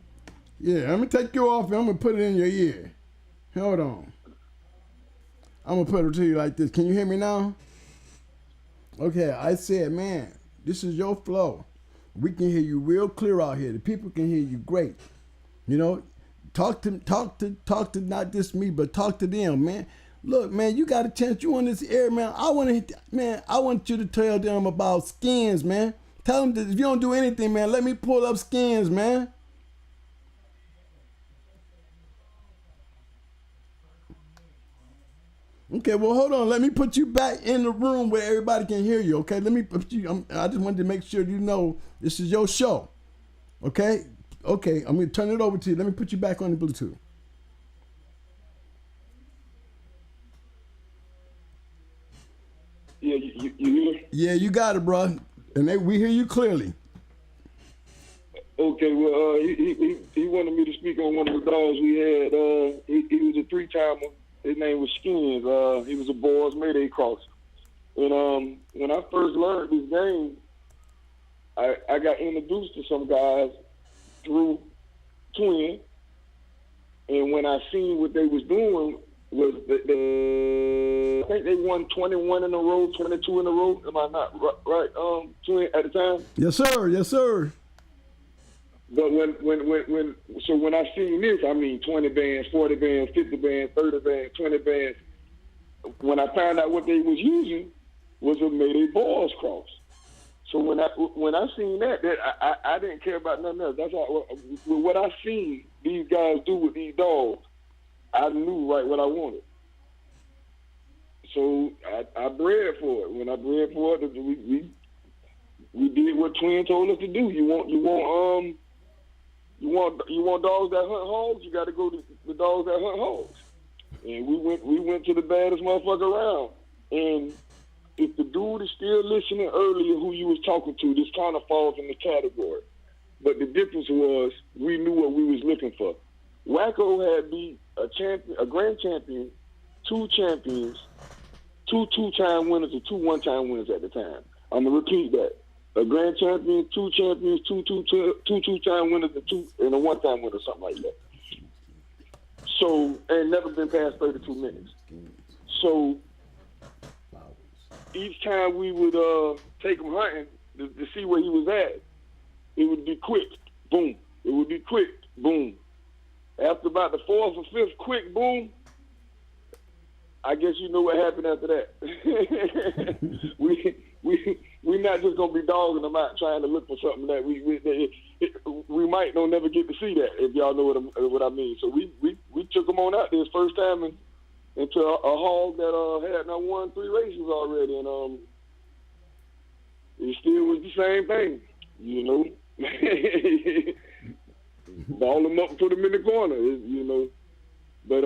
Yeah, I'm going to take you off and I'm going to put it in your ear. Hold on. I'm going to put it to you like this. Can you hear me now? Okay, I said, man, this is your flow. We can hear you real clear out here. The people can hear you great. You know, talk to not just me, but talk to them, man. Look, man, you got a chance. You on this air, man. I want you to tell them about skins, man. Tell them that if you don't do anything, man, let me pull up skins, man. Okay, well, hold on. Let me put you back in the room where everybody can hear you, okay? Let me put you, I just wanted to make sure you know this is your show, okay? Okay, I'm going to turn it over to you. Let me put you back on the Bluetooth. Yeah, you hear? Yeah, you got it, bro. And we hear you clearly. Okay, well, he wanted me to speak on one of the dogs we had. He was a 3-timer. His name was Skins. He was a Boys Mayday cross. And when I first learned this game, I got introduced to some guys through Twin. And when I seen what they was doing, was I think they won 21 in a row, 22 in a row. Am I not right? Twin at the time. Yes, sir. Yes, sir. But when I seen this, I mean 20 bands, 40 bands, 50 bands, 30 bands, 20 bands. When I found out what they was using was a Mayday Boys cross. So when I seen that I didn't care about nothing else. That's all. With what I seen these guys do with these dogs, I knew right what I wanted. So I bred for it. When I bred for it, we did what Twin told us to do. You want dogs that hunt hogs? You got to go to the dogs that hunt hogs. And we went to the baddest motherfucker around. And if the dude is still listening earlier, who you was talking to, this kind of falls in the category. But the difference was we knew what we was looking for. Wacko had beat a champion, a grand champion, 2 champions, 2 2-time winners, and 2 1-time winners at the time. I'm gonna repeat that. A grand champion, 2 champions, 2 2-time winners, and a 1-time winner, something like that. So, and never been past 32 minutes. So, each time we would take him hunting to see where he was at, it would be quick, boom. It would be quick, boom. After about the fourth or fifth quick boom, I guess you know what happened after that. we not just gonna be dogging them out trying to look for something that we might don't never get to see that, if y'all know what I mean. So we took him on out there his first time into a hog that had now won 3 races already, and it still was the same thing, you know. Ball them up and put them in the corner, you know. But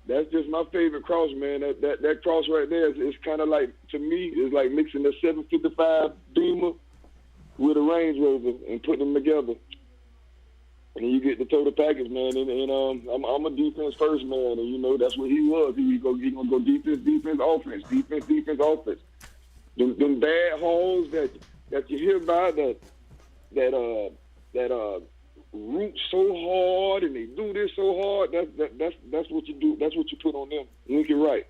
that's just my favorite cross, man. That cross right there is kind of like, to me, it's like mixing a 755 Beamer with a Range Rover and putting them together. And you get the total package, man. And I'm a defense first man, and you know that's what he was. He gonna go defense, offense, defense, offense. Them bad holes that you hear about that root so hard and they do this so hard. That's what you do. That's what you put on them. Link it right.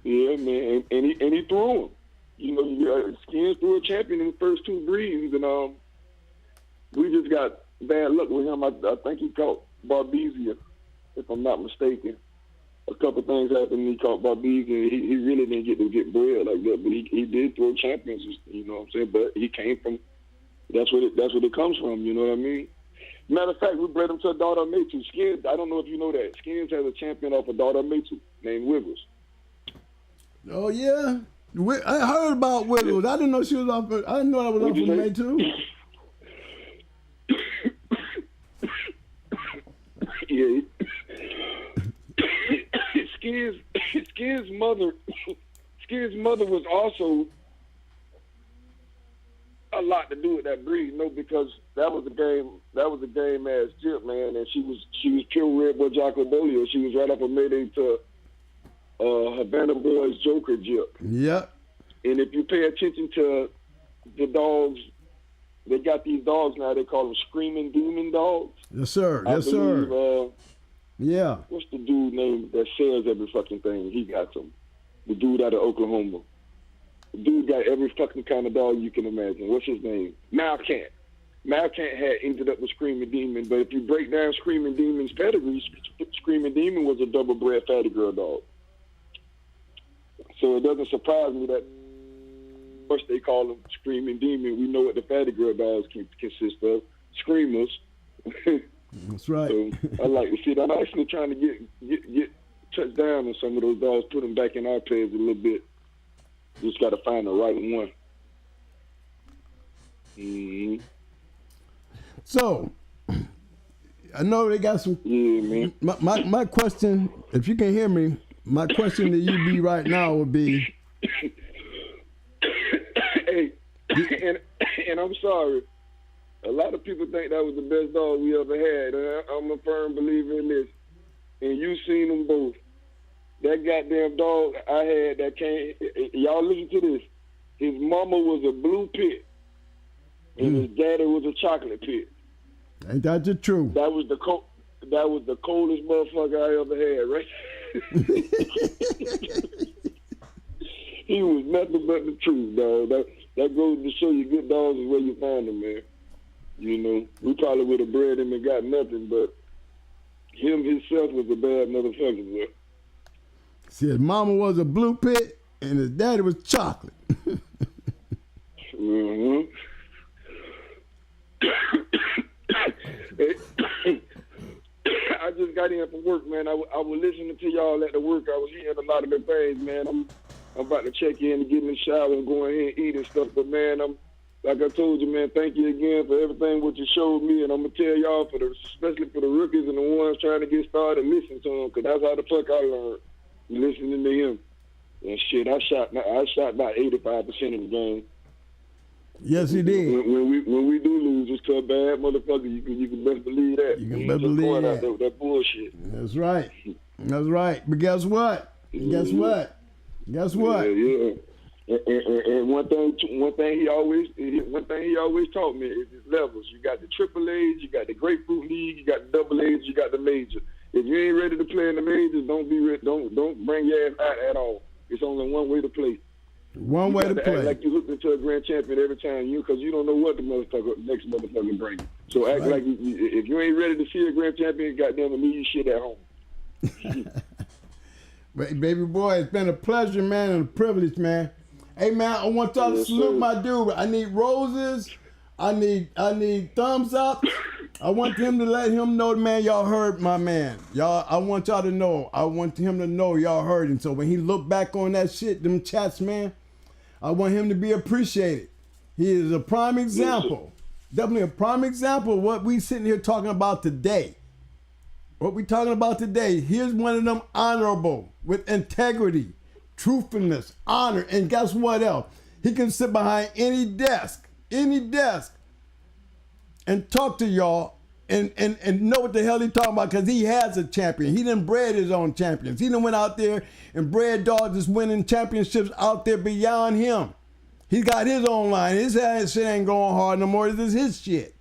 Yeah, man. And he threw them. You know, Skins threw a champion in the first 2 breeds, and we just got bad luck with him. I think he caught Barbizia, if I'm not mistaken. A couple things happened. He caught Barbizia. He really didn't get bred like that, but he did throw champions. You know what I'm saying? But he came from. That's what it comes from. You know what I mean? Matter of fact, we bred him to a daughter of Maytu. Skins. I don't know if you know that. Skins has a champion off a daughter of Maytu named Wiggles. Oh yeah, I heard about Wiggles. I didn't know she was off. I didn't know that was off of Maytu. Yeah. Skins' mother was also a lot to do with that breed, you know, because that was a game ass jip, man, and she was pure red boy Jocko Bolio. She was right up a Mayday to Havana Boys Joker jip. Yep. And if you pay attention to the dogs, they got these dogs now. They call them Screaming Demon dogs. Yes, sir. I believe, yeah. What's the dude name that sells every fucking thing? He got some. The dude out of Oklahoma. The dude got every fucking kind of dog you can imagine. What's his name? Malcant. Malcant had ended up with Screaming Demon, but if you break down Screaming Demon's pedigree, Screaming Demon was a double-bred fatty girl dog. So it doesn't surprise me that first they call them Screaming Demon. We know what the fatty girl dogs consist of. Screamers. That's right. So I like to see that. I'm actually trying to get touched down on some of those dogs, put them back in our pairs a little bit. Just got to find the right one. Mm-hmm. So, I know they got some. Yeah, man. My question, if you can hear me, my question to you be right now would be. Hey, and I'm sorry. A lot of people think that was the best dog we ever had. I'm a firm believer in this. And you've seen them both. That goddamn dog I had that came, y'all listen to this. His mama was a blue pit. And his daddy was a chocolate pit. Ain't that the truth? That was the coldest motherfucker I ever had, right? He was nothing but the truth, dog. That goes to show you good dogs is where you find them, man. You know, we probably would have bred him and got nothing, but him himself was a bad motherfucker, bro. See, his mama was a blue pit and his daddy was chocolate. Mm-hmm. I just got in from work, man. I was listening to y'all at the work. I was hearing a lot of the things, man. I'm about to check in and get in the shower and go in here and eat and stuff, but man, like I told you, man, thank you again for everything what you showed me, and I'm going to tell y'all, especially for the rookies and the ones trying to get started, listen to him, because that's how the fuck I learned, listening to him. And shit, I shot about 85% of the game. Yes, he did. When we do lose, it's to a bad motherfucker. You can best believe that. You can best believe that. That bullshit. That's right. That's right. But guess what? Guess what? Yeah. And one thing he always taught me is his levels. You got the triple A's, you got the grapefruit league, you got the double A's, you got the major. If you ain't ready to play in the majors, don't bring your ass out at all. It's only one way to play. One way to play. Act like you hooked into a grand champion every time because you don't know what the next motherfucker bring. So act like if you ain't ready to see a grand champion, goddamn, leave your shit at home. Baby boy, it's been a pleasure, man, and a privilege, man. Hey, man, I want y'all to salute my dude. I need roses. I need thumbs up. I want him to let him know, man, y'all heard my man. Y'all, I want y'all to know. I want him to know y'all heard him. So when he look back on that shit, them chats, man, I want him to be appreciated. He is a prime example. Definitely a prime example of what we sitting here talking about today. What we talking about today. Here's one of them honorable, with integrity, truthfulness, honor, and guess what else? He can sit behind any desk, and talk to y'all and know what the hell he talking about because he has a champion. He done bred his own champions. He done went out there and bred dogs that's winning championships out there beyond him. He got his own line. His shit ain't going hard no more. This is his shit.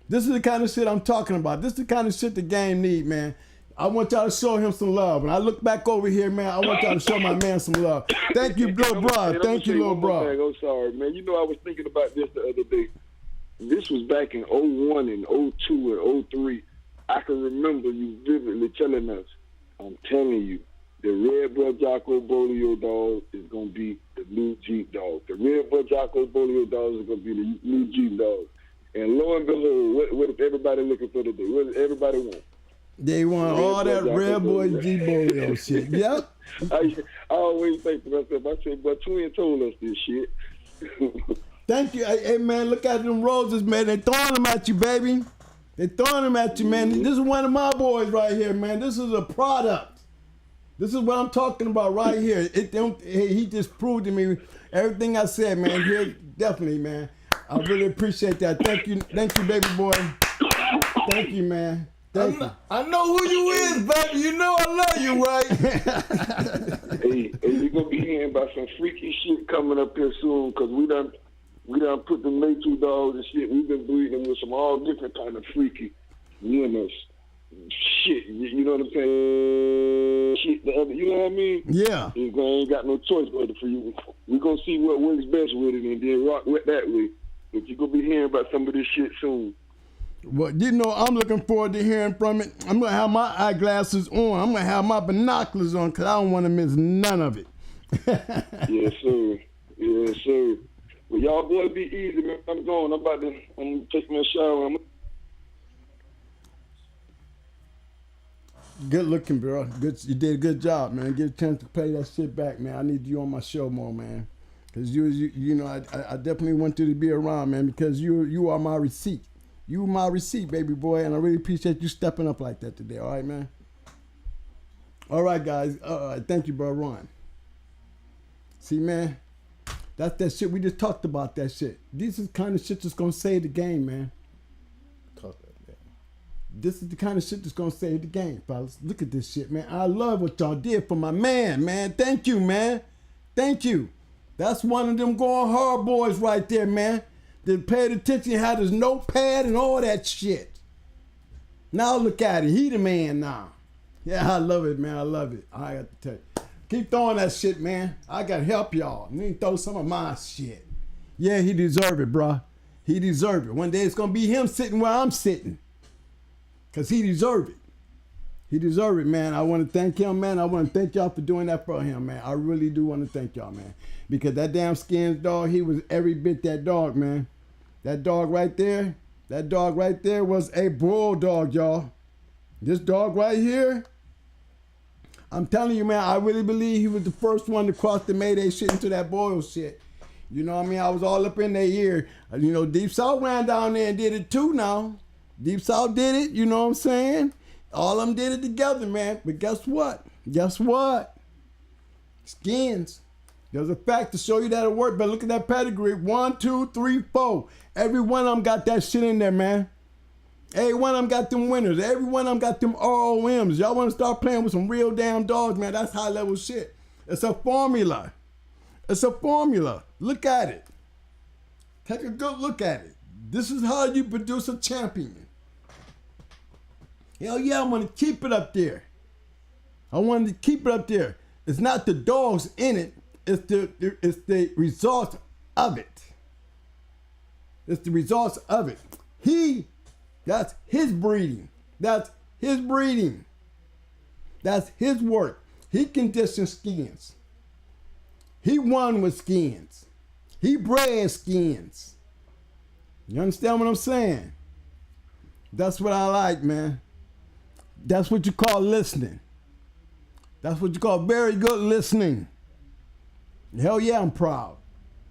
This is the kind of shit I'm talking about. This is the kind of shit the game need, man. I want y'all to show him some love. When I look back over here, man, I want y'all to show my man some love. Thank you, little bro. Thank you, little bro. I'm sorry, man. You know, I was thinking about this the other day. This was back in 01 and 02 and 03. I can remember you vividly telling us, I'm telling you, the Red Blood Jocko Bolio dog is going to be the new Jeep dog. The Red Blood Jocko Bolio dog is going to be the new Jeep dog. And lo and behold, what is everybody looking for today? What does everybody want? They want all that Red Boy Jeep Bolio shit. Yep. I always think to myself, I say, but Twin told us this shit. Thank you. Hey, man, look at them roses, man. They throwing them at you, baby. They throwing them at you, man. This is one of my boys right here, man. This is a product. This is what I'm talking about right here. He just proved to me everything I said, man. Here, definitely, man. I really appreciate that. Thank you, baby boy. Thank you, man. Thank you. I know who you is, baby. You know I love you, right? Hey, you're going to be hearing about some freaky shit coming up here soon because we done put the Matrix dogs and shit. We've been breeding with some all different kind of freaky winners. Shit, you know what I'm saying? Shit, you know what I mean? Yeah. You ain't got no choice but for you. We're going to see what works best with it and then rock with that way. But you're going to be hearing about some of this shit soon. Well, you know, I'm looking forward to hearing from it. I'm going to have my eyeglasses on. I'm going to have my binoculars on because I don't want to miss none of it. Yes, sir. Yes, sir. Well, y'all boys be easy, man. I'm going. I'm going to take me a shower. Good looking, bro. Good. You did a good job, man. Get a chance to play that shit back, man. I need you on my show more, man. Because you know, I definitely want you to be around, man, because you are my receipt. You my receipt, baby boy, and I really appreciate you stepping up like that today. All right, man? All right, guys. Thank you, bro, Ron. See, man, that's that shit. We just talked about that shit. This is the kind of shit that's going to save the game, man. This is the kind of shit that's going to save the game, fellas. Look at this shit, man. I love what y'all did for my man, man. Thank you, man. Thank you. That's one of them going hard boys right there, man. That paid attention, had his notepad and all that shit. Now look at it. He the man now. Yeah, I love it, man. I love it. I got to tell you. Keep throwing that shit, man. I got to help y'all. And then throw some of my shit. Yeah, he deserve it, bro. He deserve it. One day it's going to be him sitting where I'm sitting. Because he deserve it. He deserve it, man. I want to thank him, man. I want to thank y'all for doing that for him, man. I really do want to thank y'all, man. Because that damn Skins dog, he was every bit that dog, man. That dog right there was a bulldog, y'all. This dog right here, I'm telling you, man, I really believe he was the first one to cross the Mayday shit into that Boyle shit. You know what I mean? I was all up in their ear. You know, Deep South ran down there and did it too now. Deep South did it, you know what I'm saying? All of them did it together, man. But guess what? Guess what? Skins. There's a fact to show you that it worked, but look at that pedigree. 1, 2, 3, 4. Every one of them got that shit in there, man. Every one of them got them winners. Every one of them got them ROMs. Y'all want to start playing with some real damn dogs, man. That's high level shit. It's a formula. It's a formula. Look at it. Take a good look at it. This is how you produce a champion. Hell yeah, I want to keep it up there. I wanted to keep it up there. It's not the dogs in it. It's the results of it. It's the results of it. That's his breeding. That's his breeding. That's his work. He conditioned skins. He won with skins. He bred skins. You understand what I'm saying? That's what I like, man. That's what you call listening. That's what you call very good listening. Hell yeah, I'm proud.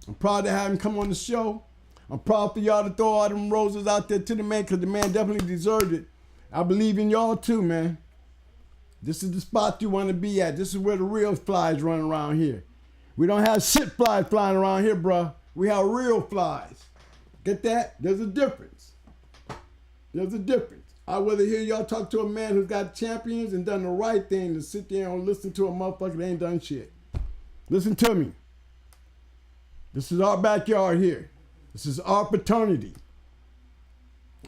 I'm proud to have him come on the show. I'm proud for y'all to throw all them roses out there to the man, because the man definitely deserved it. I believe in y'all too, man. This is the spot you want to be at. This is where the real flies run around here. We don't have shit flies flying around here, bruh. We have real flies. Get that? There's a difference. There's a difference. I'd rather hear y'all talk to a man who's got champions and done the right thing than sit there and listen to a motherfucker that ain't done shit. Listen to me. This is our backyard here. This is our fraternity.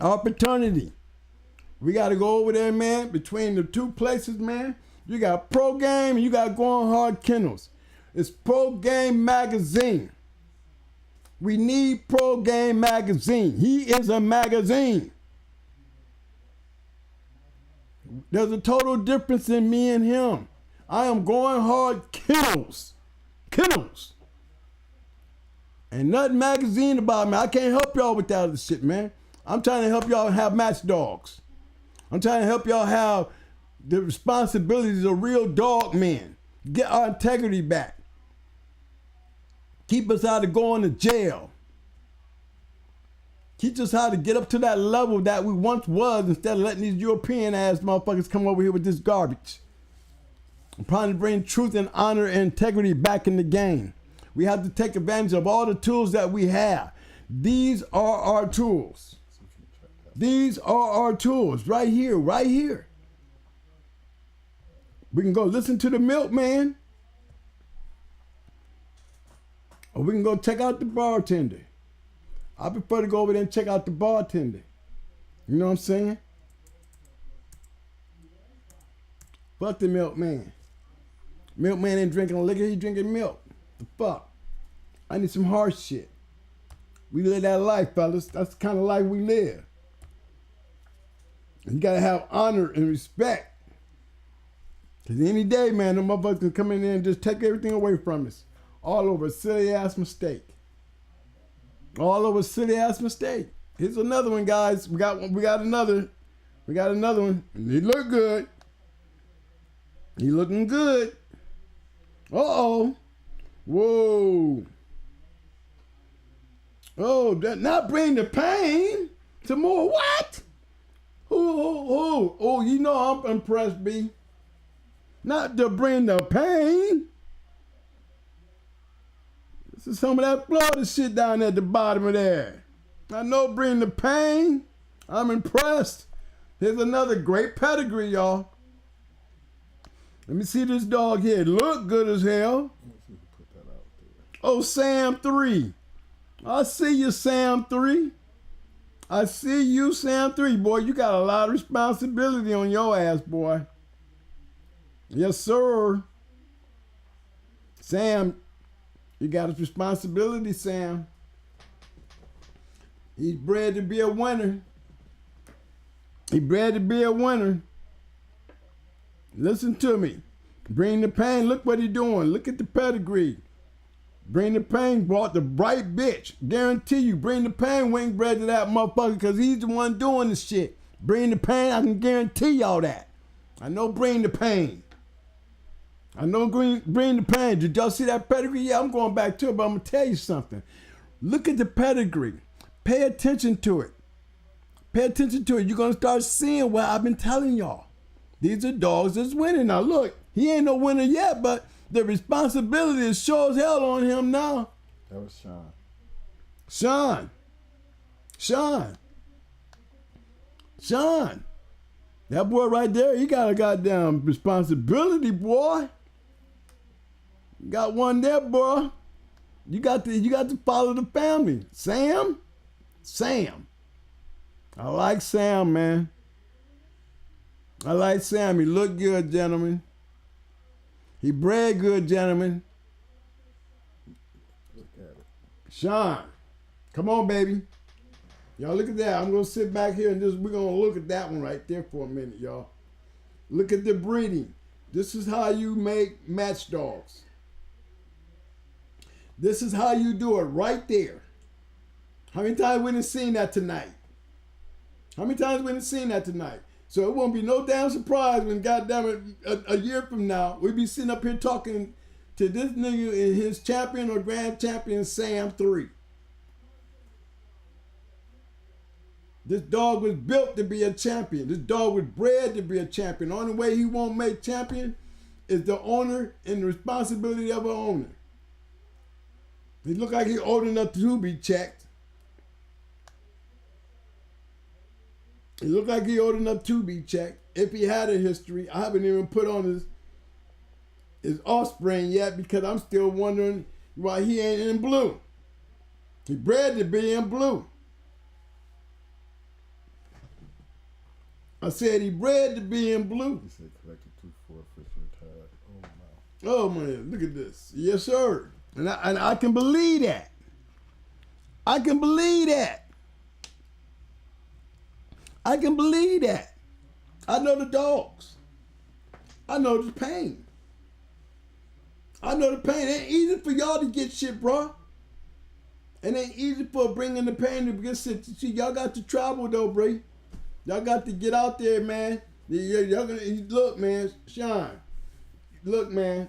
Our fraternity. We got to go over there, man. Between the two places, man, you got Pro Game and you got Going Hard Kennels. It's Pro Game Magazine. We need Pro Game Magazine. He is a magazine. There's a total difference in me and him. I am Going Hard Kennels. Kennels. Ain't nothing magazine about me. I can't help y'all with that other shit, man. I'm trying to help y'all have match dogs. I'm trying to help y'all have the responsibilities of real dog men. Get our integrity back. Keep us out of going to jail. Teach us how to get up to that level that we once was instead of letting these European ass motherfuckers come over here with this garbage. I'm trying to bring truth and honor and integrity back in the game. We have to take advantage of all the tools that we have. These are our tools. These are our tools right here, right here. We can go listen to the milkman, or we can go check out the bartender. I prefer to go over there and check out the bartender. You know what I'm saying? Fuck the milkman. Milkman ain't drinking liquor, he drinking milk. The fuck? I need some hard shit. We live that life, fellas. That's the kind of life we live. You gotta have honor and respect. Cause any day, man, the motherfuckers can come in there and just take everything away from us. All over a silly ass mistake. All over a silly ass mistake. Here's another one, guys. We got another one. And he look good. He looking good. Uh-oh. Whoa. Oh, that not bring the pain. Some more what? Oh, you know I'm impressed, B. Not to bring the pain. This is some of that Florida shit down at the bottom of there. I know bring the pain. I'm impressed. Here's another great pedigree, y'all. Let me see this dog here. Look good as hell. Oh, Sam 3. I see you, Sam 3. I see you, Sam 3. Boy, you got a lot of responsibility on your ass, boy. Yes, sir. Sam, you got his responsibility, Sam. He's bred to be a winner. He bred to be a winner. Listen to me. Bring the pain. Look what he doing. Look at the pedigree. Bring the pain brought the bright bitch. Guarantee you, Bring the Pain wing bred to that motherfucker because he's the one doing the shit. Bring the Pain, I can guarantee y'all that. I know Bring the Pain. I know Bring the Pain. Did y'all see that pedigree? Yeah, I'm going back to it, but I'm going to tell you something. Look at the pedigree. Pay attention to it. Pay attention to it. You're going to start seeing what I've been telling y'all. These are dogs that's winning. Now, look, he ain't no winner yet, but the responsibility is sure as hell on him now. That was Sean. Sean. That boy right there, he got a goddamn responsibility, boy. You got one there, boy. You got to follow the family. Sam. I like Sam, man. I like Sam. He looked good, gentlemen. He bred good, gentlemen. Look at it. Sean, come on, baby. Y'all look at that. I'm going to sit back here and we're going to look at that one right there for a minute, y'all. Look at the breeding. This is how you make match dogs. This is how you do it right there. How many times we done seen that tonight? How many times we done seen that tonight? So it won't be no damn surprise when, goddamn it, a year from now, we be sitting up here talking to this nigga and his champion or grand champion Sam 3. This dog was built to be a champion. This dog was bred to be a champion. The only way he won't make champion is the owner and the responsibility of an owner. He look like he's old enough to be checked. He look like he's old enough to be checked. If he had a history, I haven't even put on his offspring yet because I'm still wondering why he ain't in blue. He bred to be in blue. I said he bred to be in blue. He said collected 2-4 fish retired. Oh, wow. Oh, man, look at this. Yes, sir. And I can believe that. I can believe that. I can believe that. I know the dogs. I know the pain. I know the pain. It ain't easy for y'all to get shit, bro. It ain't easy for bringing the pain to get shit. See, y'all got to travel, though, bro. Y'all got to get out there, man. Y'all gonna, look, man, Sean. Look, man.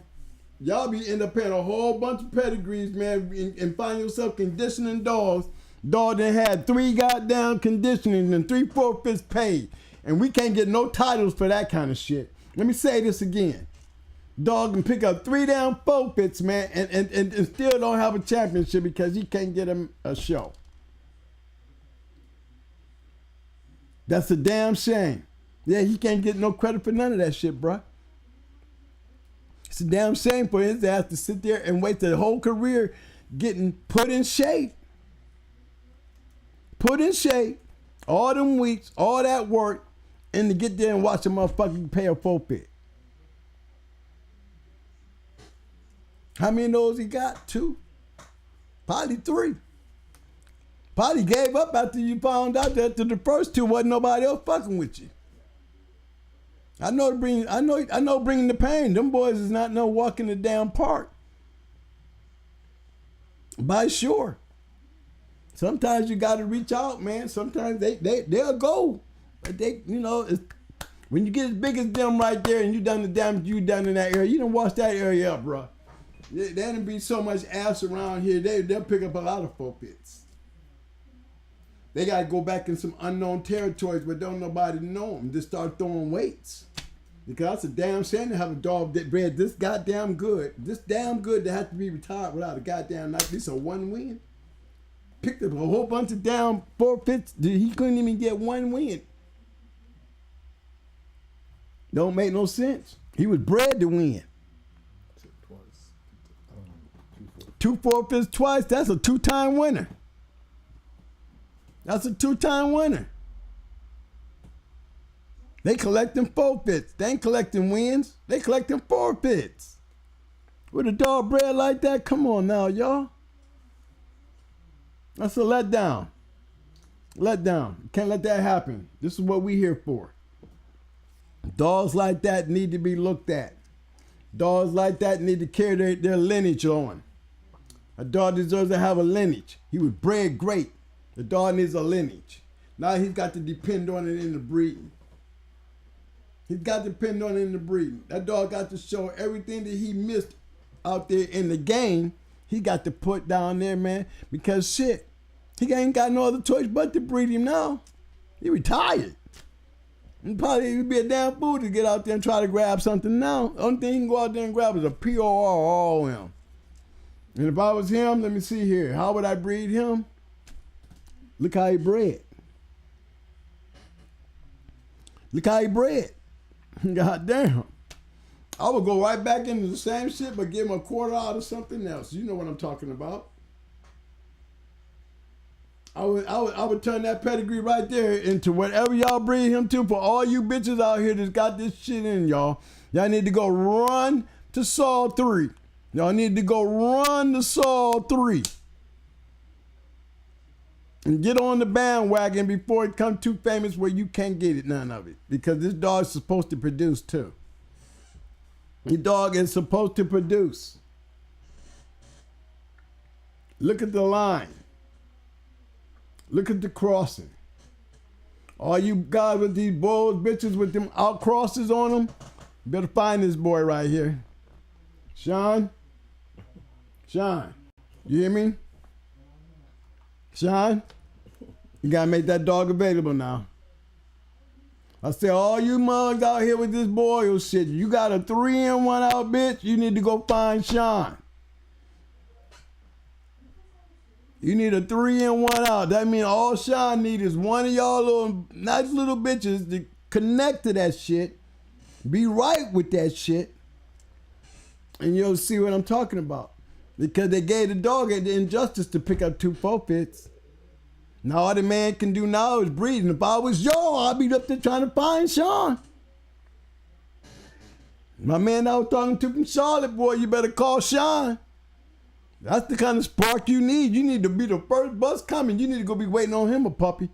Y'all be end up paying a whole bunch of pedigrees, man, and find yourself conditioning dogs. Dog that had 3 goddamn conditionings and 3 forfeits paid. And we can't get no titles for that kind of shit. Let me say this again. Dog can pick up 3 damn forfeits, man, and still don't have a championship because he can't get him a show. That's a damn shame. Yeah, he can't get no credit for none of that shit, bro. It's a damn shame for his ass to sit there and wait the whole career getting put in shape. Put in shape, all them weeks, all that work, and to get there and watch a motherfucker pay a forfeit. How many of those he got? 2? Probably 3. Probably gave up after you found out that the first 2 wasn't nobody else fucking with you. I know bringing the pain. Them boys is not no walk in the damn park. By sure. Sometimes you gotta reach out, man. Sometimes they'll go. But they, when you get as big as them right there and you done the damage you done in that area, you done wash that area up, bro. There'll be so much ass around here, they'll pick up a lot of forfeits. They got to go back in some unknown territories where don't nobody know them. Just start throwing weights. Because that's a damn shame to have a dog that bred this goddamn good. This damn good to have to be retired without a goddamn, at least a 1 win. Picked up a whole bunch of damn forfeits. He couldn't even get 1 win. Don't make no sense. He was bred to win. 2 forfeits twice. That's a 2-time winner. That's a 2-time winner. They collecting forfeits. They ain't collecting wins. They collecting forfeits. With a dog bred like that, come on now, y'all. That's a letdown. Letdown. Can't let that happen. This is what we here for. Dogs like that need to be looked at. Dogs like that need to carry their lineage on. A dog deserves to have a lineage. He was bred great. The dog needs a lineage. Now he's got to depend on it in the breeding. He's got to depend on it in the breeding. That dog got to show everything that he missed out there in the game. He got to put down there, man, because shit, he ain't got no other choice but to breed him now. He retired. And probably would be a damn fool to get out there and try to grab something now. The only thing he can go out there and grab is a POR. And if I was him, let me see here. How would I breed him? Look how he bred. Look how he bred. God damn. I would go right back into the same shit, but give him a quarter out of something else. You know what I'm talking about. I would turn that pedigree right there into whatever y'all breed him to. For all you bitches out here that's got this shit in y'all need to go run to Saw 3. Y'all need to go run to Saw 3. And get on the bandwagon before it comes too famous where you can't get it, none of it. Because this dog's supposed to produce too. Your dog is supposed to produce. Look at the line. Look at the crossing. All you guys with these bulls, bitches with them out crosses on them, you better find this boy right here. Sean, you hear me? Sean, you gotta make that dog available now. I say, all you mugs out here with this boil shit, you got a 3-in-1 out, bitch, you need to go find Sean. You need a 3-in-1 out. That means all Sean need is one of y'all little nice little bitches to connect to that shit, be right with that shit, and you'll see what I'm talking about. Because they gave the dog the injustice to pick up 2 forfeits. Now all the man can do now is breathe. And if I was y'all, I'd be up there trying to find Sean. My man I was talking to from Charlotte, boy, you better call Sean. That's the kind of spark you need. You need to be the first bus coming. You need to go be waiting on him, a puppy.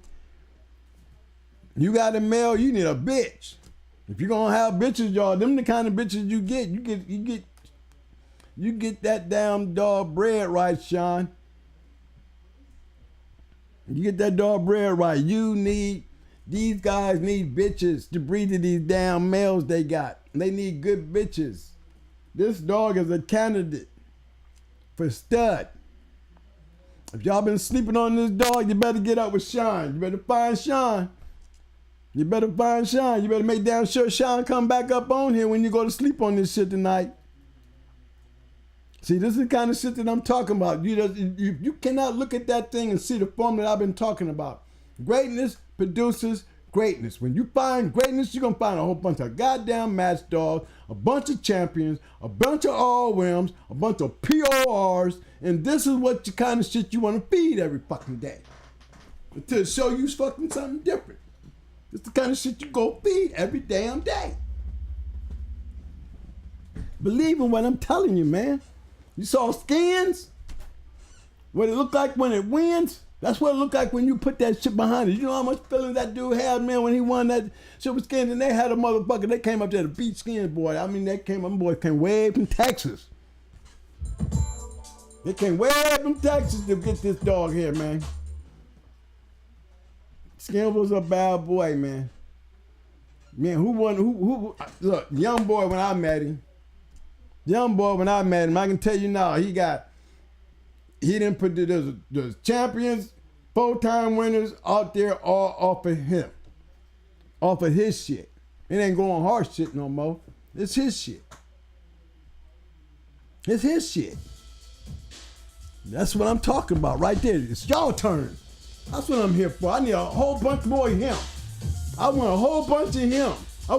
You got a male, you need a bitch. If you're gonna have bitches, y'all, them the kind of bitches you get. You get that damn dog bread right, Sean. You get that dog bread right. These guys need bitches to breed to these damn males they got. They need good bitches. This dog is a candidate for stud. If y'all been sleeping on this dog, you better get up with Sean. You better find Sean. You better make damn sure Sean come back up on here when you go to sleep on this shit tonight. See, this is the kind of shit that I'm talking about. You cannot look at that thing and see the form that I've been talking about. Greatness produces greatness. When you find greatness, you're going to find a whole bunch of goddamn match dogs, a bunch of champions, a bunch of all-wims, a bunch of PORs, and this is what the kind of shit you want to feed every fucking day. To show you fucking something different. It's the kind of shit you go feed every damn day. Believe in what I'm telling you, man. You saw Skins? What it looked like when it wins? That's what it looked like when you put that shit behind it. You know how much feeling that dude had, man, when he won that shit with Skins, and they had a motherfucker, they came up there to beat Skins, boy. I mean, them boys came way from Texas. They came way from Texas to get this dog here, man. Skins was a bad boy, man. Man, who won? Look, young boy when I met him, I can tell you now, he didn't put the champions, 4-time winners out there all off of him. Off of his shit. It ain't going hard shit no more. It's his shit. It's his shit. That's what I'm talking about right there. It's y'all turn. That's what I'm here for. I need a whole bunch more of him. I want a whole bunch of him. A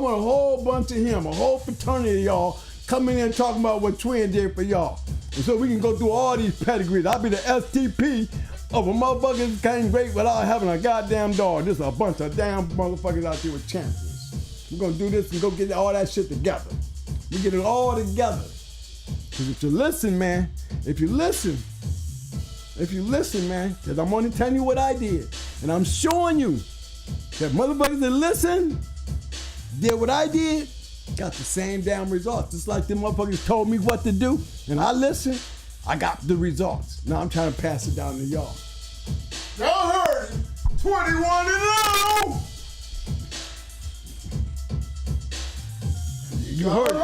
whole fraternity of y'all coming in and talking about what Twin did for y'all. And so we can go through all these pedigrees. I'll be the STP of a motherfucker that came great without having a goddamn dog. There's a bunch of damn motherfuckers out there with champions. We're gonna do this and go get all that shit together. We get it all together. Because if you listen, man, because I'm only telling you what I did. And I'm showing you that motherfuckers that listen, did what I did, got the same damn results. Just like them motherfuckers told me what to do, and I listened, I got the results. Now I'm trying to pass it down to y'all. Y'all heard it. 21-0. You heard it.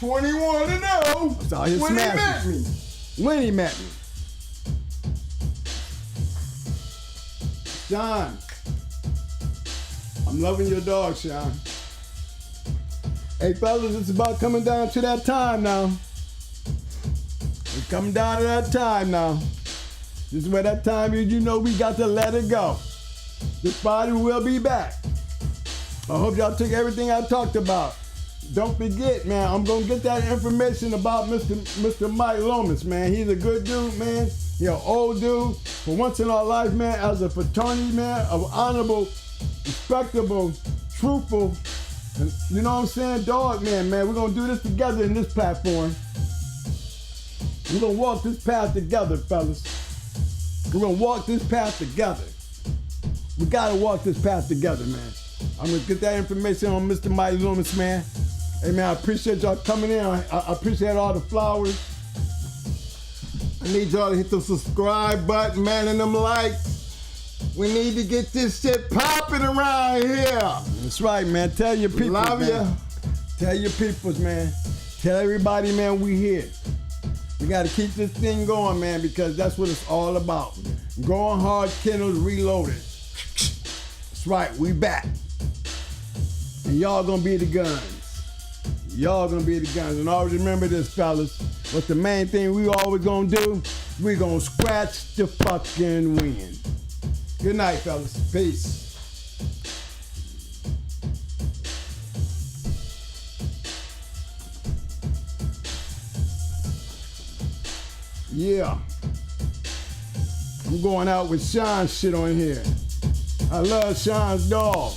21-0. That's all his when he met me. When he met me. Sean, I'm loving your dog, Sean. Hey, fellas, it's about coming down to that time now. It's coming down to that time now. This is where that time is, you know we got to let it go. This Friday we'll be back. I hope y'all took everything I talked about. don't forget, man, I'm gonna get that information about Mr. Mike Lomas, man. He's a good dude, man. He's an old dude. For once in our life, man, as a fraternity, man, of honorable, respectable, truthful, and, you know what I'm saying, dog, man, we're gonna do this together in this platform. We're gonna walk this path together, fellas. We're gonna walk this path together. We gotta walk this path together, man. I'm gonna get that information on Mr. Mike Loomis, man. Hey, man, I appreciate y'all coming in. I appreciate all the flowers. I need y'all to hit the subscribe button, man, and them likes. We need to get this shit popping around here. That's right, man. Tell your people, Love man. ya. Tell your peoples, man. Tell everybody, man, we here. We got to keep this thing going, man, because that's what it's all about. Going hard, Kennels reloaded. That's right, we back. And y'all gonna be the guns. Y'all gonna be the guns. And always remember this, fellas. What's the main thing we always gonna do? We gonna scratch the fucking win. Good night, fellas. Peace. Yeah. I'm going out with Sean's shit on here. I love Sean's dog.